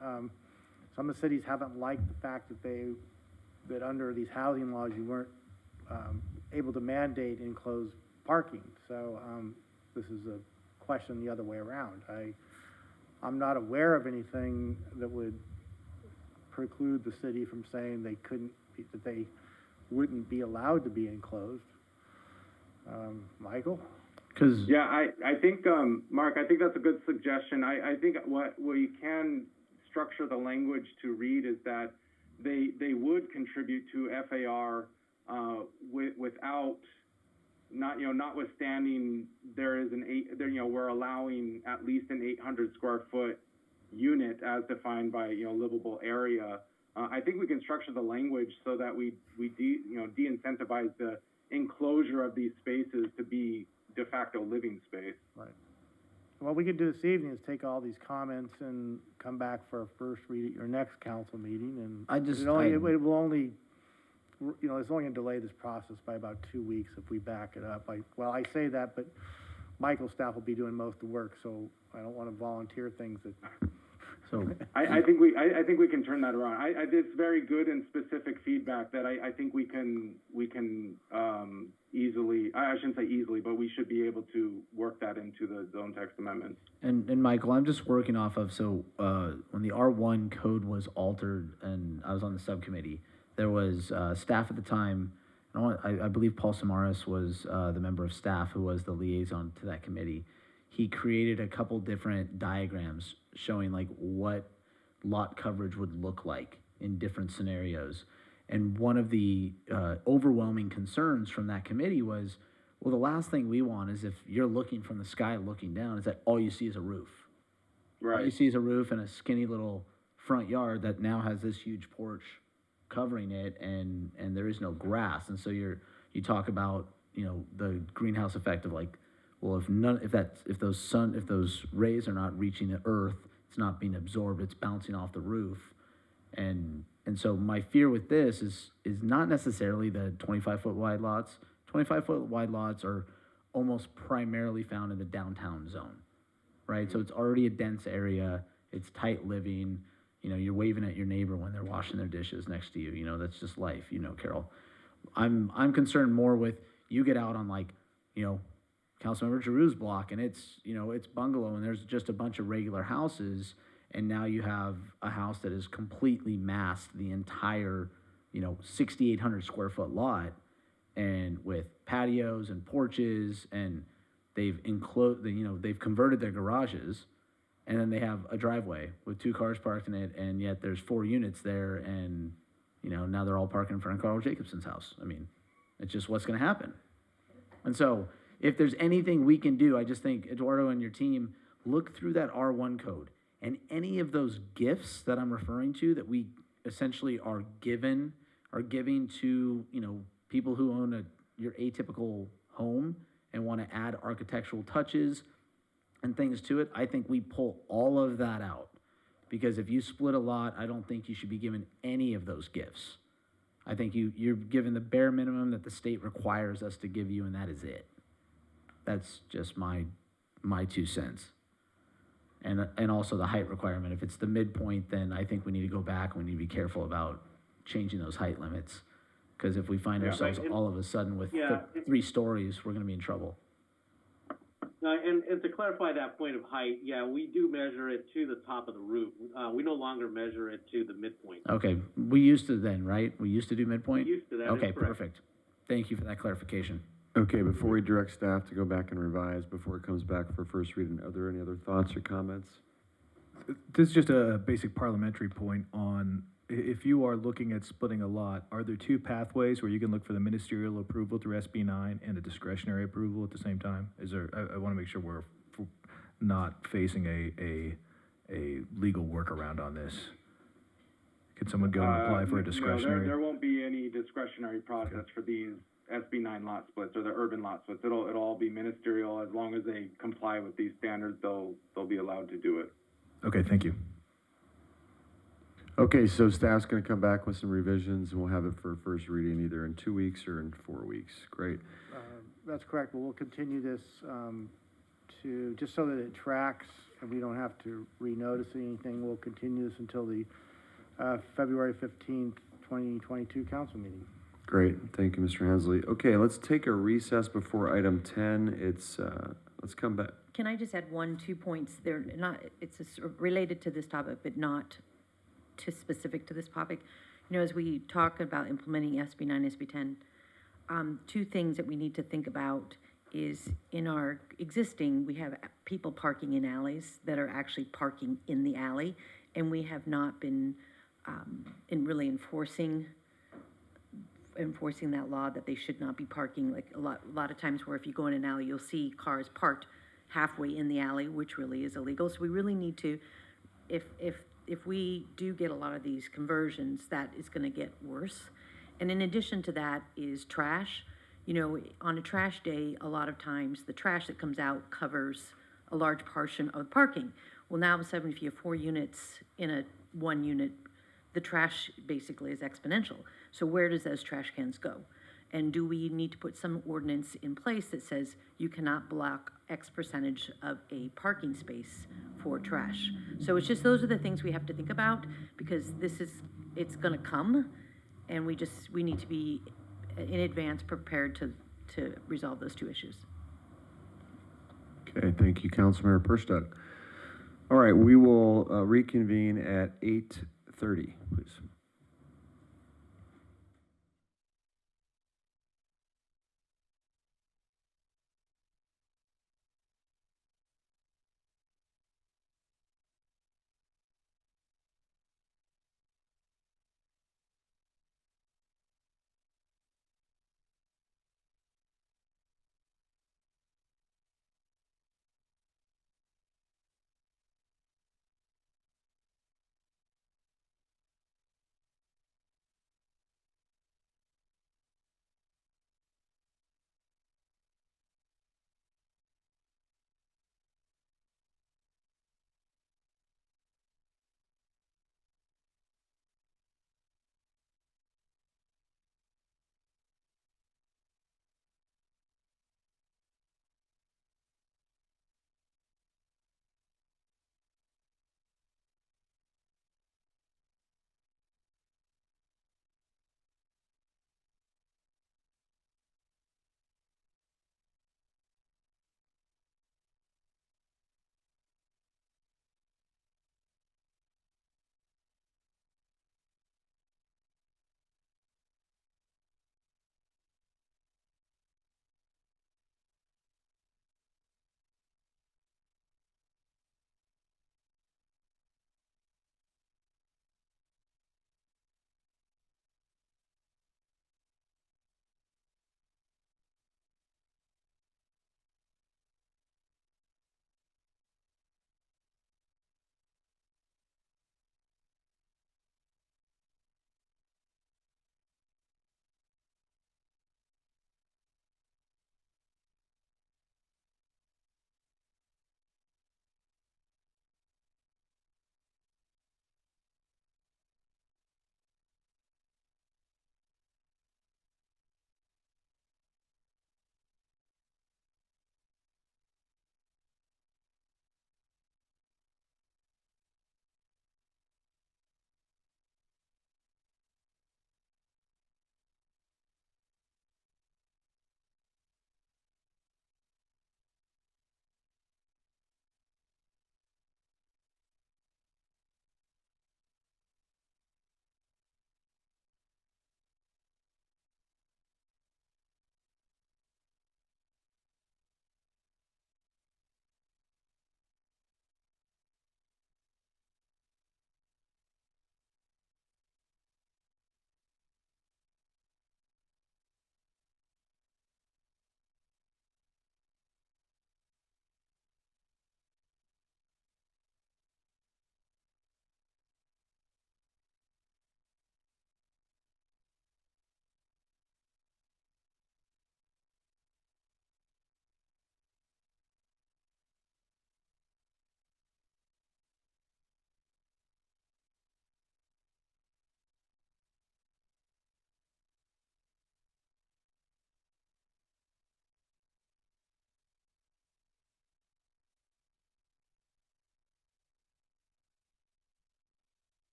Some of the cities haven't liked the fact that under these housing laws, you weren't able to mandate enclosed parking. So this is a question the other way around. I'm not aware of anything that would preclude the city from saying that they wouldn't be allowed to be enclosed. Michael? Yeah, I think, Mark, I think that's a good suggestion. I think what we can structure the language to read is that they would contribute to FAR without, notwithstanding we're allowing at least an 800 square foot unit as defined by, livable area. I think we can structure the language so that we de-incentivize the enclosure of these spaces to be de facto living space. Right. What we could do this evening is take all these comments and come back for a first read at your next council meeting, and it's only going to delay this process by about 2 weeks if we back it up. I say that, but Michael's staff will be doing most of the work, so I don't want to volunteer things that. So I think we can turn that around. It's very good and specific feedback that I think we can easily. I shouldn't say easily, but we should be able to work that into the zone text amendments. And Michael, I'm just working off of, when the R1 code was altered and I was on the subcommittee, there was staff at the time I believe Paul Samaras was the member of staff who was the liaison to that committee. He created a couple different diagrams showing like what lot coverage would look like in different scenarios. And one of the overwhelming concerns from that committee was, well, the last thing we want is if you're looking from the sky looking down, is that all you see is a roof. Right. All you see is a roof and a skinny little front yard that now has this huge porch covering it, and there is no grass. And so you talk about, you know, the greenhouse effect of like, well, if those rays are not reaching the earth, it's not being absorbed, it's bouncing off the roof. And so my fear with this is not necessarily the 25-foot wide lots. 25-foot wide lots are almost primarily found in the downtown zone, right? So it's already a dense area, it's tight living, you know, you're waving at your neighbor when they're washing their dishes next to you, you know, that's just life, you know, Carol. I'm concerned more with, you get out on like, you know, Councilmember Giroux's block, and it's, you know, it's bungalow, and there's just a bunch of regular houses, and now you have a house that is completely masked the entire, you know, 6,800 square foot lot, and with patios and porches, and they've they've converted their garages, and then they have a driveway with 2 cars parked in it, and yet there's 4 units there, and, you know, now they're all parking in front of Carl Jacobson's house. I mean, it's just what's gonna happen. And so, if there's anything we can do, I just think, Eduardo and your team, look through that R1 code, and any of those gifts that I'm referring to that we essentially are giving to, you know, people who own your atypical home and want to add architectural touches and things to it, I think we pull all of that out. Because if you split a lot, I don't think you should be given any of those gifts. I think you're given the bare minimum that the state requires us to give you, and that is it. That's just my 2 cents. And also the height requirement. If it's the midpoint, then I think we need to go back and we need to be careful about changing those height limits. Because if we find ourselves all of a sudden with 3 stories, we're gonna be in trouble. And to clarify that point of height, yeah, we do measure it to the top of the roof. We no longer measure it to the midpoint. Okay, we used to then, right? We used to do midpoint? We used to, that is Okay, correct. perfect. Thank you for that clarification. Okay, before we direct staff to go back and revise, before it comes back for first reading, are there any other thoughts or comments? This is just a basic parliamentary point on, if you are looking at splitting a lot, are there 2 pathways where you can look for the ministerial approval through SB 9 and a discretionary approval at the same time? I want to make sure we're not facing a legal workaround on this. Could someone go and apply for a discretionary? No, there won't be any discretionary process for these SB 9 lot splits or the urban lot splits. It'll all be ministerial. As long as they comply with these standards, they'll be allowed to do it. Okay, thank you. Okay, so staff's gonna come back with some revisions, and we'll have it for first reading either in 2 weeks or in 4 weeks. Great. That's correct, but we'll continue this just so that it tracks and we don't have to renotice anything. We'll continue this until the February 15th, 2022 council meeting. Great, thank you, Mr. Hensley. Okay, let's take a recess before item 10. Let's come back. Can I just add 2 points? They're not, related to this topic, but not too specific to this topic. You know, as we talk about implementing SB 9, SB 10, 2 things that we need to think about is in our existing, we have people parking in alleys that are actually parking in the alley, and we have not been really enforcing that law that they should not be parking. Like a lot of times where if you go in an alley, you'll see cars parked halfway in the alley, which really is illegal. So we really need to, if we do get a lot of these conversions, that is going to get worse. And in addition to that is trash. You know, on a trash day, a lot of times the trash that comes out covers a large portion of parking. Well, now all of a sudden, if you have 4 units in a 1 unit, the trash basically is exponential. So where does those trash cans go? And do we need to put some ordinance in place that says you cannot block X percentage of a parking space for trash? So it's just, those are the things we have to think about, because it's gonna come, and we need to be in advance prepared to resolve those 2 issues. Okay, thank you, Councilmember Perstuck. All right, we will reconvene at 8:30, please.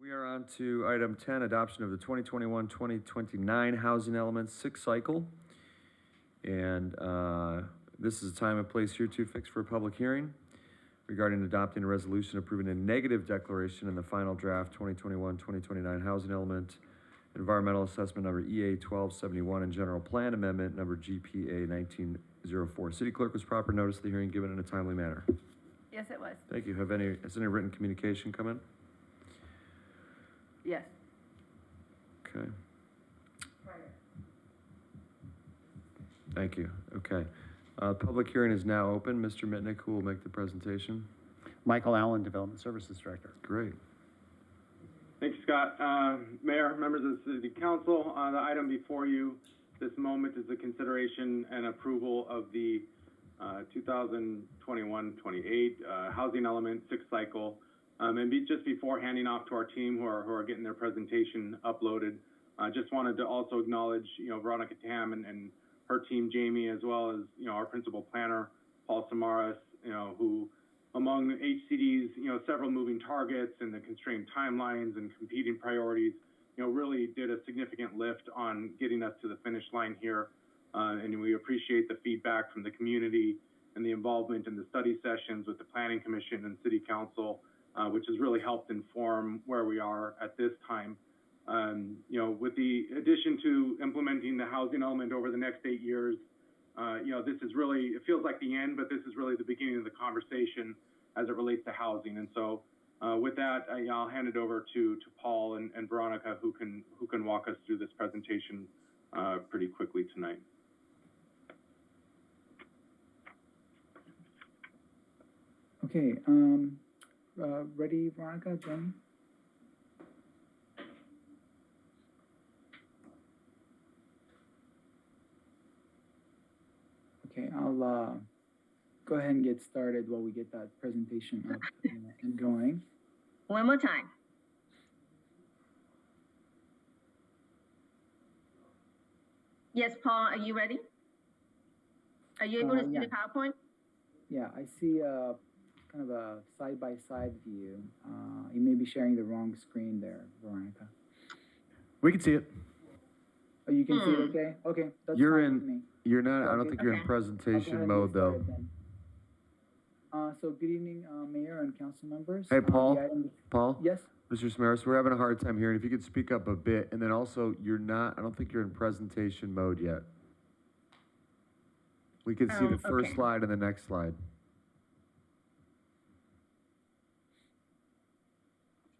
We are on to item 10, adoption of the 2021-2029 housing elements 6 cycle. And this is a time and place here to fix for a public hearing regarding adopting a resolution approving a negative declaration in the final draft 2021-2029 housing element environmental assessment number EA 1271 and general plan amendment number GPA 1904. City clerk, was proper notice of the hearing given in a timely manner? Yes, it was. Thank you. Has any written communication come in? Yes. Okay. Thank you. Okay. Public hearing is now open. Mr. Mitnick, who will make the presentation? Michael Allen, Development Services Director. Great. Thank you, Scott. Mayor, members of the City Council, the item before you this moment is the consideration and approval of the 2021-28 housing element 6 cycle. Just before handing off to our team who are getting their presentation uploaded, I just wanted to also acknowledge, Veronica Tam and her team, Jamie, as well as, our principal planner, Paul Samaras, who among HCD's, several moving targets and the constrained timelines and competing priorities, really did a significant lift on getting us to the finish line here. And we appreciate the feedback from the community and the involvement in the study sessions with the Planning Commission and City Council, which has really helped inform where we are at this time. With the addition to implementing the housing element over the next 8 years, this is really, it feels like the end, but this is really the beginning of the conversation as it relates to housing. And so with that, I'll hand it over to Paul and Veronica, who can walk us through this presentation pretty quickly tonight. Okay, ready, Veronica, Jenny? Okay, I'll go ahead and get started while we get that presentation up and going. One more time. Yes, Paul, are you ready? Are you able to see yeah. the PowerPoint? Yeah, I see kind of a side-by-side view. You may be sharing the wrong screen there, Veronica. We can see it. Oh, you can see it okay? Okay, that's You're fine in, with me. you're not, I don't Okay. think you're in I'll go ahead presentation and mode get though. started then. So good evening, Mayor and council members. Hey, Paul. The item- Paul? Yes? Mr. Samaras, we're having a hard time hearing. If you could speak up a bit, and then also, I don't think you're in presentation mode yet. We can see the first okay. slide and the next slide.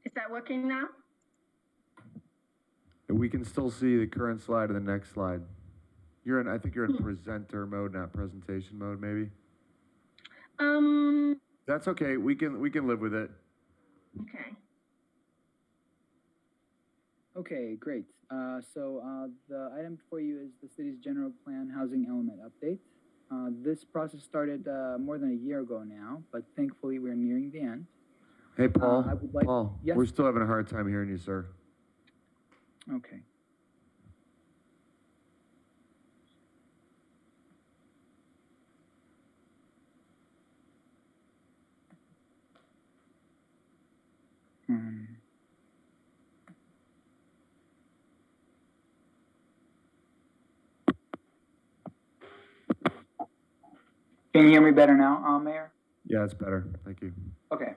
Is that working now? We can still see the current slide and the next slide. I think you're in presenter mode, not presentation mode, maybe? That's okay. We can live with it. Okay. Okay, great. So the item before you is the city's general plan housing element update. This process started more than a year ago now, but thankfully we're nearing the end. Hey, Paul. I would like- Paul, Yes? we're still having a hard time hearing you, sir. Okay. Can you hear me better now, Mayor? Yeah, it's better. Thank you. Okay.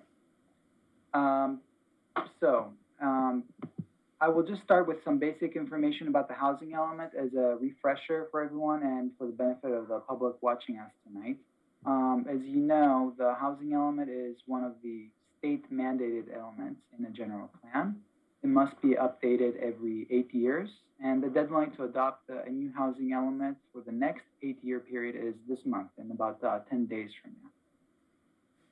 I will just start with some basic information about the housing element as a refresher for everyone and for the benefit of the public watching us tonight. As you know, the housing element is one of the state mandated elements in the general plan. It must be updated every 8 years, and the deadline to adopt a new housing element for the next 8-year period is this month, in about 10 days from now.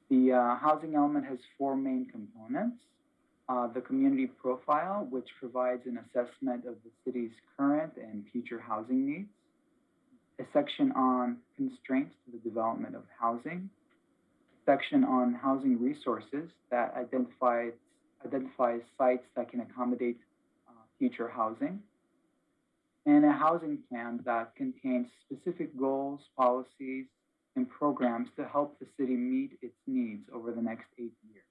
The housing element has 4 main components. The community profile, which provides an assessment of the city's current and future housing needs. A section on constraints to the development of housing. A section on housing resources that identifies sites that can accommodate future housing. And a housing plan that contains specific goals, policies, and programs to help the city meet its needs over the next 8 years.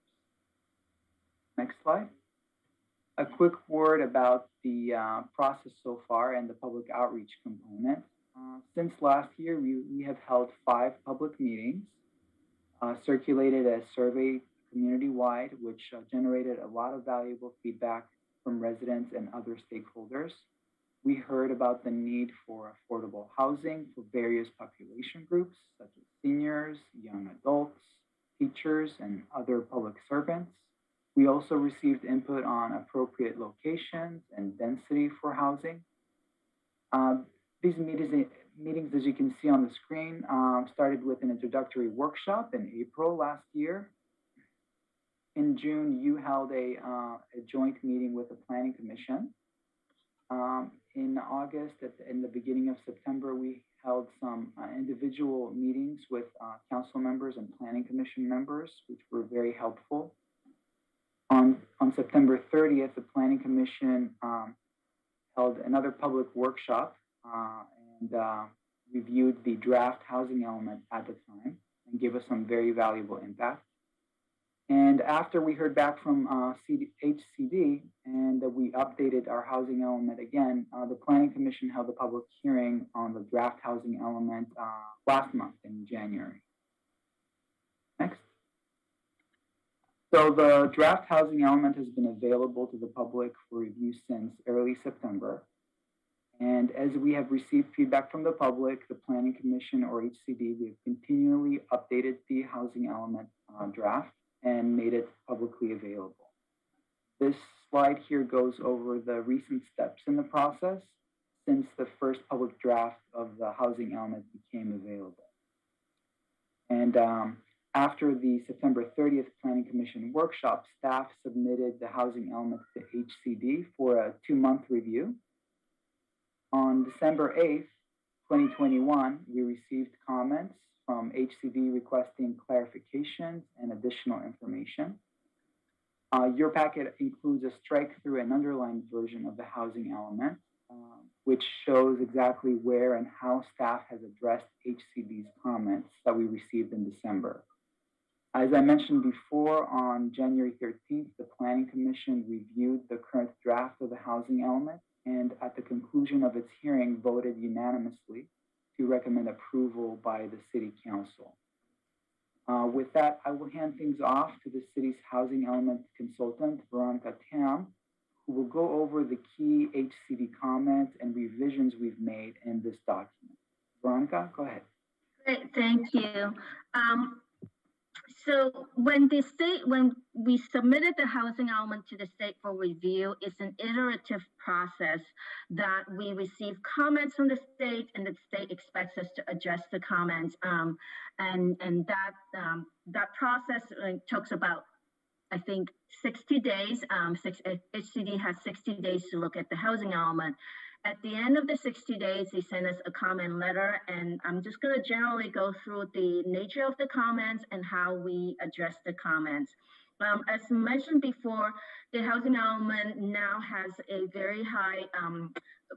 Next slide. A quick word about the process so far and the public outreach component. Since last year, we have held 5 public meetings, circulated a survey community-wide, which generated a lot of valuable feedback from residents and other stakeholders. We heard about the need for affordable housing for various population groups, such as seniors, young adults, teachers, and other public servants. We also received input on appropriate locations and density for housing. These meetings, as you can see on the screen, started with an introductory workshop in April last year. In June, you held a joint meeting with the Planning Commission. In August, in the beginning of September, we held some individual meetings with council members and Planning Commission members, which were very helpful. On September 30th, the Planning Commission held another public workshop and reviewed the draft housing element at the time and gave us some very valuable impact. And after we heard back from HCD and we updated our housing element again, the Planning Commission held a public hearing on the draft housing element last month in January. Next. So the draft housing element has been available to the public for review since early September. And as we have received feedback from the public, the Planning Commission or HCD, we have continually updated the housing element draft and made it publicly available. This slide here goes over the recent steps in the process since the first public draft of the housing element became available. And after the September 30th Planning Commission workshop, staff submitted the housing element to HCD for a 2-month review. On December 8th, 2021, we received comments from HCD requesting clarifications and additional information. Your packet includes a strike-through and underlined version of the housing element, which shows exactly where and how staff has addressed HCD's comments that we received in December. As I mentioned before, on January 13th, the Planning Commission reviewed the current draft of the housing element and at the conclusion of its hearing voted unanimously to recommend approval by the City Council. With that, I will hand things off to the city's housing element consultant, Veronica Tam, who will go over the key HCD comments and revisions we've made in this document. Veronica, go ahead. Great, thank you. So when we submitted the housing element to the state for review, it's an iterative process that we receive comments from the state and the state expects us to address the comments. And that process takes about, I think, 60 days. HCD has 60 days to look at the housing element. At the end of the 60 days, they send us a comment letter, and I'm just going to generally go through the nature of the comments and how we address the comments. As mentioned before, the housing element now has a very high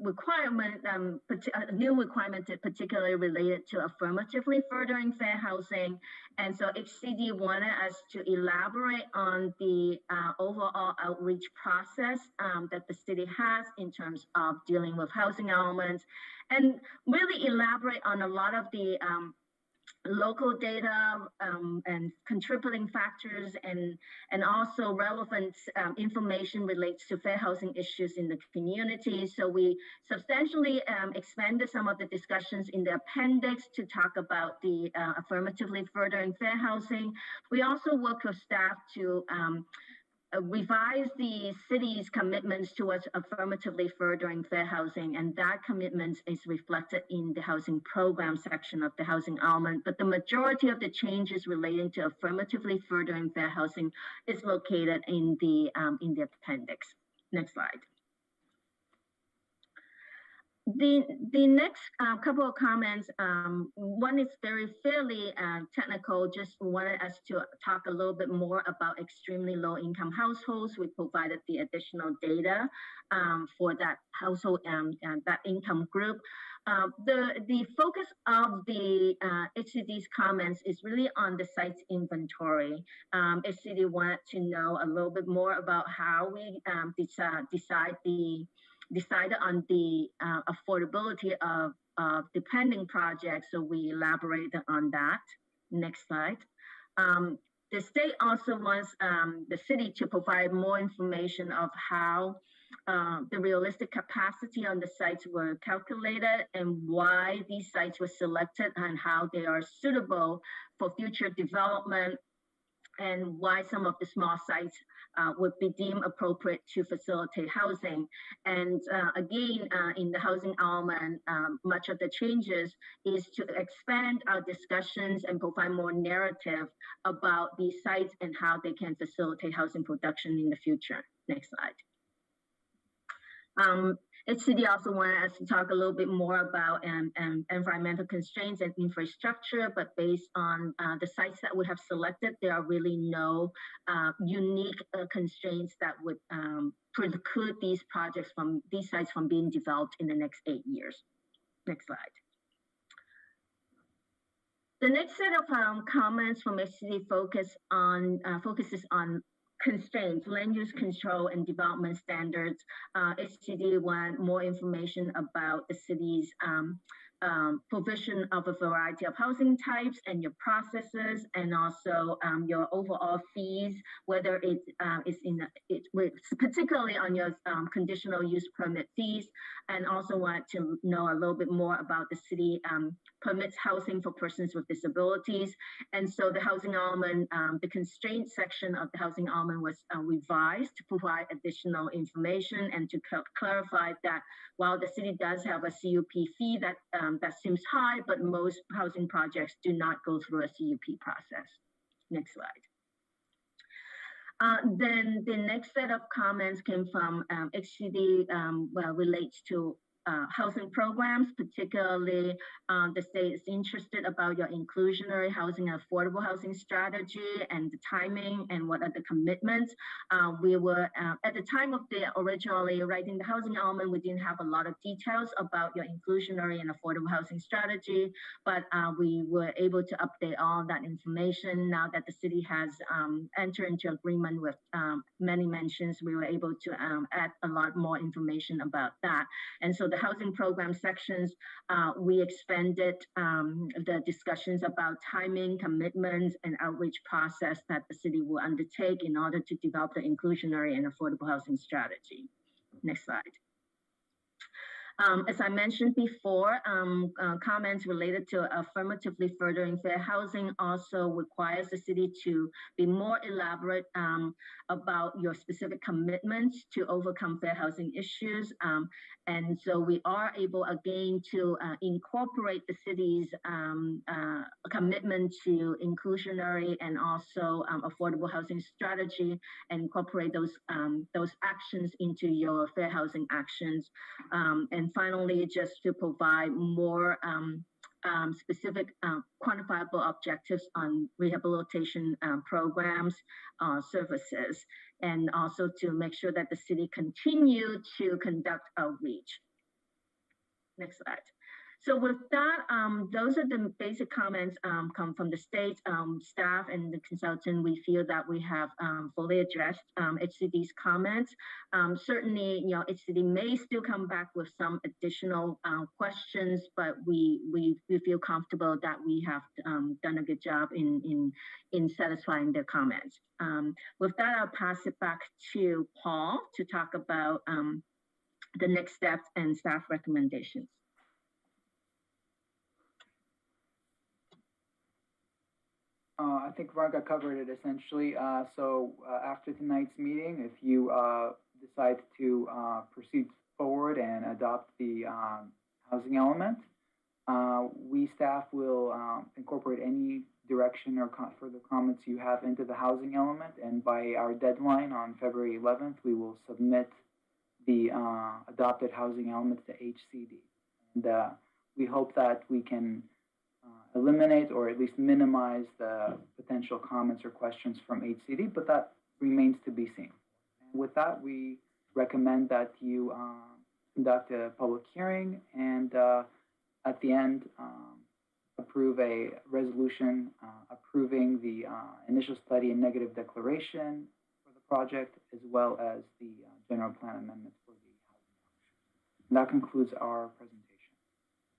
requirement, a new requirement particularly related to affirmatively furthering fair housing. And so HCD wanted us to elaborate on the overall outreach process that the city has in terms of dealing with housing elements and really elaborate on a lot of the local data and contributing factors and also relevant information relates to fair housing issues in the community. So we substantially expanded some of the discussions in the appendix to talk about the affirmatively furthering fair housing. We also worked with staff to revise the city's commitments towards affirmatively furthering fair housing, and that commitment is reflected in the housing program section of the housing element. But the majority of the changes relating to affirmatively furthering fair housing is located in the appendix. Next slide. The next couple of comments, one is very fairly technical. Just wanted us to talk a little bit more about extremely low income households. We provided the additional data for that household and that income group. The focus of the HCD's comments is really on the site's inventory. HCD wanted to know a little bit more about how we decided on the affordability of the pending project, so we elaborated on that. Next slide. The state also wants the city to provide more information of how the realistic capacity on the sites were calculated and why these sites were selected and how they are suitable for future development, and why some of the small sites would be deemed appropriate to facilitate housing. And again, in the housing element, much of the changes is to expand our discussions and provide more narrative about these sites and how they can facilitate housing production in the future. Next slide. HCD also wanted us to talk a little bit more about environmental constraints and infrastructure, but based on the sites that we have selected, there are really no unique constraints that would preclude these sites from being developed in the next 8 years. Next slide. The next set of comments from HCD focuses on constraints, land use control and development standards. HCD want more information about the city's provision of a variety of housing types and your processes, and also your overall fees, whether it is particularly on your conditional use permit fees, and also want to know a little bit more about the city permits housing for persons with disabilities. And so the housing element, the constraint section of the housing element was revised to provide additional information and to clarify that while the city does have a CUP fee that seems high, but most housing projects do not go through a CUP process. Next slide. Then the next set of comments came from HCD, relates to housing programs, particularly the state is interested about your inclusionary housing and affordable housing strategy and the timing and what are the commitments. We were, at the time of the originally writing the housing element, we didn't have a lot of details about your inclusionary and affordable housing strategy, but we were able to update all that information. Now that the city has entered into agreement with many mentions, we were able to add a lot more information about that. And so the housing program sections, we expanded the discussions about timing, commitments, and outreach process that the city will undertake in order to develop the inclusionary and affordable housing strategy. Next slide. As I mentioned before, comments related to affirmatively furthering fair housing also requires the city to be more elaborate about your specific commitments to overcome fair housing issues. And so we are able again to incorporate the city's commitment to inclusionary and also affordable housing strategy and incorporate those actions into your fair housing actions. And finally, just to provide more specific quantifiable objectives on rehabilitation programs, services, and also to make sure that the city continue to conduct outreach. Next slide. So with that, those are the basic comments come from the state staff and the consultant. We feel that we have fully addressed HCD's comments. Certainly, you know, HCD may still come back with some additional questions, but we feel comfortable that we have done a good job in satisfying their comments. With that, I'll pass it back to Paul to talk about the next steps and staff recommendations. I think Veronica covered it essentially. So after tonight's meeting, if you decide to proceed forward and adopt the housing element, we staff will incorporate any direction or further comments you have into the housing element, and by our deadline on February 11th, we will submit the adopted housing elements to HCD. And we hope that we can eliminate or at least minimize the potential comments or questions from HCD, but that remains to be seen. And with that, we recommend that you conduct a public hearing and at the end approve a resolution approving the initial study and negative declaration for the project, as well as the general plan amendments for the housing. And that concludes our presentation.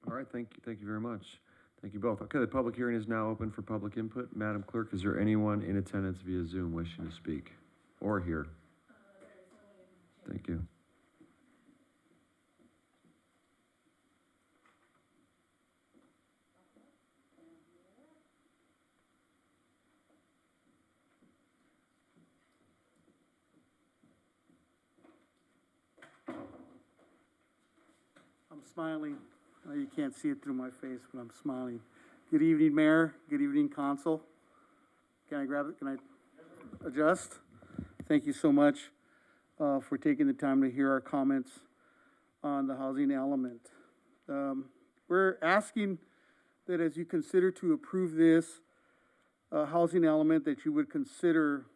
All right, thank you very much. Thank you both. Okay, the public hearing is now open for public input. Madam Clerk, is there anyone in attendance via Zoom wishing to speak or hear? Thank you. I'm smiling. You can't see it through my face, but I'm smiling. Good evening, Mayor. Good evening, Council. Can I grab it? Can I adjust? Thank you so much for taking the time to hear our comments on the housing element. We're asking that as you consider to approve this housing element, that you would consider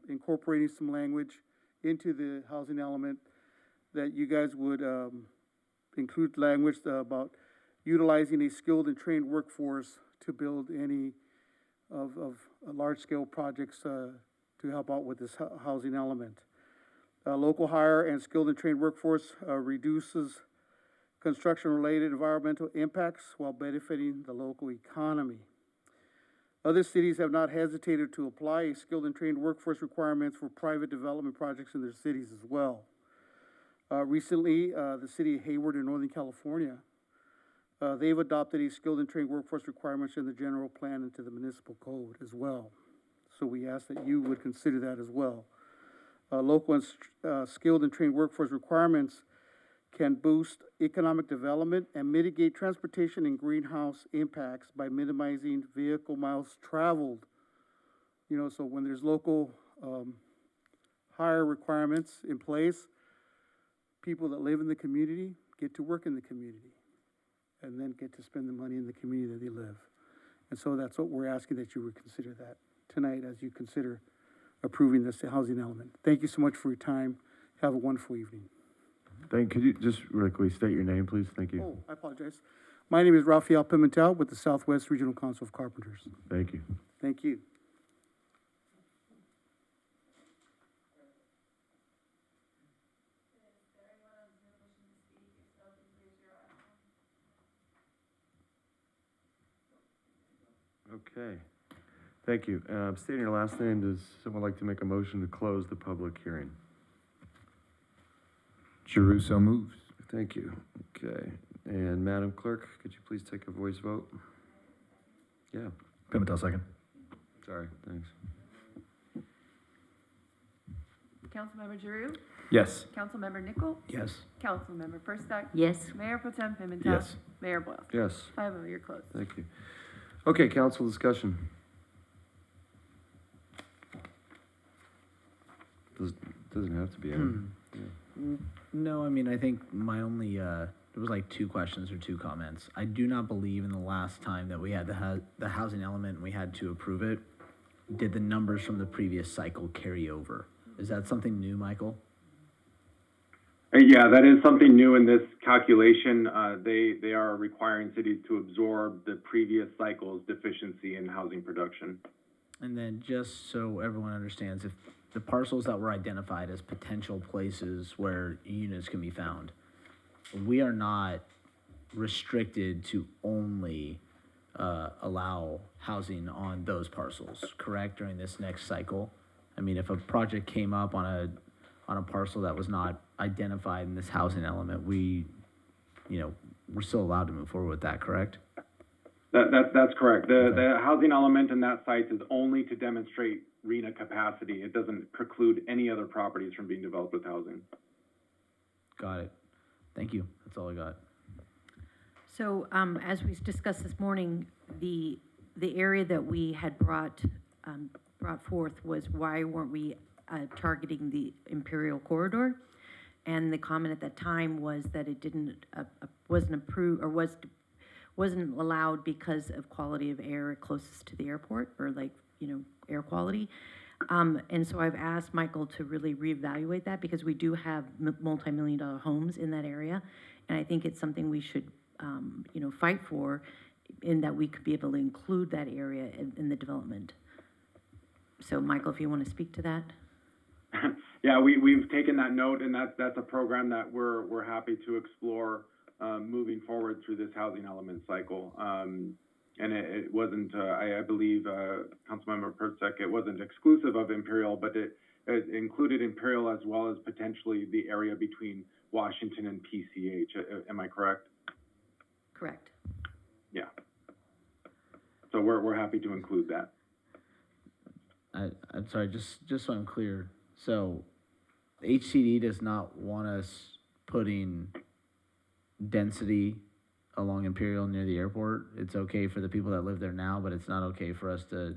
incorporating some language into the housing element, that you guys would include language about utilizing a skilled and trained workforce to build any of large-scale projects to help out with this housing element. Local hire and skilled and trained workforce reduces construction-related environmental impacts while benefiting the local economy. Other cities have not hesitated to apply a skilled and trained workforce requirements for private development projects in their cities as well. Recently, the city of Hayward in Northern California, they've adopted a skilled and trained workforce requirements in the general plan into the municipal code as well. So we ask that you would consider that as well. Local and skilled and trained workforce requirements can boost economic development and mitigate transportation and greenhouse impacts by minimizing vehicle miles traveled. You know, so when there's local hire requirements in place, people that live in the community get to work in the community and then get to spend the money in the community that they live. And so that's what we're asking, that you would consider that tonight as you consider approving this housing element. Thank you so much for your time. Have a wonderful evening. Could you just really quickly state your name, please? Thank you. Oh, I apologize. My name is Rafael Pimentel with the Southwest Regional Council of Carpenters. Thank you. Thank you. Okay, thank you. Stating your last name, does someone like to make a motion to close the public hearing? Jeruso moves. Thank you. Okay, and Madam Clerk, could you please take a voice vote? Yeah. Pimentel, second. Sorry, thanks. Councilmember Giroux? Yes. Councilmember Nicole? Yes. Councilmember Perstuck? Yes. Mayor Pro Tem Pimentel? Yes. Mayor Boyle? Yes. 5-0, you're closed. Thank you. Okay, council discussion. Doesn't have to be any. Yeah. No, I mean, I think my only, there was like 2 questions or 2 comments. I do not believe in the last time that we had the housing element and we had to approve it, did the numbers from the previous cycle carry over? Is that something new, Michael? Yeah, that is something new in this calculation. They are requiring cities to absorb the previous cycle's deficiency in housing production. And then just so everyone understands, if the parcels that were identified as potential places where units can be found, we are not restricted to only allow housing on those parcels, correct, during this next cycle? I mean, if a project came up on a parcel that was not identified in this housing element, we're still allowed to move forward with that, correct? That's correct. The housing element in that site is only to demonstrate RENA capacity. It doesn't preclude any other properties from being developed with housing. Got it. Thank you. That's all I got. So as we discussed this morning, the area that we had brought forth was why weren't we targeting the Imperial Corridor? And the comment at that time was that it didn't, wasn't approved, or wasn't allowed because of quality of air closest to the airport, or like, you know, air quality. And so I've asked Michael to really reevaluate that, because we do have multi-million-dollar homes in that area. And I think it's something we should, you know, fight for, in that we could be able to include that area in the development. So Michael, if you want to speak to that. Yeah, we've taken that note, and that's a program that we're happy to explore moving forward through this housing element cycle. And it wasn't, I believe, Councilmember Pertzek, it wasn't exclusive of Imperial, but it included Imperial as well as potentially the area between Washington and PCH. Am I correct? Correct. Yeah. So we're happy to include that. I'm sorry, just so I'm clear. So HCD does not want us putting density along Imperial near the airport. It's okay for the people that live there now, but it's not okay for us to.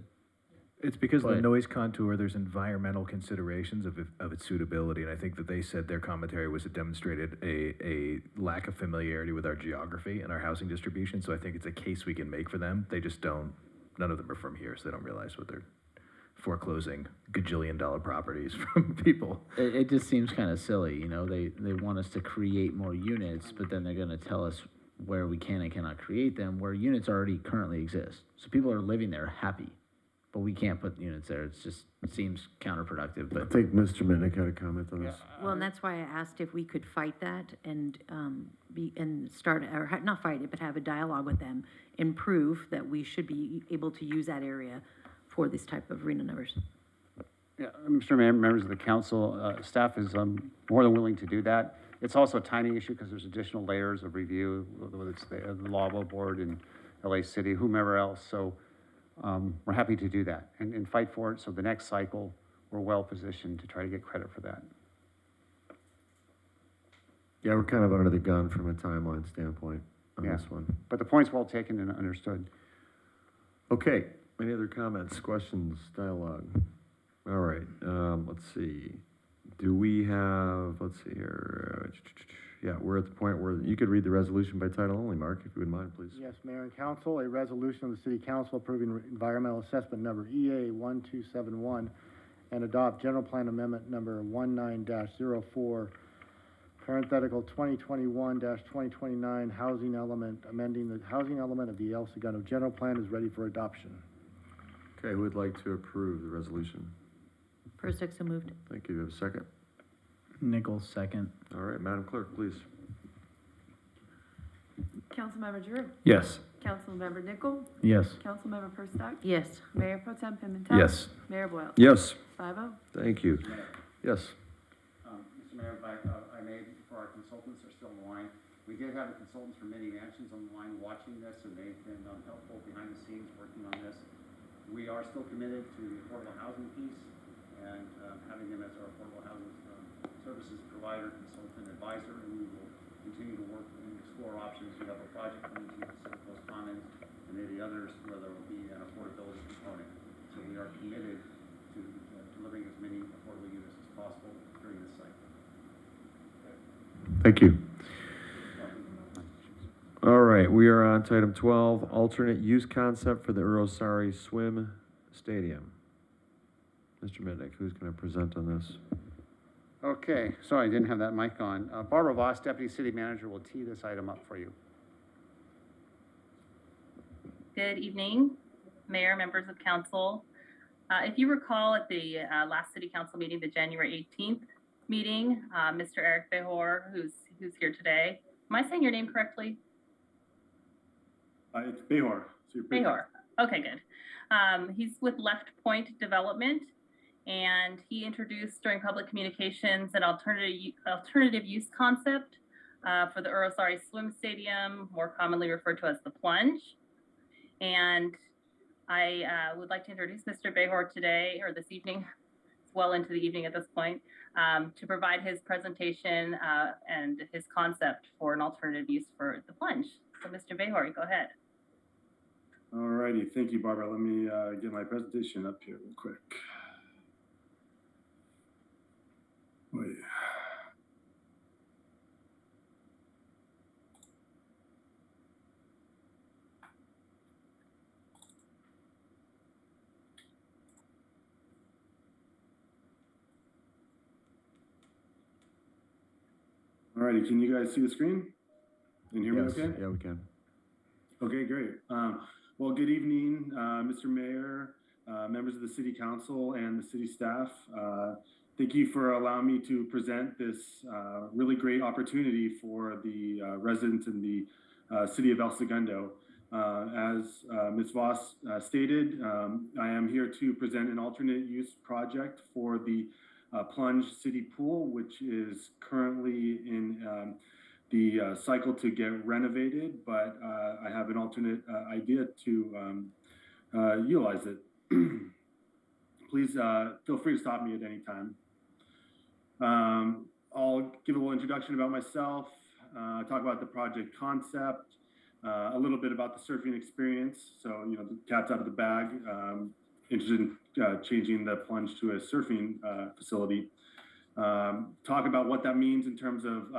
It's because of the noise contour, there's environmental considerations of its suitability, and I think that they said their commentary was it demonstrated a lack of familiarity with our geography and our housing distribution, so I think it's a case we can make for them. They just don't, none of them are from here, so they don't realize what they're foreclosing gajillion-dollar properties from people. It just seems kind of silly, you know, they want us to create more units, but then they're gonna tell us where we can and cannot create them, where units already currently exist. So people are living there happy, but we can't put units there. It seems counterproductive. But I think Mr. Minnick had a comment on this. Well, and that's why I asked if we could fight that and start, or not fight it, but have a dialogue with them and prove that we should be able to use that area for this type of arena numbers. Yeah, Mr. Mayor, members of the council, staff is more than willing to do that. It's also a timing issue because there's additional layers of review, whether it's the Law Board and LA City, whomever else. So we're happy to do that and fight for it. So the next cycle, we're well positioned to try to get credit for that. Yeah, we're kind of under the gun from a timeline standpoint on this one. But the point's well taken and understood. Okay, any other comments, questions, dialogue? All right, let's see. Do we have, let's see here. Yeah, we're at the point where you could read the resolution by title only, Mark, if you would mind, please. Yes, Mayor and Council, a resolution of the City Council approving environmental assessment number EA 1271 and adopt general plan amendment number 19-04, parenthetical 2021-2029 housing element, amending the housing element of the El Segundo general plan is ready for adoption. Okay, who would like to approve the resolution? Pertzek, so moved. Thank you. Do you have a second? Nicole, second. All right, Madam Clerk, please. Councilmember Drew? Yes. Councilmember Nicole? Yes. Councilmember Perstock? Yes. Mayor Pro Tem Pimentel? Yes. Mayor Boyle? Yes. 5-0. Thank you. Yes. Mr. Mayor, I made for our consultants are still on the line. We did have the consultants from many mansions on the line watching this, and they've been helpful behind the scenes working on this. We are still committed to the affordable housing piece and having them as our affordable housing services provider, consultant, advisor, and we will continue to work and explore options. We have a project coming to Pacific Coast Commons and maybe others where there will be an affordability component. So we are committed to delivering as many affordable units as possible during this cycle. Thank you. All right, we are on to item 12, alternate use concept for the Urho Saari Swim Stadium. Mr. Mitnick, who's going to present on this? Okay, sorry, I didn't have that mic on. Barbara Voss, Deputy City Manager, will tee this item up for you. Good evening, Mayor, members of council. If you recall at the last City Council meeting, the January 18th meeting, Mr. Eric Behor, who's here today. Am I saying your name correctly? It's Behor. So Behor. Okay, good. He's with Left Point Development, and he introduced during public communications an alternative use concept for the Urho Saari Swim Stadium, more commonly referred to as the Plunge. And I would like to introduce Mr. Behor today, or this evening, it's well into the evening at this point, to provide his presentation and his concept for an alternative use for the Plunge. So Mr. Behor, go ahead. All righty, thank you, Barbara. Let me get my presentation up here real quick. Wait. righty, can you guys see the screen? Can you hear me Yes, okay? yeah, we can. Okay, great. Well, good evening, Mr. Mayor, members of the City Council and the city staff. Thank you for allowing me to present this really great opportunity for the residents in the city of El Segundo. As Ms. Voss stated, I am here to present an alternate use project for the Plunge City Pool, which is currently in the cycle to get renovated, but I have an alternate idea to utilize it. Please feel free to stop me at any time. I'll give a little introduction about myself, talk about the project concept, a little bit about the surfing experience. So, you know, the cat's out of the bag, interested in changing the Plunge to a surfing facility. Talk about what that means in terms of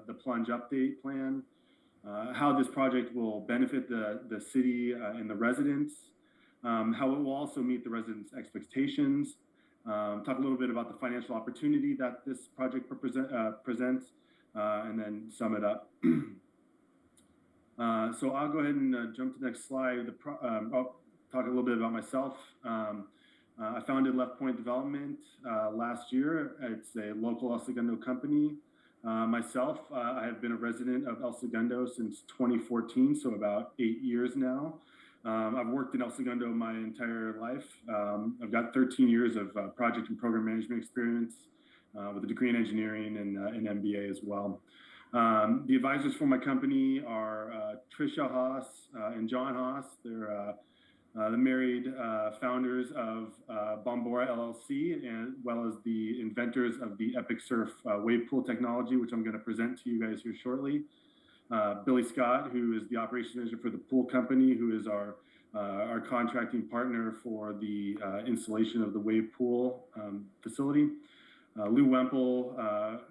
the Plunge update plan, how this project will benefit the city and the residents, how it will also meet the residents' expectations, talk a little bit about the financial opportunity that this project presents, and then sum it up. So I'll go ahead and jump to the next slide. I'll talk a little bit about myself. I founded Left Point Development last year. It's a local El Segundo company. Myself, I have been a resident of El Segundo since 2014, so about 8 years now. I've worked in El Segundo my entire life. I've got 13 years of project and program management experience with a degree in engineering and an MBA as well. The advisors for my company are Tricia Haas and John Haas. They're the married founders of Bombora LLC, as well as the inventors of the Epic Surf wave pool technology, which I'm going to present to you guys here shortly. Billy Scott, who is the operations manager for the pool company, who is our contracting partner for the installation of the wave pool facility. Lou Wemple,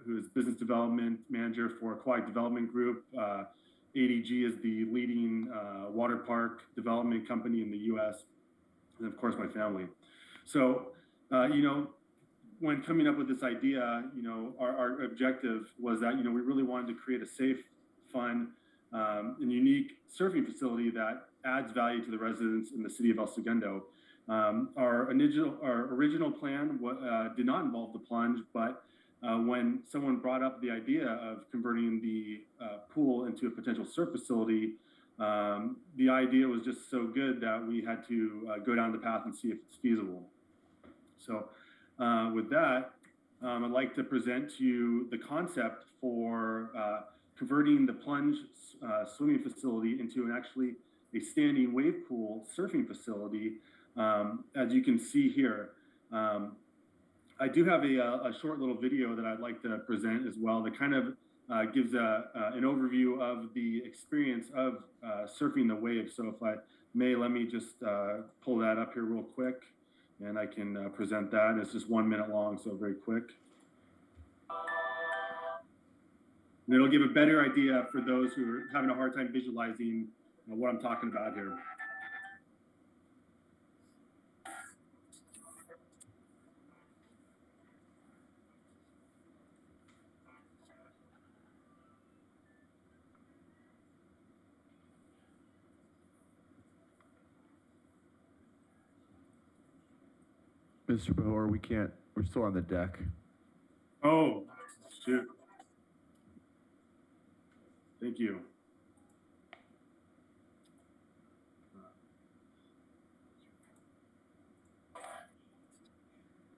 who is business development manager for Aquatic Development Group. ADG is the leading water park development company in the U.S., and of course my family. So, you know, when coming up with this idea, you know, our objective was that, you know, we really wanted to create a safe, fun, and unique surfing facility that adds value to the residents in the city of El Segundo. Our original plan did not involve the Plunge, but when someone brought up the idea of converting the pool into a potential surf facility, the idea was just so good that we had to go down the path and see if it's feasible. So with that, I'd like to present to you the concept for converting the Plunge swimming facility into actually a standing wave pool surfing facility. As you can see here, I do have a short little video that I'd like to present as well that kind of gives an overview of the experience of surfing the waves. So if I may, let me just pull that up here real quick, and I can present that. And it's just 1 minute long, so very quick. And it'll give a better idea for those who are having a hard time visualizing what I'm talking about here. Mr. Behor, we're still on the deck. Oh, shoot. Thank you.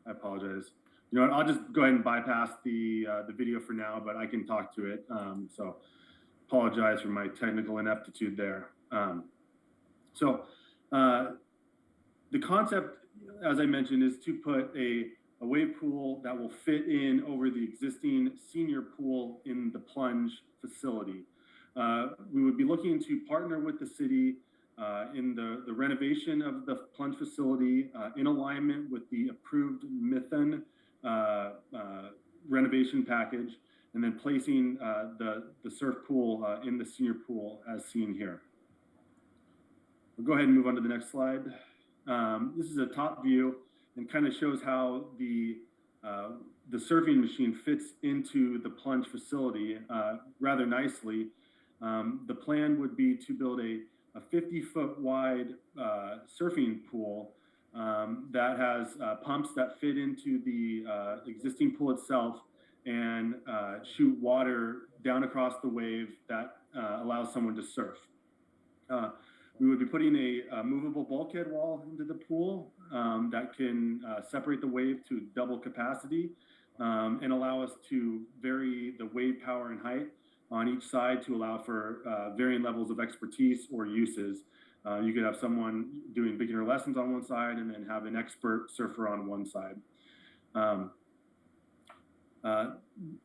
I apologize. You know what, I'll just go ahead and bypass the video for now, but I can talk to it. So apologize for my technical ineptitude there. The concept, as I mentioned, is to put a wave pool that will fit in over the existing senior pool in the Plunge facility. We would be looking to partner with the city in the renovation of the Plunge facility in alignment with the approved Mithun renovation package, and then placing the surf pool in the senior pool as seen here. We'll go ahead and move on to the next slide. This is a top view and kind of shows how the the surfing machine fits into the Plunge facility rather nicely. The plan would be to build a 50-foot wide surfing pool that has pumps that fit into the existing pool itself and shoot water down across the wave that allows someone to surf. We would be putting a movable bulkhead wall into the pool that can separate the wave to double capacity and allow us to vary the wave power and height on each side to allow for varying levels of expertise or uses. You could have someone doing beginner lessons on one side and then have an expert surfer on one side.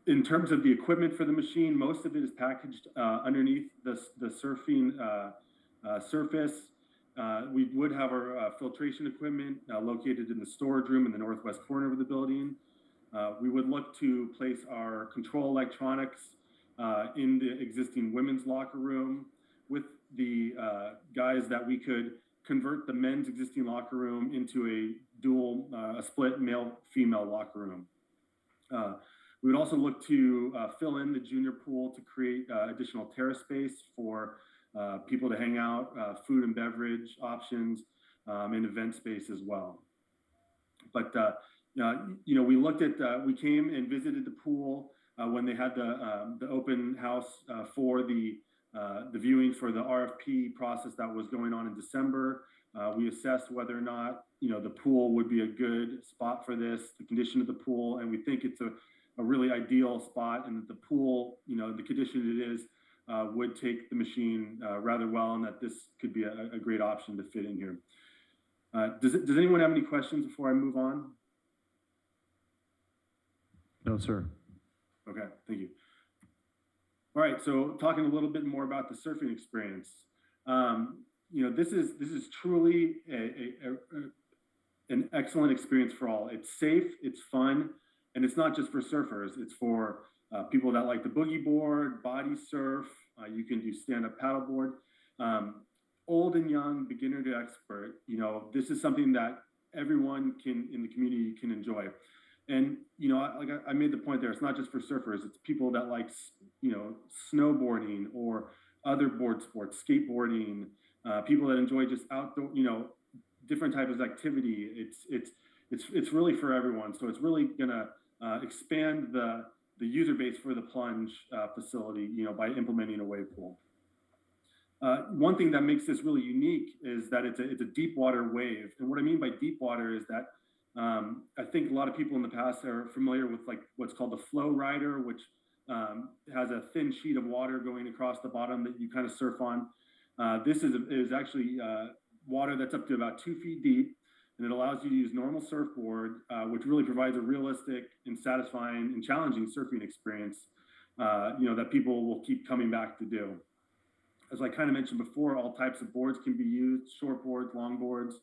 In terms of the equipment for the machine, most of it is packaged underneath the surfing surface. We would have our filtration equipment located in the storage room in the northwest corner of the building. We would look to place our control electronics in the existing women's locker room with the guys that we could convert the men's existing locker room into a split male-female locker room. We would also look to fill in the junior pool to create additional terrace space for people to hang out, food and beverage options, and event space as well. But, we looked at, we came and visited the pool when they had the open house for the viewing for the RFP process that was going on in December. We assessed whether or not, the pool would be a good spot for this, the condition of the pool, and we think it's a really ideal spot, and that the pool, the condition it is, would take the machine rather well, and that this could be a great option to fit in here. Does anyone have any questions before I move on? No, sir. Okay, thank you. All right, so talking a little bit more about the surfing experience. This is truly an excellent experience for all. It's safe, it's fun, and it's not just for surfers. It's for people that like the boogie board, body surf. You can do stand-up paddleboard. Old and young, beginner to expert. This is something that everyone in the community can enjoy. And I made the point there. It's not just for surfers. It's people that like snowboarding or other board sports, skateboarding. People that enjoy just outdoor, different types of activity. It's really for everyone. So it's really gonna expand the user base for the Plunge facility, by implementing a wave pool. One thing that makes this really unique is that it's a deep water wave. And what I mean by deep water is that I think a lot of people in the past are familiar with what's called the flow rider, which has a thin sheet of water going across the bottom that you kind of surf on. This is actually water that's up to about 2 feet deep, and it allows you to use normal surfboard, which really provides a realistic and satisfying and challenging surfing experience, that people will keep coming back to do. As I kind of mentioned before, all types of boards can be used: short boards, long boards,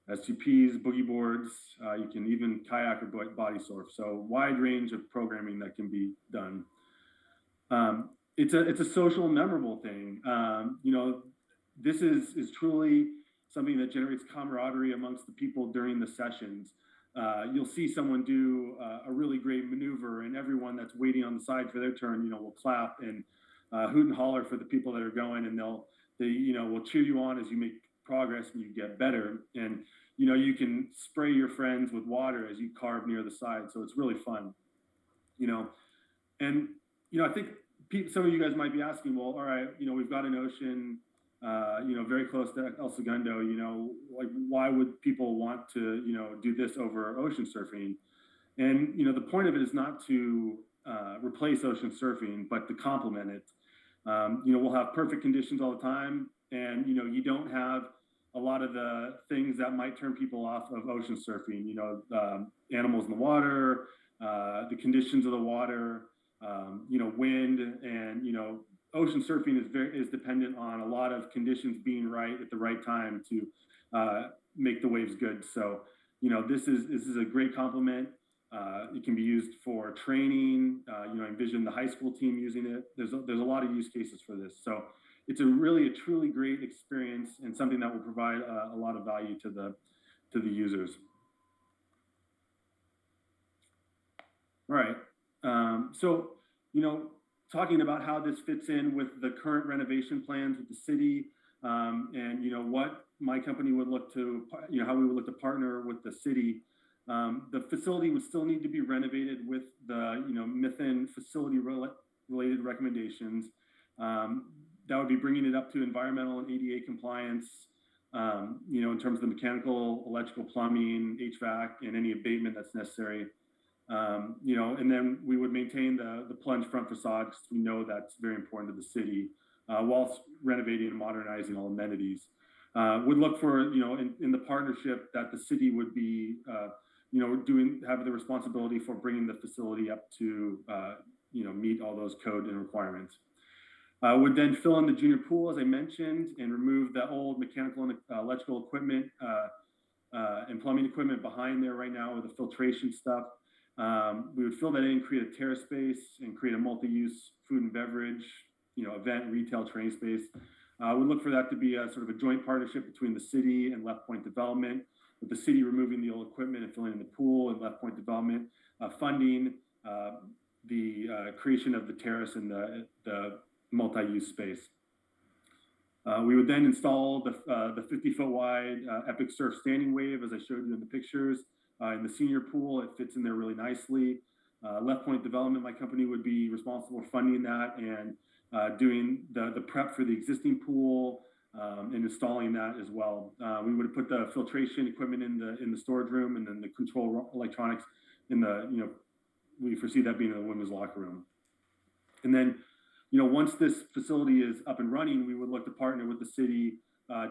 SUPs, boogie boards. You can even kayak or body surf. So wide range of programming that can be done. It's a social, memorable thing. This is truly something that generates camaraderie amongst the people during the sessions. You'll see someone do a really great maneuver, and everyone that's waiting on the side for their turn, will clap and hoot and holler for the people that are going, and they will cheer you on as you make progress and you get better. And you can spray your friends with water as you carve near the side, so it's really fun. And I think some of you guys might be asking, well, all right, we've got an ocean, very close to El Segundo, why would people want to, do this over ocean surfing? And, the point of it is not to replace ocean surfing, but to complement it. We'll have perfect conditions all the time, and, you don't have a lot of the things that might turn people off of ocean surfing, animals in the water, the conditions of the water, wind, and, ocean surfing is dependent on a lot of conditions being right at the right time to make the waves good. So, this is a great complement. It can be used for training. I envision the high school team using it. There's a lot of use cases for this. So it's a truly great experience, and something that will provide a lot of value to the users. All right. So, you know, talking about how this fits in with the current renovation plans with the city, and, you know, what my company would look to, you know, how we would look to partner with the city. The facility would still need to be renovated with the, you know, MIFIN facility related recommendations. That would be bringing it up to environmental and ADA compliance, you know, in terms of the mechanical, electrical, plumbing, HVAC, and any abatement that's necessary. You know, and then we would maintain the plunge front facade because we know that's very important to the city, whilst renovating and modernizing all amenities. Would look for, you know, in the partnership that the city would be, you know, have the responsibility for bringing the facility up to, you know, meet all those code and requirements. Would then fill in the junior pool, as I mentioned, and remove the old mechanical and electrical equipment and plumbing equipment behind there right now with the filtration stuff. We would fill that in, create a terrace space, and create a multi-use food and beverage, you know, event, retail, training space. We'd look for that to be a sort of a joint partnership between the city and Left Point Development, with the city removing the old equipment and filling in the pool, and Left Point Development funding the creation of the terrace and the multi-use space. We would then install the 50-foot wide Epic Surf standing wave, as I showed you in the pictures. In the senior pool, it fits in there really nicely. Left Point Development, my company, would be responsible for funding that and doing the prep for the existing pool and installing that as well. We would have put the filtration equipment in the storage room, and then the control electronics in the, you know, we foresee that being in the women's locker room. And then, you know, once this facility is up and running, we would look to partner with the city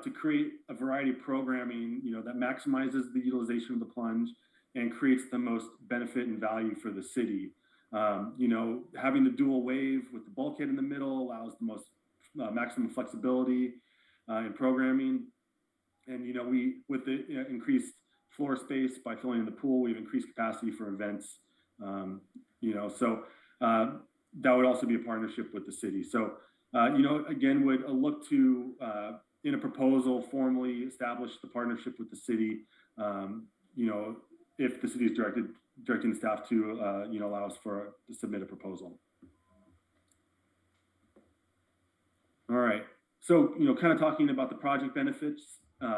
to create a variety of programming, you know, that maximizes the utilization of the plunge and creates the most benefit and value for the city. You know, having the dual wave with the bulkhead in the middle allows the most maximum flexibility in programming. And, you know, with the increased floor space by filling in the pool, we've increased capacity for events. You know, so that would also be a partnership with the city. So, you know, again, would look to, in a proposal, formally establish the partnership with the city, you know, if the city is directing the staff to, you know, allow us to submit a proposal. All right. So, you know, kind of talking about the project benefits, you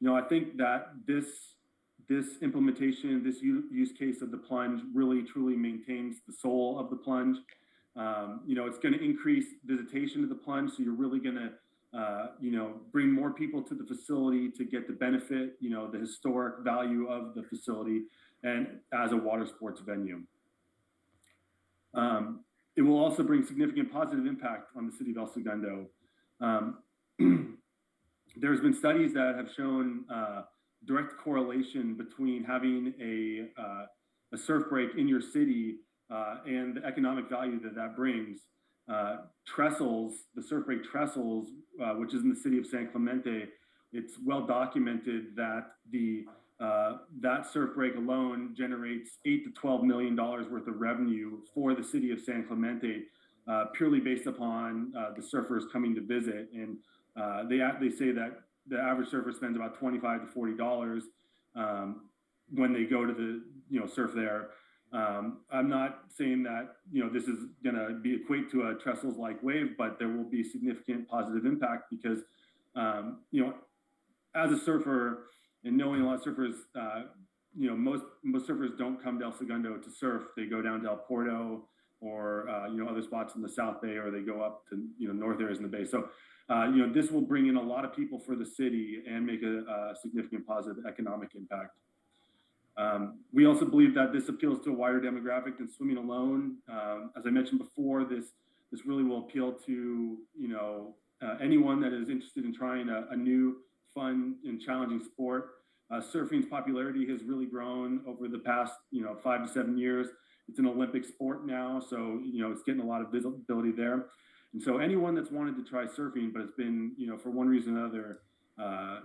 know, I think that this implementation, this use case of the plunge really truly maintains the soul of the plunge. You know, it's going to increase visitation to the plunge, so you're really going to, you know, bring more people to the facility to get the benefit, you know, the historic value of the facility, and as a water sports venue. It will also bring significant positive impact on the city of El Segundo. There's been studies that have shown direct correlation between having a surf break in your city and the economic value that brings. Trestles, the surf break trestles, which is in the city of San Clemente, it's well documented that that surf break alone generates $8 to $12 million worth of revenue for the city of San Clemente, purely based upon the surfers coming to visit. And they say that the average surfer spends about $25 to $40 when they go to the, you know, surf there. I'm not saying that, you know, this is going to be equate to a trestles-like wave, but there will be significant positive impact because, you know, as a surfer and knowing a lot of surfers, you know, most surfers don't come to El Segundo to surf. They go down to El Porto or, you know, other spots in the South Bay, or they go up to, you know, north areas in the Bay. So, you know, this will bring in a lot of people for the city and make a significant positive economic impact. We also believe that this appeals to a wider demographic than swimming alone. As I mentioned before, this really will appeal to, you know, anyone that is interested in trying a new, fun, and challenging sport. Surfing's popularity has really grown over the past, you know, 5 to 7 years. It's an Olympic sport now, so, you know, it's getting a lot of visibility there. And so anyone that's wanted to try surfing, but it's been, you know, for one reason or another,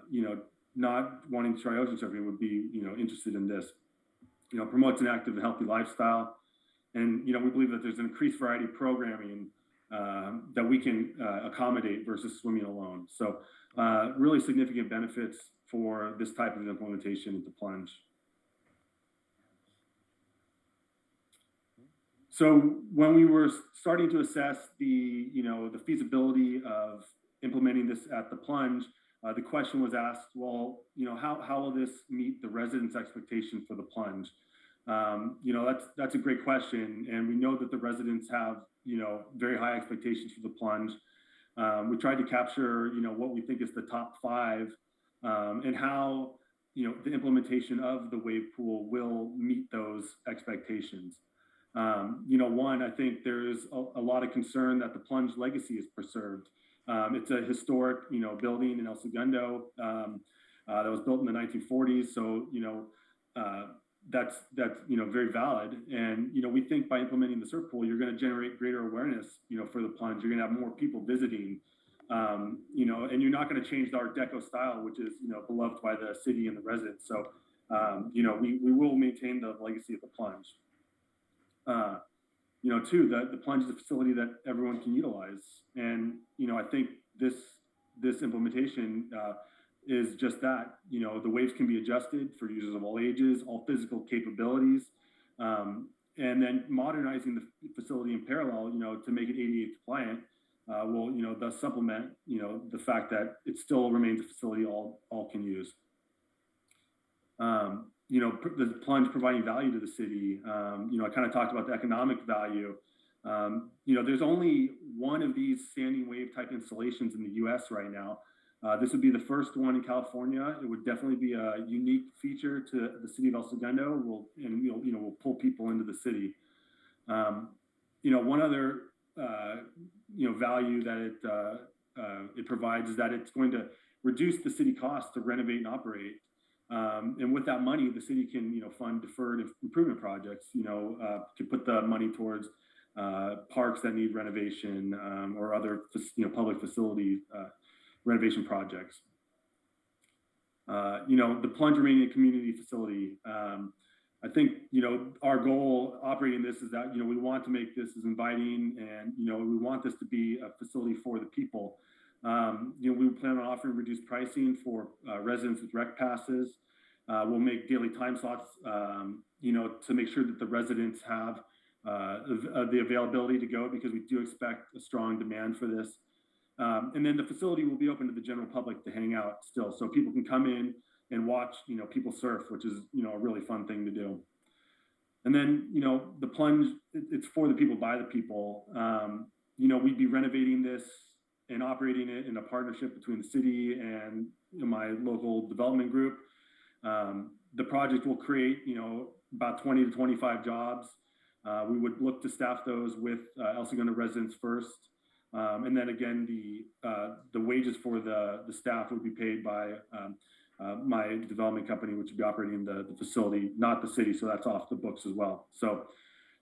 you know, not wanting to try ocean surfing would be, you know, interested in this. You know, promotes an active and healthy lifestyle. And, you know, we believe that there's an increased variety of programming that we can accommodate versus swimming alone. So really significant benefits for this type of implementation into Plunge. So when we were starting to assess the, the feasibility of implementing this at the Plunge, the question was asked, well, how will this meet the residents' expectation for the Plunge? That's a great question, and we know that the residents have, very high expectations for the Plunge. We tried to capture, what we think is the top 5, and how, the implementation of the wave pool will meet those expectations. One, I think there's a lot of concern that the Plunge legacy is preserved. It's a historic, building in El Segundo that was built in the 1940s. So, that's very valid. And, we think by implementing the surf pool, you're going to generate greater awareness, for the Plunge. You're going to have more people visiting, and you're not going to change the Art Deco style, which is, beloved by the city and the residents. So, we will maintain the legacy of the Plunge. Two, the Plunge is a facility that everyone can utilize. And, I think this implementation is just that. The waves can be adjusted for users of all ages, all physical capabilities, and then modernizing the facility in parallel, to make it ADA compliant, will, thus supplement, the fact that it still remains a facility all can use. The Plunge providing value to the city. I kind of talked about the economic value. There's only one of these standing wave type installations in the U.S. right now. This would be the first one in California. It would definitely be a unique feature to the city of El Segundo. We'll pull people into the city. One other value that it provides is that it's going to reduce the city costs to renovate and operate. And with that money, the city can, fund deferred improvement projects, to put the money towards parks that need renovation, or other, public facility renovation projects. The Plunge remaining a community facility. I think, our goal operating this is that, we want to make this as inviting, and, we want this to be a facility for the people. We plan on offering reduced pricing for residents with rec passes. We'll make daily time slots, to make sure that the residents have the availability to go, because we do expect a strong demand for this. And then the facility will be open to the general public to hang out still. So people can come in and watch, people surf, which is, a really fun thing to do. And then, the Plunge, it's for the people, by the people. We'd be renovating this and operating it in a partnership between the city and my local development group. The project will create, about 20 to 25 jobs. We would look to staff those with El Segundo residents first. And then again, the wages for the staff would be paid by my development company, which would be operating the facility, not the city. So that's off the books as well. So,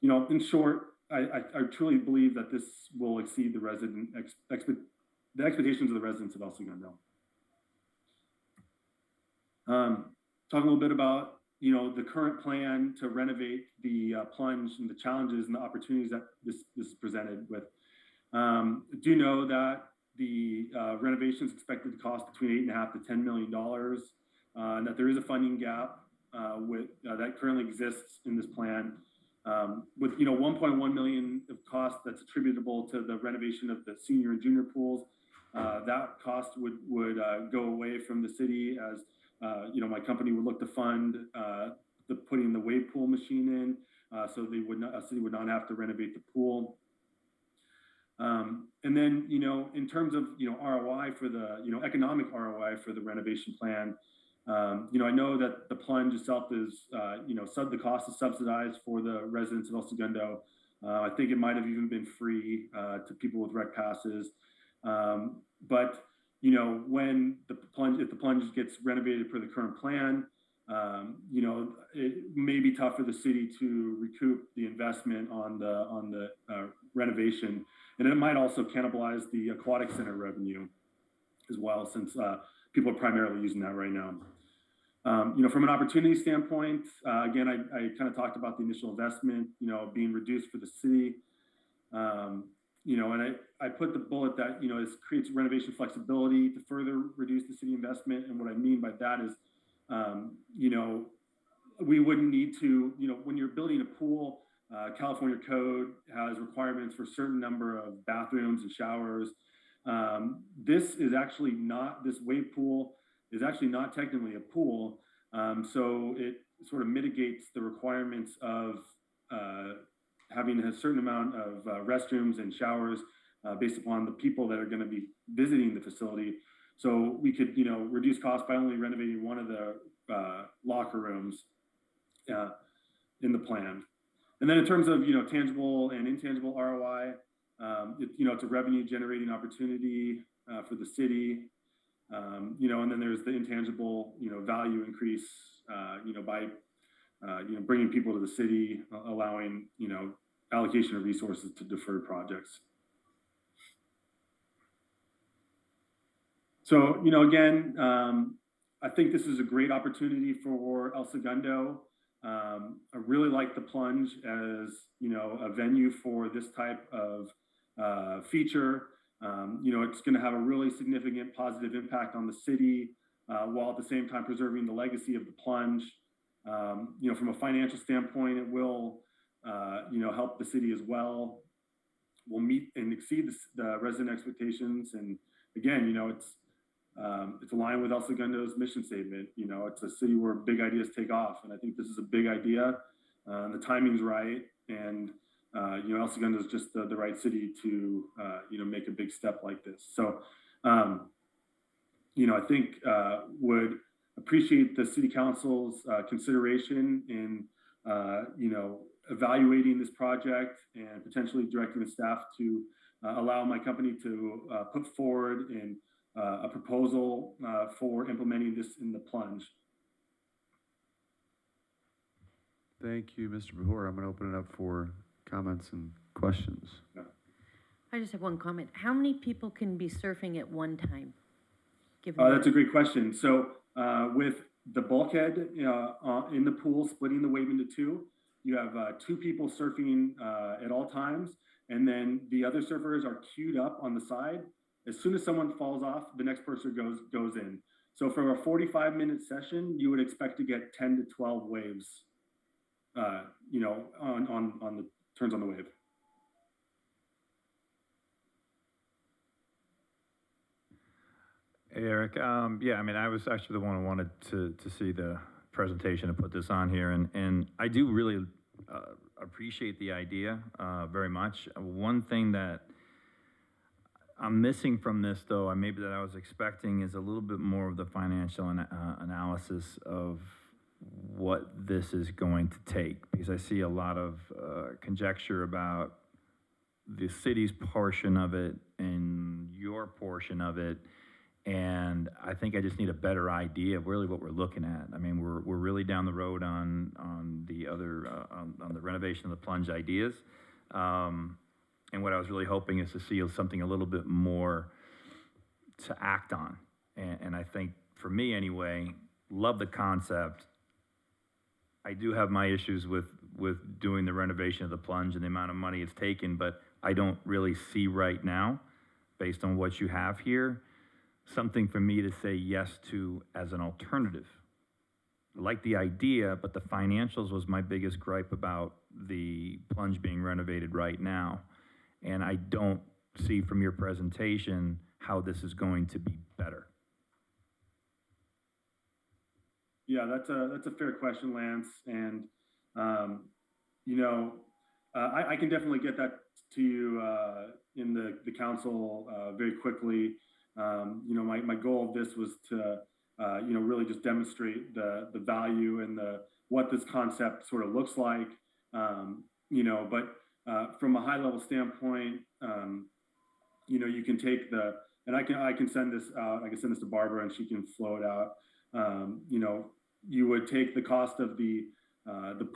in short, I truly believe that this will exceed the the expectations of the residents of El Segundo. Talking a little bit about, the current plan to renovate the Plunge and the challenges and the opportunities that this is presented with. Do know that the renovation is expected to cost between $8.5 to $10 million, and that there is a funding gap that currently exists in this plan. With $1.1 million of cost that's attributable to the renovation of the senior and junior pools, that cost would go away from the city, as my company would look to fund putting the wave pool machine in, so a city would not have to renovate the pool. And then, in terms of, ROI for the, economic ROI for the renovation plan, I know that the Plunge itself is, the cost is subsidized for the residents of El Segundo. I think it might have even been free to people with rec passes. But, when if the Plunge gets renovated per the current plan, it may be tough for the city to recoup the investment on the renovation. And it might also cannibalize the aquatic center revenue as well, since people are primarily using that right now. From an opportunity standpoint, again, I kind of talked about the initial investment, being reduced for the city. And I put the bullet that, this creates renovation flexibility to further reduce the city investment. And what I mean by that is, we wouldn't need to, when you're building a pool, California code has requirements for a certain number of bathrooms and showers. This wave pool is actually not technically a pool. So it sort of mitigates the requirements of having a certain amount of restrooms and showers based upon the people that are going to be visiting the facility. So we could, reduce costs by only renovating one of the locker rooms in the plan. And then in terms of, tangible and intangible ROI, it's a revenue generating opportunity for the city. And then there's the intangible, value increase, by, bringing people to the city, allowing, allocation of resources to deferred projects. So, again, I think this is a great opportunity for El Segundo. I really like the Plunge as, a venue for this type of feature. It's going to have a really significant positive impact on the city, while at the same time preserving the legacy of the Plunge. From a financial standpoint, it will, help the city as well. We'll meet and exceed the resident expectations. And again, it's aligned with El Segundo's mission statement. It's a city where big ideas take off. And I think this is a big idea. The timing's right. And, El Segundo is just the right city to, make a big step like this. So, I think would appreciate the city council's consideration in, evaluating this project and potentially directing the staff to allow my company to put forward a proposal for implementing this in the Plunge. Thank you, Mr. Behor. I'm going to open it up for comments and questions. Yeah. I just have one comment. How many people can be surfing at one time? That's a great question. So with the bulkhead in the pool, splitting the wave into two, you have 2 people surfing at all times. And then the other surfers are queued up on the side. As soon as someone falls off, the next person goes in. So for a 45-minute session, you would expect to get 10 to 12 waves, on the turns on the wave. Hey, Eric. Yeah, I was actually the one who wanted to see the presentation and put this on here. And I do really appreciate the idea very much. One thing that I'm missing from this, though, and maybe that I was expecting, is a little bit more of the financial analysis of what this is going to take, because I see a lot of conjecture about the city's portion of it and your portion of it, and I think I just need a better idea of really what we're looking at. We're really down the road on the other on the renovation of the Plunge ideas. And what I was really hoping is to see something a little bit more to act on. And I think, for me anyway, love the concept. I do have my issues with doing the renovation of the Plunge and the amount of money it's taken, but I don't really see right now, based on what you have here, something for me to say yes to as an alternative. I like the idea, but the financials was my biggest gripe about the Plunge being renovated right now. And I don't see from your presentation how this is going to be better. Yeah, that's a fair question, Lance. And, I can definitely get that to you in the council very quickly. My goal of this was to, really just demonstrate the value and what this concept sort of looks like, but from a high level standpoint, you can take and I can send this out. I can send this to Barbara and she can flow it out. You would take the cost of the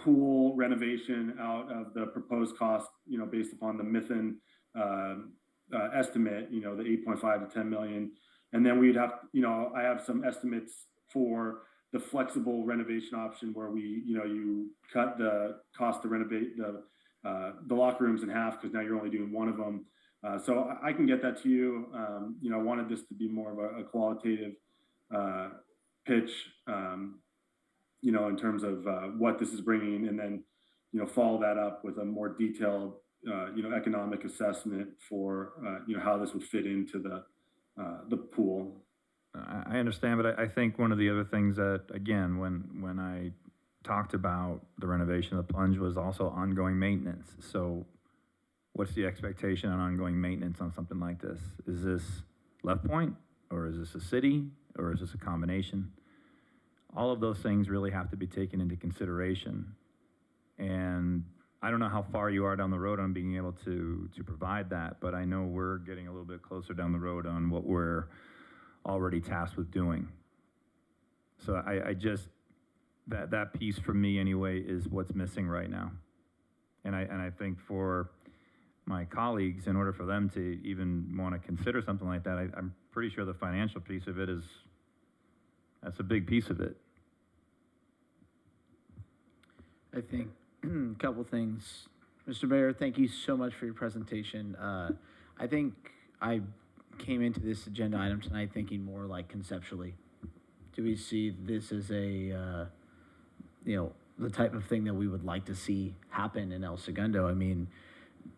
pool renovation out of the proposed cost, based upon the Mithun estimate, the 8.5 to 10 million. And then we'd have, I have some estimates for the flexible renovation option where you cut the cost to renovate the locker rooms in half, because now you're only doing one of them. So I can get that to you. I wanted this to be more of a qualitative pitch, in terms of what this is bringing. And then, follow that up with a more detailed, economic assessment for, how this would fit into the pool. I understand, but I think one of the other things that, again, when I talked about the renovation of the Plunge was also ongoing maintenance. So what's the expectation on ongoing maintenance on something like this? Is this Left Point, or is this a city, or is this a combination? All of those things really have to be taken into consideration. And I don't know how far you are down the road on being able to provide that, but I know we're getting a little bit closer down the road on what we're already tasked with doing. So I just, that piece for me anyway is what's missing right now. And I think for my colleagues, in order for them to even want to consider something like that, I'm pretty sure the financial piece of it that's a big piece of it. I think a couple things. Mr. Mayor, thank you so much for your presentation. I think I came into this agenda item tonight thinking more like conceptually. Do we see this as a, the type of thing that we would like to see happen in El Segundo? I mean,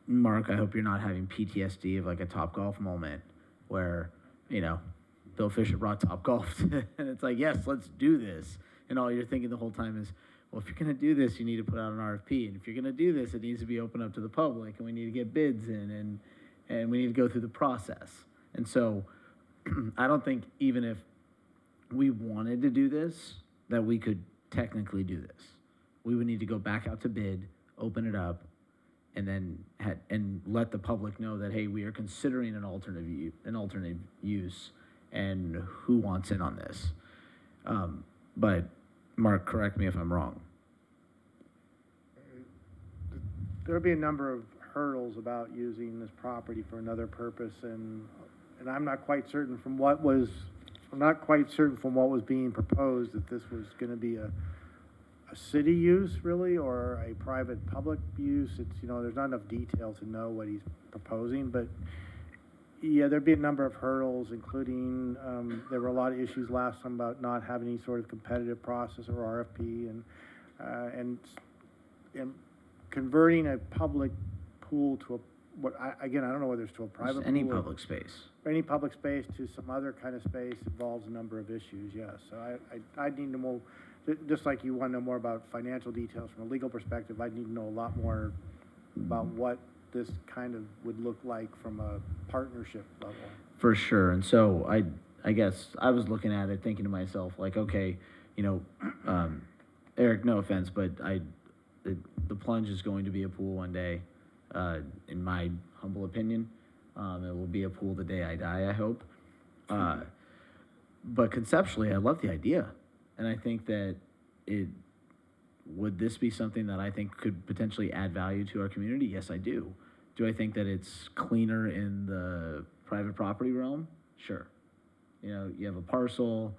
Mark, I hope you're not having PTSD of like a Topgolf moment where, Bill Fisher brought Topgolf and it's like, yes, let's do this. And all you're thinking the whole time is, well, if you're going to do this, you need to put out an RFP. And if you're going to do this, it needs to be open up to the public, and we need to get bids in, and we need to go through the process. And so I don't think even if we wanted to do this, that we could technically do this. We would need to go back out to bid, open it up, and then and let the public know that, hey, we are considering an alternate use, and who wants in on this. But Mark, correct me if I'm wrong. There'll be a number of hurdles about using this property for another purpose, and I'm not quite certain from what was being proposed that this was going to be a city use really, or a private public use. It's, there's not enough detail to know what he's proposing, but yeah, there'd be a number of hurdles, including, there were a lot of issues last time about not having any sort of competitive process or RFP, and converting a public pool to I don't know whether it's to a private Just any pool public space. or any public space to some other kind of space involves a number of issues, yes. So I need to know, just like you want to know more about financial details from a legal perspective, I need to know a lot more about what this kind of would look like from a partnership level. For sure. And so I guess I was looking at it thinking to myself, like, okay, Eric, no offense, but the Plunge is going to be a pool one day, in my humble opinion. It will be a pool the day I die, I hope. But conceptually, I love the idea. And I think that would this be something that I think could potentially add value to our community? Yes, I do. Do I think that it's cleaner in the private property realm? Sure. You have a parcel,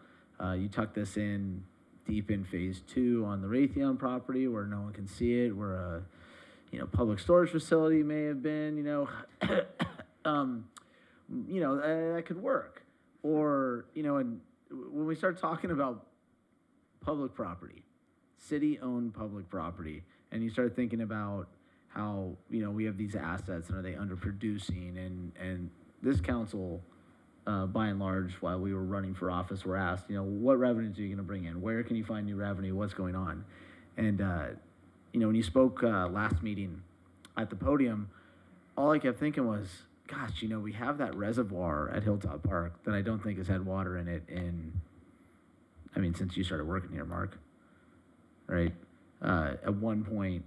you tuck this in deep in phase 2 on the Raytheon property where no one can see it, where a, public storage facility may have been, that could work. Or, and when we start talking about public property, city-owned public property, and you start thinking about how, we have these assets and are they underproducing, and this council, by and large, while we were running for office, were asked, what revenues are you going to bring in? Where can you find new revenue? What's going on? And, when you spoke last meeting at the podium, all I kept thinking was, gosh, we have that reservoir at Hilltop Park that I don't think has had water in it since you started working here, Mark, right? At one point,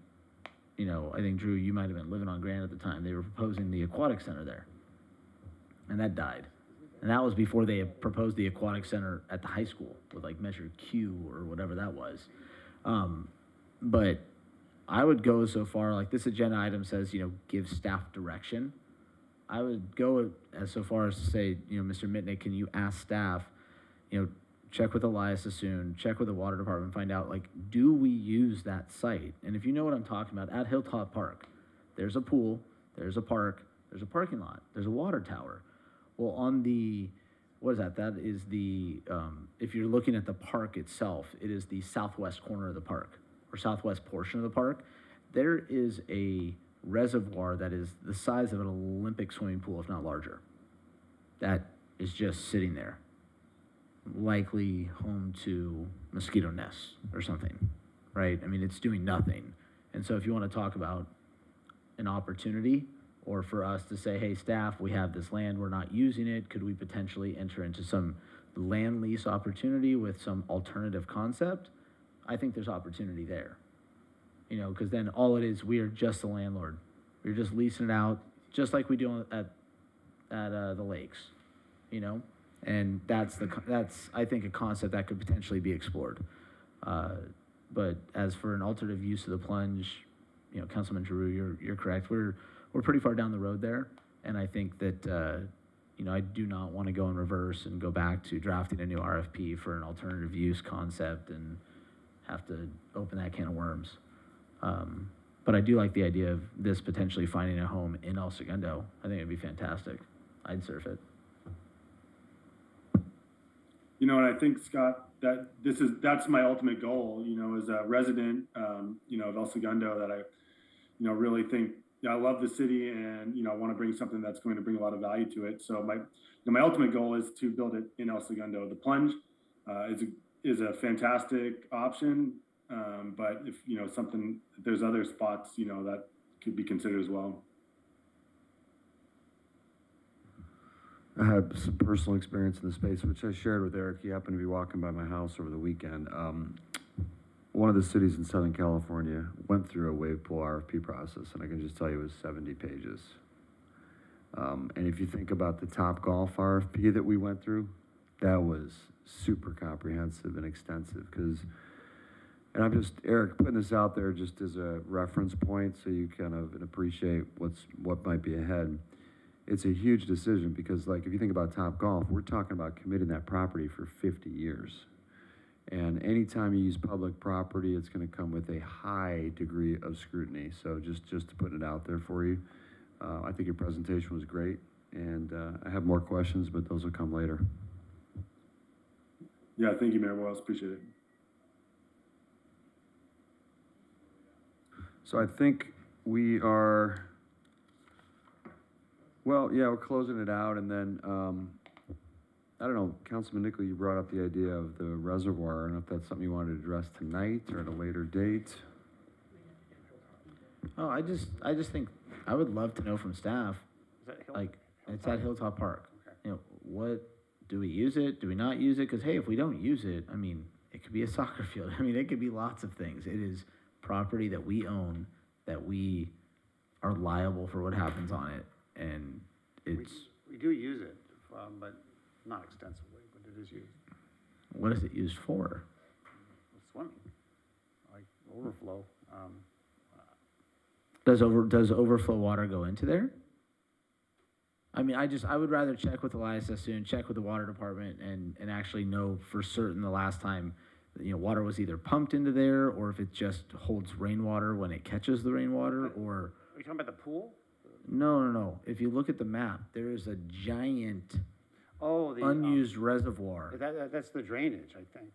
I think, Drew, you might have been living on Grand at the time. They were proposing the aquatic center there, and that died. And that was before they had proposed the aquatic center at the high school with like Measure Q or whatever that was. But I would go so far, like this agenda item says, give staff direction. I would go as so far as to say, Mr. Mitnick, can you ask staff, check with Elias Sassoon, check with the water department, find out, like, do we use that site? And if you know what I'm talking about, at Hilltop Park, there's a pool, there's a park, there's a parking lot, there's a water tower. Well, on the, what is that? That is the, if you're looking at the park itself, it is the southwest corner of the park, or southwest portion of the park. there is a reservoir that is the size of an Olympic swimming pool, if not larger, that is just sitting there, likely home to mosquito nests or something, right? I mean, it's doing nothing. And so if you want to talk about an opportunity, or for us to say, hey, staff, we have this land, we're not using it, could we potentially enter into some land lease opportunity with some alternative concept? I think there's opportunity there. You know, because then all it is, we are just the landlord. We're just leasing it out, just like we do at the lakes, you know? And that's I think a concept that could potentially be explored. But as for an alternative use of the Plunge, you know, Councilman Giroux, you're correct. We're pretty far down the road there, and I think that you know, I do not want to go in reverse and go back to drafting a new RFP for an alternative use concept and have to open that can of worms. But I do like the idea of this potentially finding a home in El Segundo. I think it'd be fantastic. I'd surf it. You know, and I think, Scott, that that's my ultimate goal, you know, as a resident, you know, of El Segundo, that I, you know, really think, you know, I love the city, and, you know, I want to bring something that's going to bring a lot of value to it. So my ultimate goal is to build it in El Segundo. The Plunge is a fantastic option, but if, you know, if there's other spots, you know, that could be considered as well. I had some personal experience in the space, which I shared with Eric. He happened to be walking by my house over the weekend. One of the cities in Southern California went through a wave pool RFP process, and I can just tell you it was 70 pages. And if you think about the Topgolf RFP that we went through, that was super comprehensive and extensive, and I'm just, Eric, putting this out there just as a reference point so you kind of appreciate what might be ahead. It's a huge decision because, like, if you think about Topgolf, we're talking about committing that property for 50 years. And anytime you use public property, it's going to come with a high degree of scrutiny. So just to put it out there for you, I think your presentation was great, and I have more questions, but those will come later. Yeah, thank you, Mayor Wells. Appreciate it. So I think we are, well, yeah, we're closing it out, and then, I don't know, Councilman Nicole, you brought up the idea of the reservoir. I don't know if that's something you wanted to address tonight or at a later date. Oh, I just think, I would love to know from staff, like, it's at Hilltop Park. Okay. You know, what, do we use it? Do we not use it? Because, hey, if we don't use it, I mean, it could be a soccer field. I mean, it could be lots of things. It is property that we own, that we are liable for what happens on it, and it's... We do use it, but not extensively, but it is used. What is it used for? Swimming, like overflow. Does overflow water go into there? I mean, I would rather check with Elias soon, check with the water department, and actually know for certain the last time, you know, water was either pumped into there, or if it just holds rainwater when it catches the rainwater, or... Are you talking about the pool? No. If you look at the map, there is a giant unused reservoir. That's the drainage, I think.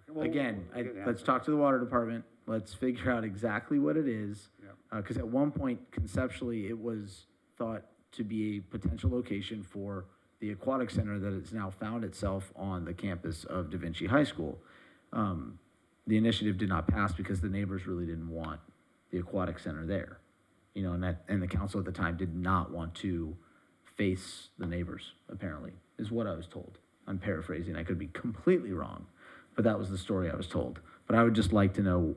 Okay, Again, let's talk to the water department. Let's figure out exactly what it is. Because at one point, conceptually, it was thought to be a potential location for the aquatic center that has now found itself on the campus of Da Vinci High School. The initiative did not pass because the neighbors really didn't want the aquatic center there. You know, and the council at the time did not want to face the neighbors, apparently, is what I was told. I'm paraphrasing. I could be completely wrong, but that was the story I was told. But I would just like to know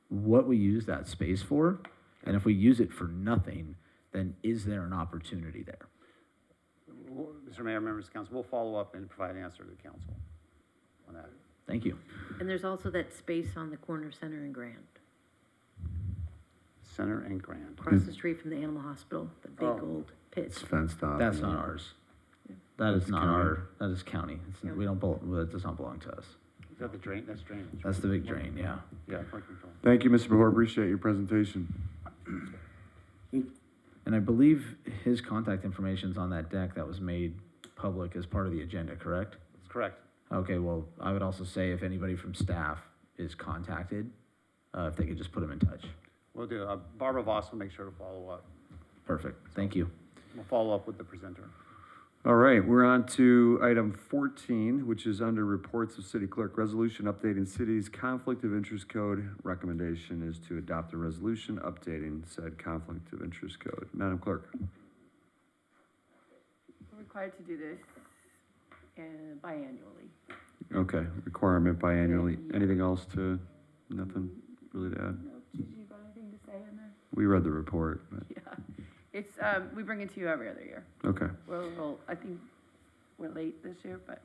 what we use that space for, and if we use it for nothing, then is there an opportunity there? Mr. Mayor, members of council, we'll follow up and provide an answer to the council on that. Thank you. And there's also that space on the corner of Center and Grand. Center and Grand. Across the street from the animal hospital, the big old pit. It's fenced off. That's not ours. That is not our, that is county. We don't, that does not belong to us. Is that the drain? That's drainage. That's the big drain, yeah. Yeah, flood control. Thank you, Mr. Behor. Appreciate your presentation. And I believe his contact information is on that deck that was made public as part of the agenda, correct? That's correct. Okay, well, I would also say if anybody from staff is contacted, if they could just put them in touch. We'll do, Barbara Voss will make sure to follow up. Perfect. Thank you. We'll follow up with the presenter. All right, we're on to item 14, which is under reports of city clerk. Resolution updating city's conflict of interest code. Recommendation is to adopt a resolution updating said conflict of interest code. Madam Clerk. We're required to do this biannually. Okay, requirement biannually. Yeah. Anything else nothing really to add? No, Gigi, you got anything to say in there? We read the report, but, Yeah, it's, we bring it to you every other year. okay. I think we're late this year, but.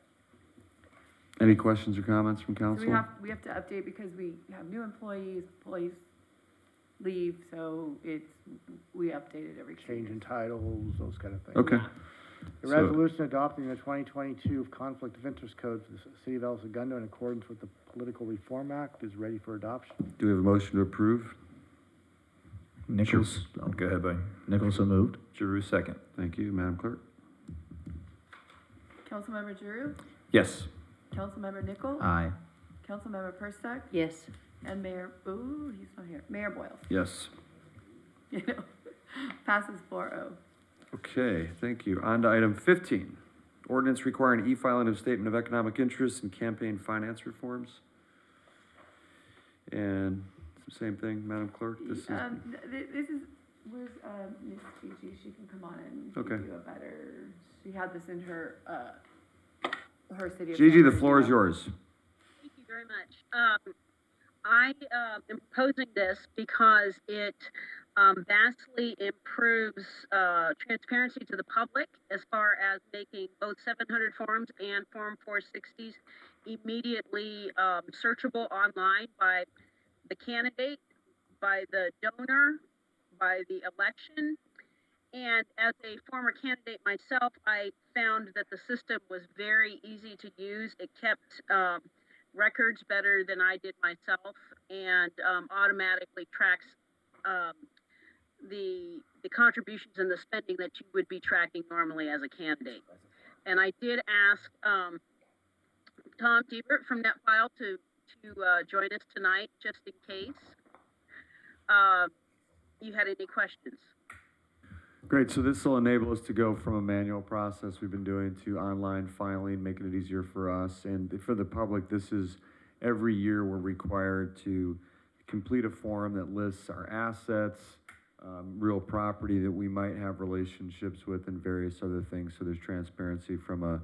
Any questions or comments from So council? we have to update because we have new employees leave, so we update it every 2 years. Changing titles, those kind of things. Okay. The So- resolution adopting the 2022 Conflict of Interest Code for the City of El Segundo in accordance with the Political Reform Act is ready for adoption. Do we have a motion to approve? Nichols. Oh, go ahead, buddy. Nichols so moved. Giroux, second. Thank you, Madam Clerk. Councilmember Giroux, Yes. Councilmember Nicole, Aye. Councilmember Perstuck, Yes. and he's not here, Mayor Boyles. Yes. You know, passes 4-0. Okay, thank you. On to item 15. Ordinance requiring e-filing of statement of economic interest and campaign finance reforms. And same thing, Madam Clerk, this is, This is, where's, Miss Gigi, she can come on and Okay. give you a better, she had this in her city of. Gigi, the San floor is Bernardino. yours. Thank you very much. I am proposing this because it vastly improves transparency to the public as far as making both 700 forms and Form 460s immediately searchable online by the candidate, by the donor, by the election. And as a former candidate myself, I found that the system was very easy to use. It kept records better than I did myself, and automatically tracks the contributions and the spending that you would be tracking normally as a candidate. And I did ask Tom Diebert from NetFile to join us tonight, just in case you had any questions. Great, so this will enable us to go from a manual process we've been doing to online filing, making it easier for us. And for the public, this is every year we're required to complete a form that lists our assets, real property that we might have relationships with, and various other things. So there's transparency from a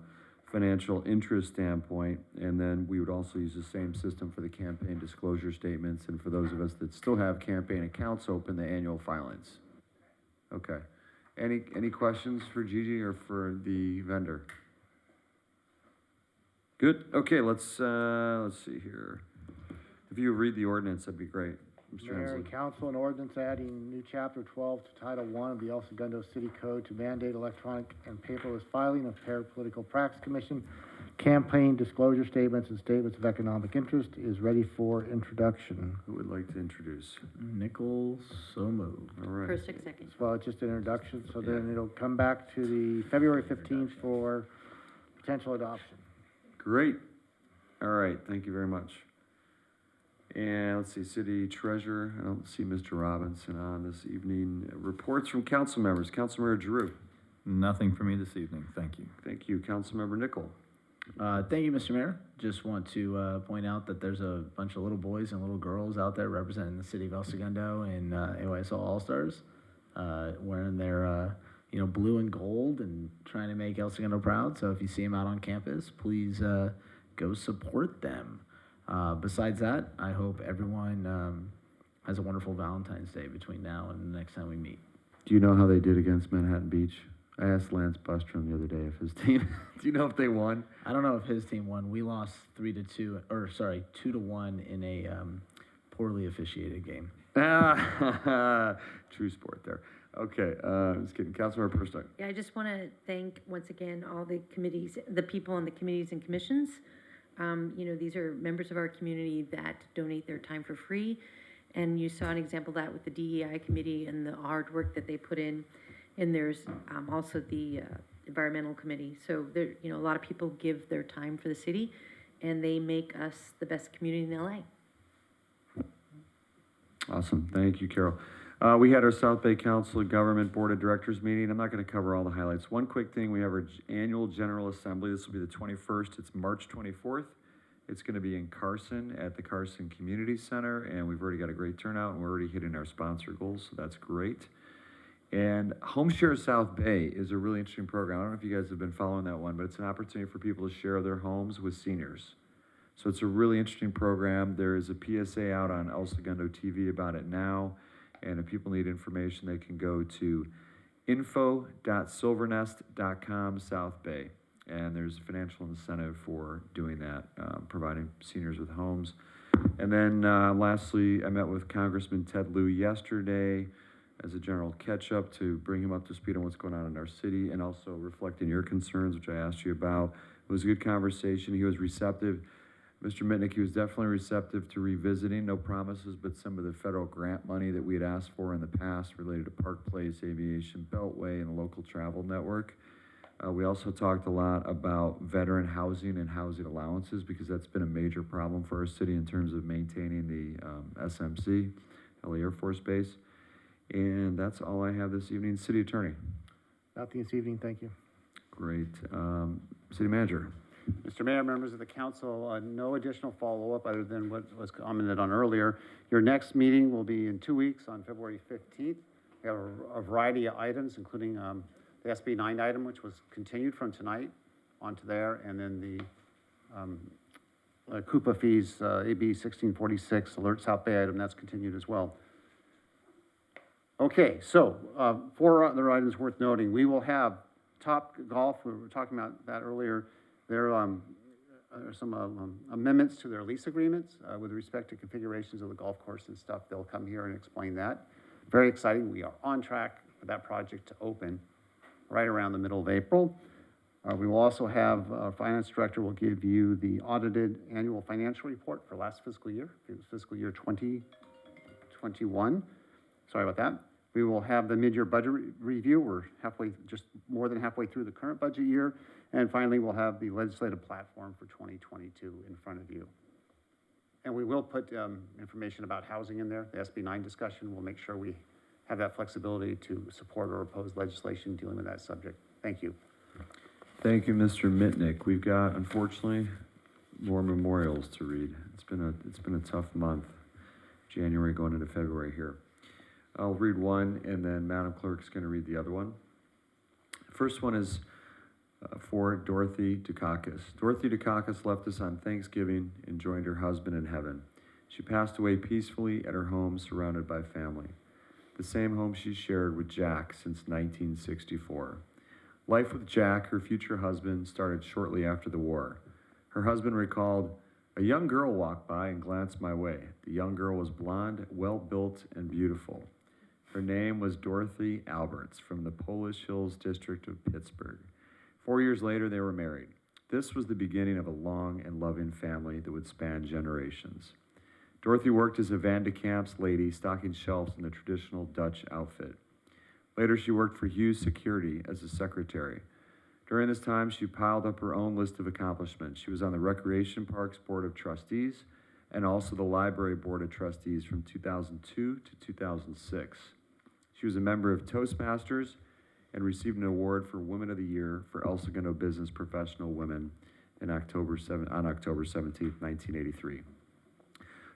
financial interest standpoint. And then we would also use the same system for the campaign disclosure statements, and for those of us that still have campaign accounts open, the annual filings. Okay. Any questions for Gigi or for the vendor? Good. Okay, let's see here. If you read the ordinance, that'd be great, Mr. Mayor Hensley. and council, an ordinance adding new chapter 12 to Title 1 of the El Segundo City Code to mandate electronic and paperless filing of Political Practice Commission campaign disclosure statements and statements of economic interest is ready for introduction. Who would like to introduce? Nichols so moved. All right. First, second. Well, it's just an introduction, so then it'll come back to the February 15th for potential adoption. Great. All right, thank you very much. And let's see, city treasurer, I don't see Mr. Robinson on this evening. Reports from council members. Councilmember Giroux. Nothing for me this evening, thank you. Thank you. Councilmember Nicole. Thank you, Mr. Mayor. Just want to point out that there's a bunch of little boys and little girls out there representing the city of El Segundo and AYSO All-Stars, wearing their blue and gold and trying to make El Segundo proud. So if you see them out on campus, please go support them. Besides that, I hope everyone has a wonderful Valentine's Day between now and the next time we meet. Do you know how they did against Manhattan Beach? I asked Lance Bustrom the other day if his team, do you know if they won? I don't know if his team won. We lost 2-1 in a poorly officiated game. True sport there. Okay, just kidding. Councilmember Perstuck. Yeah, I just want to thank once again all the committees, the people on the committees and commissions. These are members of our community that donate their time for free. And you saw an example of that with the DEI committee and the hard work that they put in. And there's also the environmental committee. So there, a lot of people give their time for the city, and they make us the best community in LA. Awesome. Thank you, Carol. We had our South Bay Council Government Board of Directors meeting. I'm not going to cover all the highlights. One quick thing, we have our annual General Assembly. This will be the 21st. It's March 24th. It's going to be in Carson at the Carson Community Center, and we've already got a great turnout, and we're already hitting our sponsor goals, so that's great. And Home Share South Bay is a really interesting program. I don't know if you guys have been following that one, but it's an opportunity for people to share their homes with seniors. So it's a really interesting program. There is a PSA out on El Segundo TV about it now, and if people need information, they can go to info.silvernest.com South Bay. And there's a financial incentive for doing that, providing seniors with homes. And then lastly, I met with Congressman Ted Lieu yesterday as a general catch-up to bring him up to speed on what's going on in our city and also reflecting your concerns, which I asked you about. It was a good conversation. He was receptive. Mr. Mitnick, he was definitely receptive to revisiting, no promises, but some of the federal grant money that we had asked for in the past related to Park Place, Aviation Beltway, and the local travel network. We also talked a lot about veteran housing and housing allowances because that's been a major problem for our city in terms of maintaining the SMC, LA Air Force Base. And that's all I have this evening. City Attorney. Nothing this evening, thank you. Great. City Manager. Mr. Mayor, members of the council, no additional follow-up other than what was commented on earlier. Your next meeting will be in 2 weeks on February 15th. We have a variety of items, including the SB 9 item, which was continued from tonight onto there, and then the Coupa fees, AB 1646 Alert South Bay item, that's continued as well. Okay, so 4 other items worth noting. We will have Top Golf, we were talking about that earlier. There are some amendments to their lease agreements with respect to configurations of the golf course and stuff. They'll come here and explain that. Very exciting. We are on track for that project to open right around the middle of April. We will also have our finance director will give you the audited annual financial report for last fiscal year, fiscal year 2021. Sorry about that. We will have the mid-year budget review. We're just more than halfway through the current budget year. And finally, we'll have the legislative platform for 2022 in front of you. And we will put information about housing in there. The SB 9 discussion, we'll make sure we have that flexibility to support or oppose legislation dealing with that subject. Thank you. Thank you, Mr. Mitnick. We've got, unfortunately, more memorials to read. It's been a tough month, January going into February here. I'll read one, and then Madam Clerk's going to read the other one. First one is for Dorothy Dukakis. Dorothy Dukakis left us on Thanksgiving and joined her husband in heaven. She passed away peacefully at her home, surrounded by family. The same home she shared with Jack since 1964. Life with Jack, her future husband, started shortly after the war. Her husband recalled, "A young girl walked by and glanced my way. The young girl was blonde, well-built, and beautiful. Her name was Dorothy Alberts from the Polish Hills district of Pittsburgh. 4 years later, they were married. This was the beginning of a long and loving family that would span generations. Dorothy worked as a Van de Kamp's lady, stocking shelves in the traditional Dutch outfit. Later, she worked for Hughes Security as a secretary. During this time, she piled up her own list of accomplishments. She was on the Recreation Parks Board of Trustees and also the Library Board of Trustees from 2002 to 2006. She was a member of Toastmasters and received an award for Women of the Year for El Segundo Business Professional Women on October 17, 1983.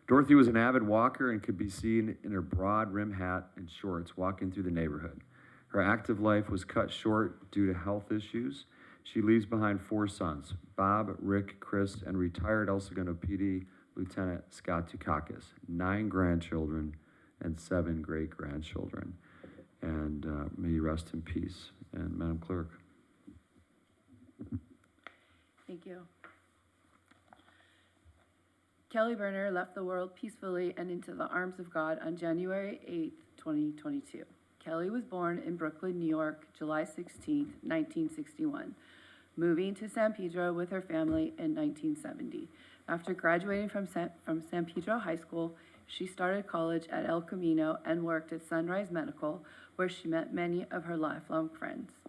Dorothy was an avid walker and could be seen in her broad rim hat and shorts walking through the neighborhood. Her active life was cut short due to health issues. She leaves behind 4 sons, Bob, Rick, Chris, and retired El Segundo PD Lieutenant Scott Dukakis, 9 grandchildren, and 7 great-grandchildren. And may you rest in peace. And Madam Clerk. Thank you. Kelly Berner left the world peacefully and into the arms of God on January 8, 2022. Kelly was born in Brooklyn, New York, July 16, 1961, moving to San Pedro with her family in 1970. After graduating from San Pedro High School, she started college at El Camino and worked at Sunrise Medical, where she met many of her lifelong friends.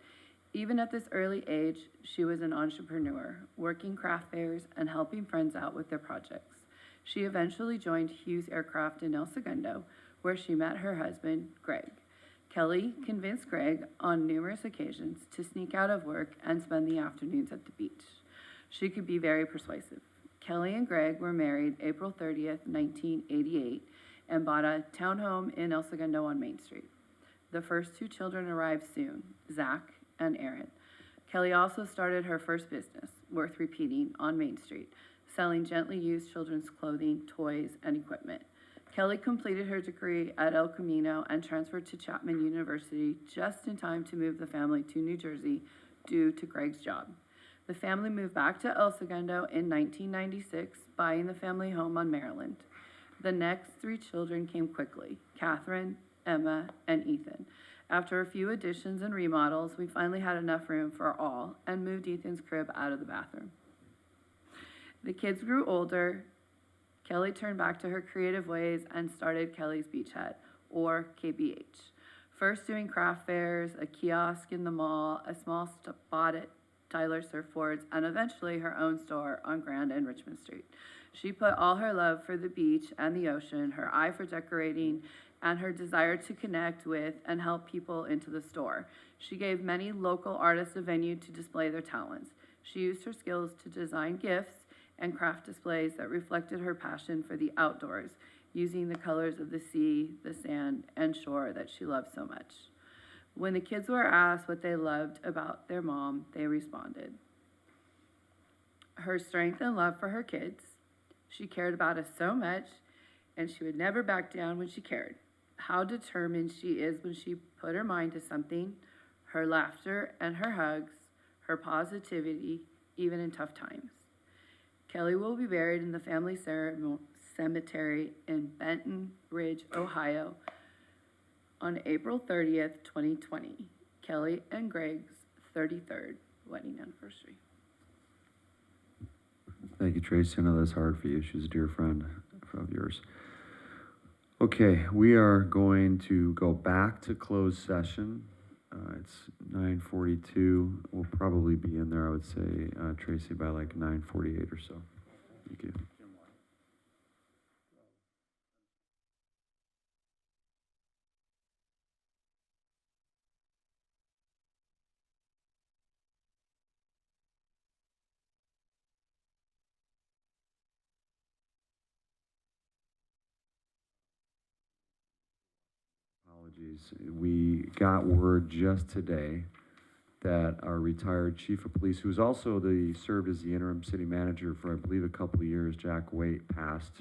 Even at this early age, she was an entrepreneur, working craft fairs and helping friends out with their projects. She eventually joined Hughes Aircraft in El Segundo, where she met her husband, Greg. Kelly convinced Greg on numerous occasions to sneak out of work and spend the afternoons at the beach. She could be very persuasive. Kelly and Greg were married April 30th, 1988, and bought a townhome in El Segundo on Main Street. The first two children arrived soon, Zach and Aaron. Kelly also started her first business, worth repeating, on Main Street, selling gently used children's clothing, toys, and equipment. Kelly completed her degree at El Camino and transferred to Chapman University just in time to move the family to New Jersey due to Greg's job. The family moved back to El Segundo in 1996, buying the family home on Maryland. The next three children came quickly, Catherine, Emma, and Ethan. After a few additions and remodels, we finally had enough room for all and moved Ethan's crib out of the bathroom. The kids grew older. Kelly turned back to her creative ways and started Kelly's Beachhead, or KBH. First doing craft fairs, a kiosk in the mall, a small spot at Tyler Surfboards, and eventually her own store on Grand and Richmond Street. She put all her love for the beach and the ocean, her eye for decorating, and her desire to connect with and help people into the store. She gave many local artists a venue to display their talents. She used her skills to design gifts and craft displays that reflected her passion for the outdoors, using the colors of the sea, the sand, and shore that she loved so much. When the kids were asked what they loved about their mom, they responded. Her strength and love for her kids. She cared about us so much, and she would never back down when she cared. How determined she is when she put her mind to something, her laughter and her hugs, her positivity, even in tough times. Kelly will be buried in the family cemetery in Benton Ridge, Ohio, on April 30th, 2020, Kelly and Greg's 33rd wedding anniversary. Thank you, Tracy. I know that's hard for you. She's a dear friend of yours. Okay, we are going to go back to closed session. It's 9:42. We'll probably be in there, I would say, Tracy, by like 9:48 or so. Thank you. Apologies. We got word just today that our retired chief of police, who's also served as the interim city manager for, I believe, a couple of years, Jack Waite, passed.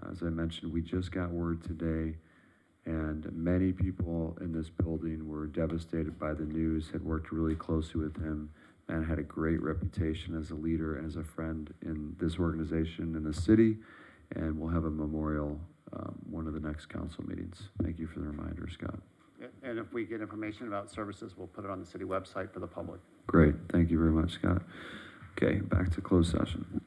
As I mentioned, we just got word today, and many people in this building were devastated by the news, had worked really closely with him, and had a great reputation as a leader and as a friend in this organization in the city, and we'll have a memorial one of the next council meetings. Thank you for the reminder, Scott. And if we get information about services, we'll put it on the city website for the public. Great. Thank you very much, Scott. Okay, back to closed session.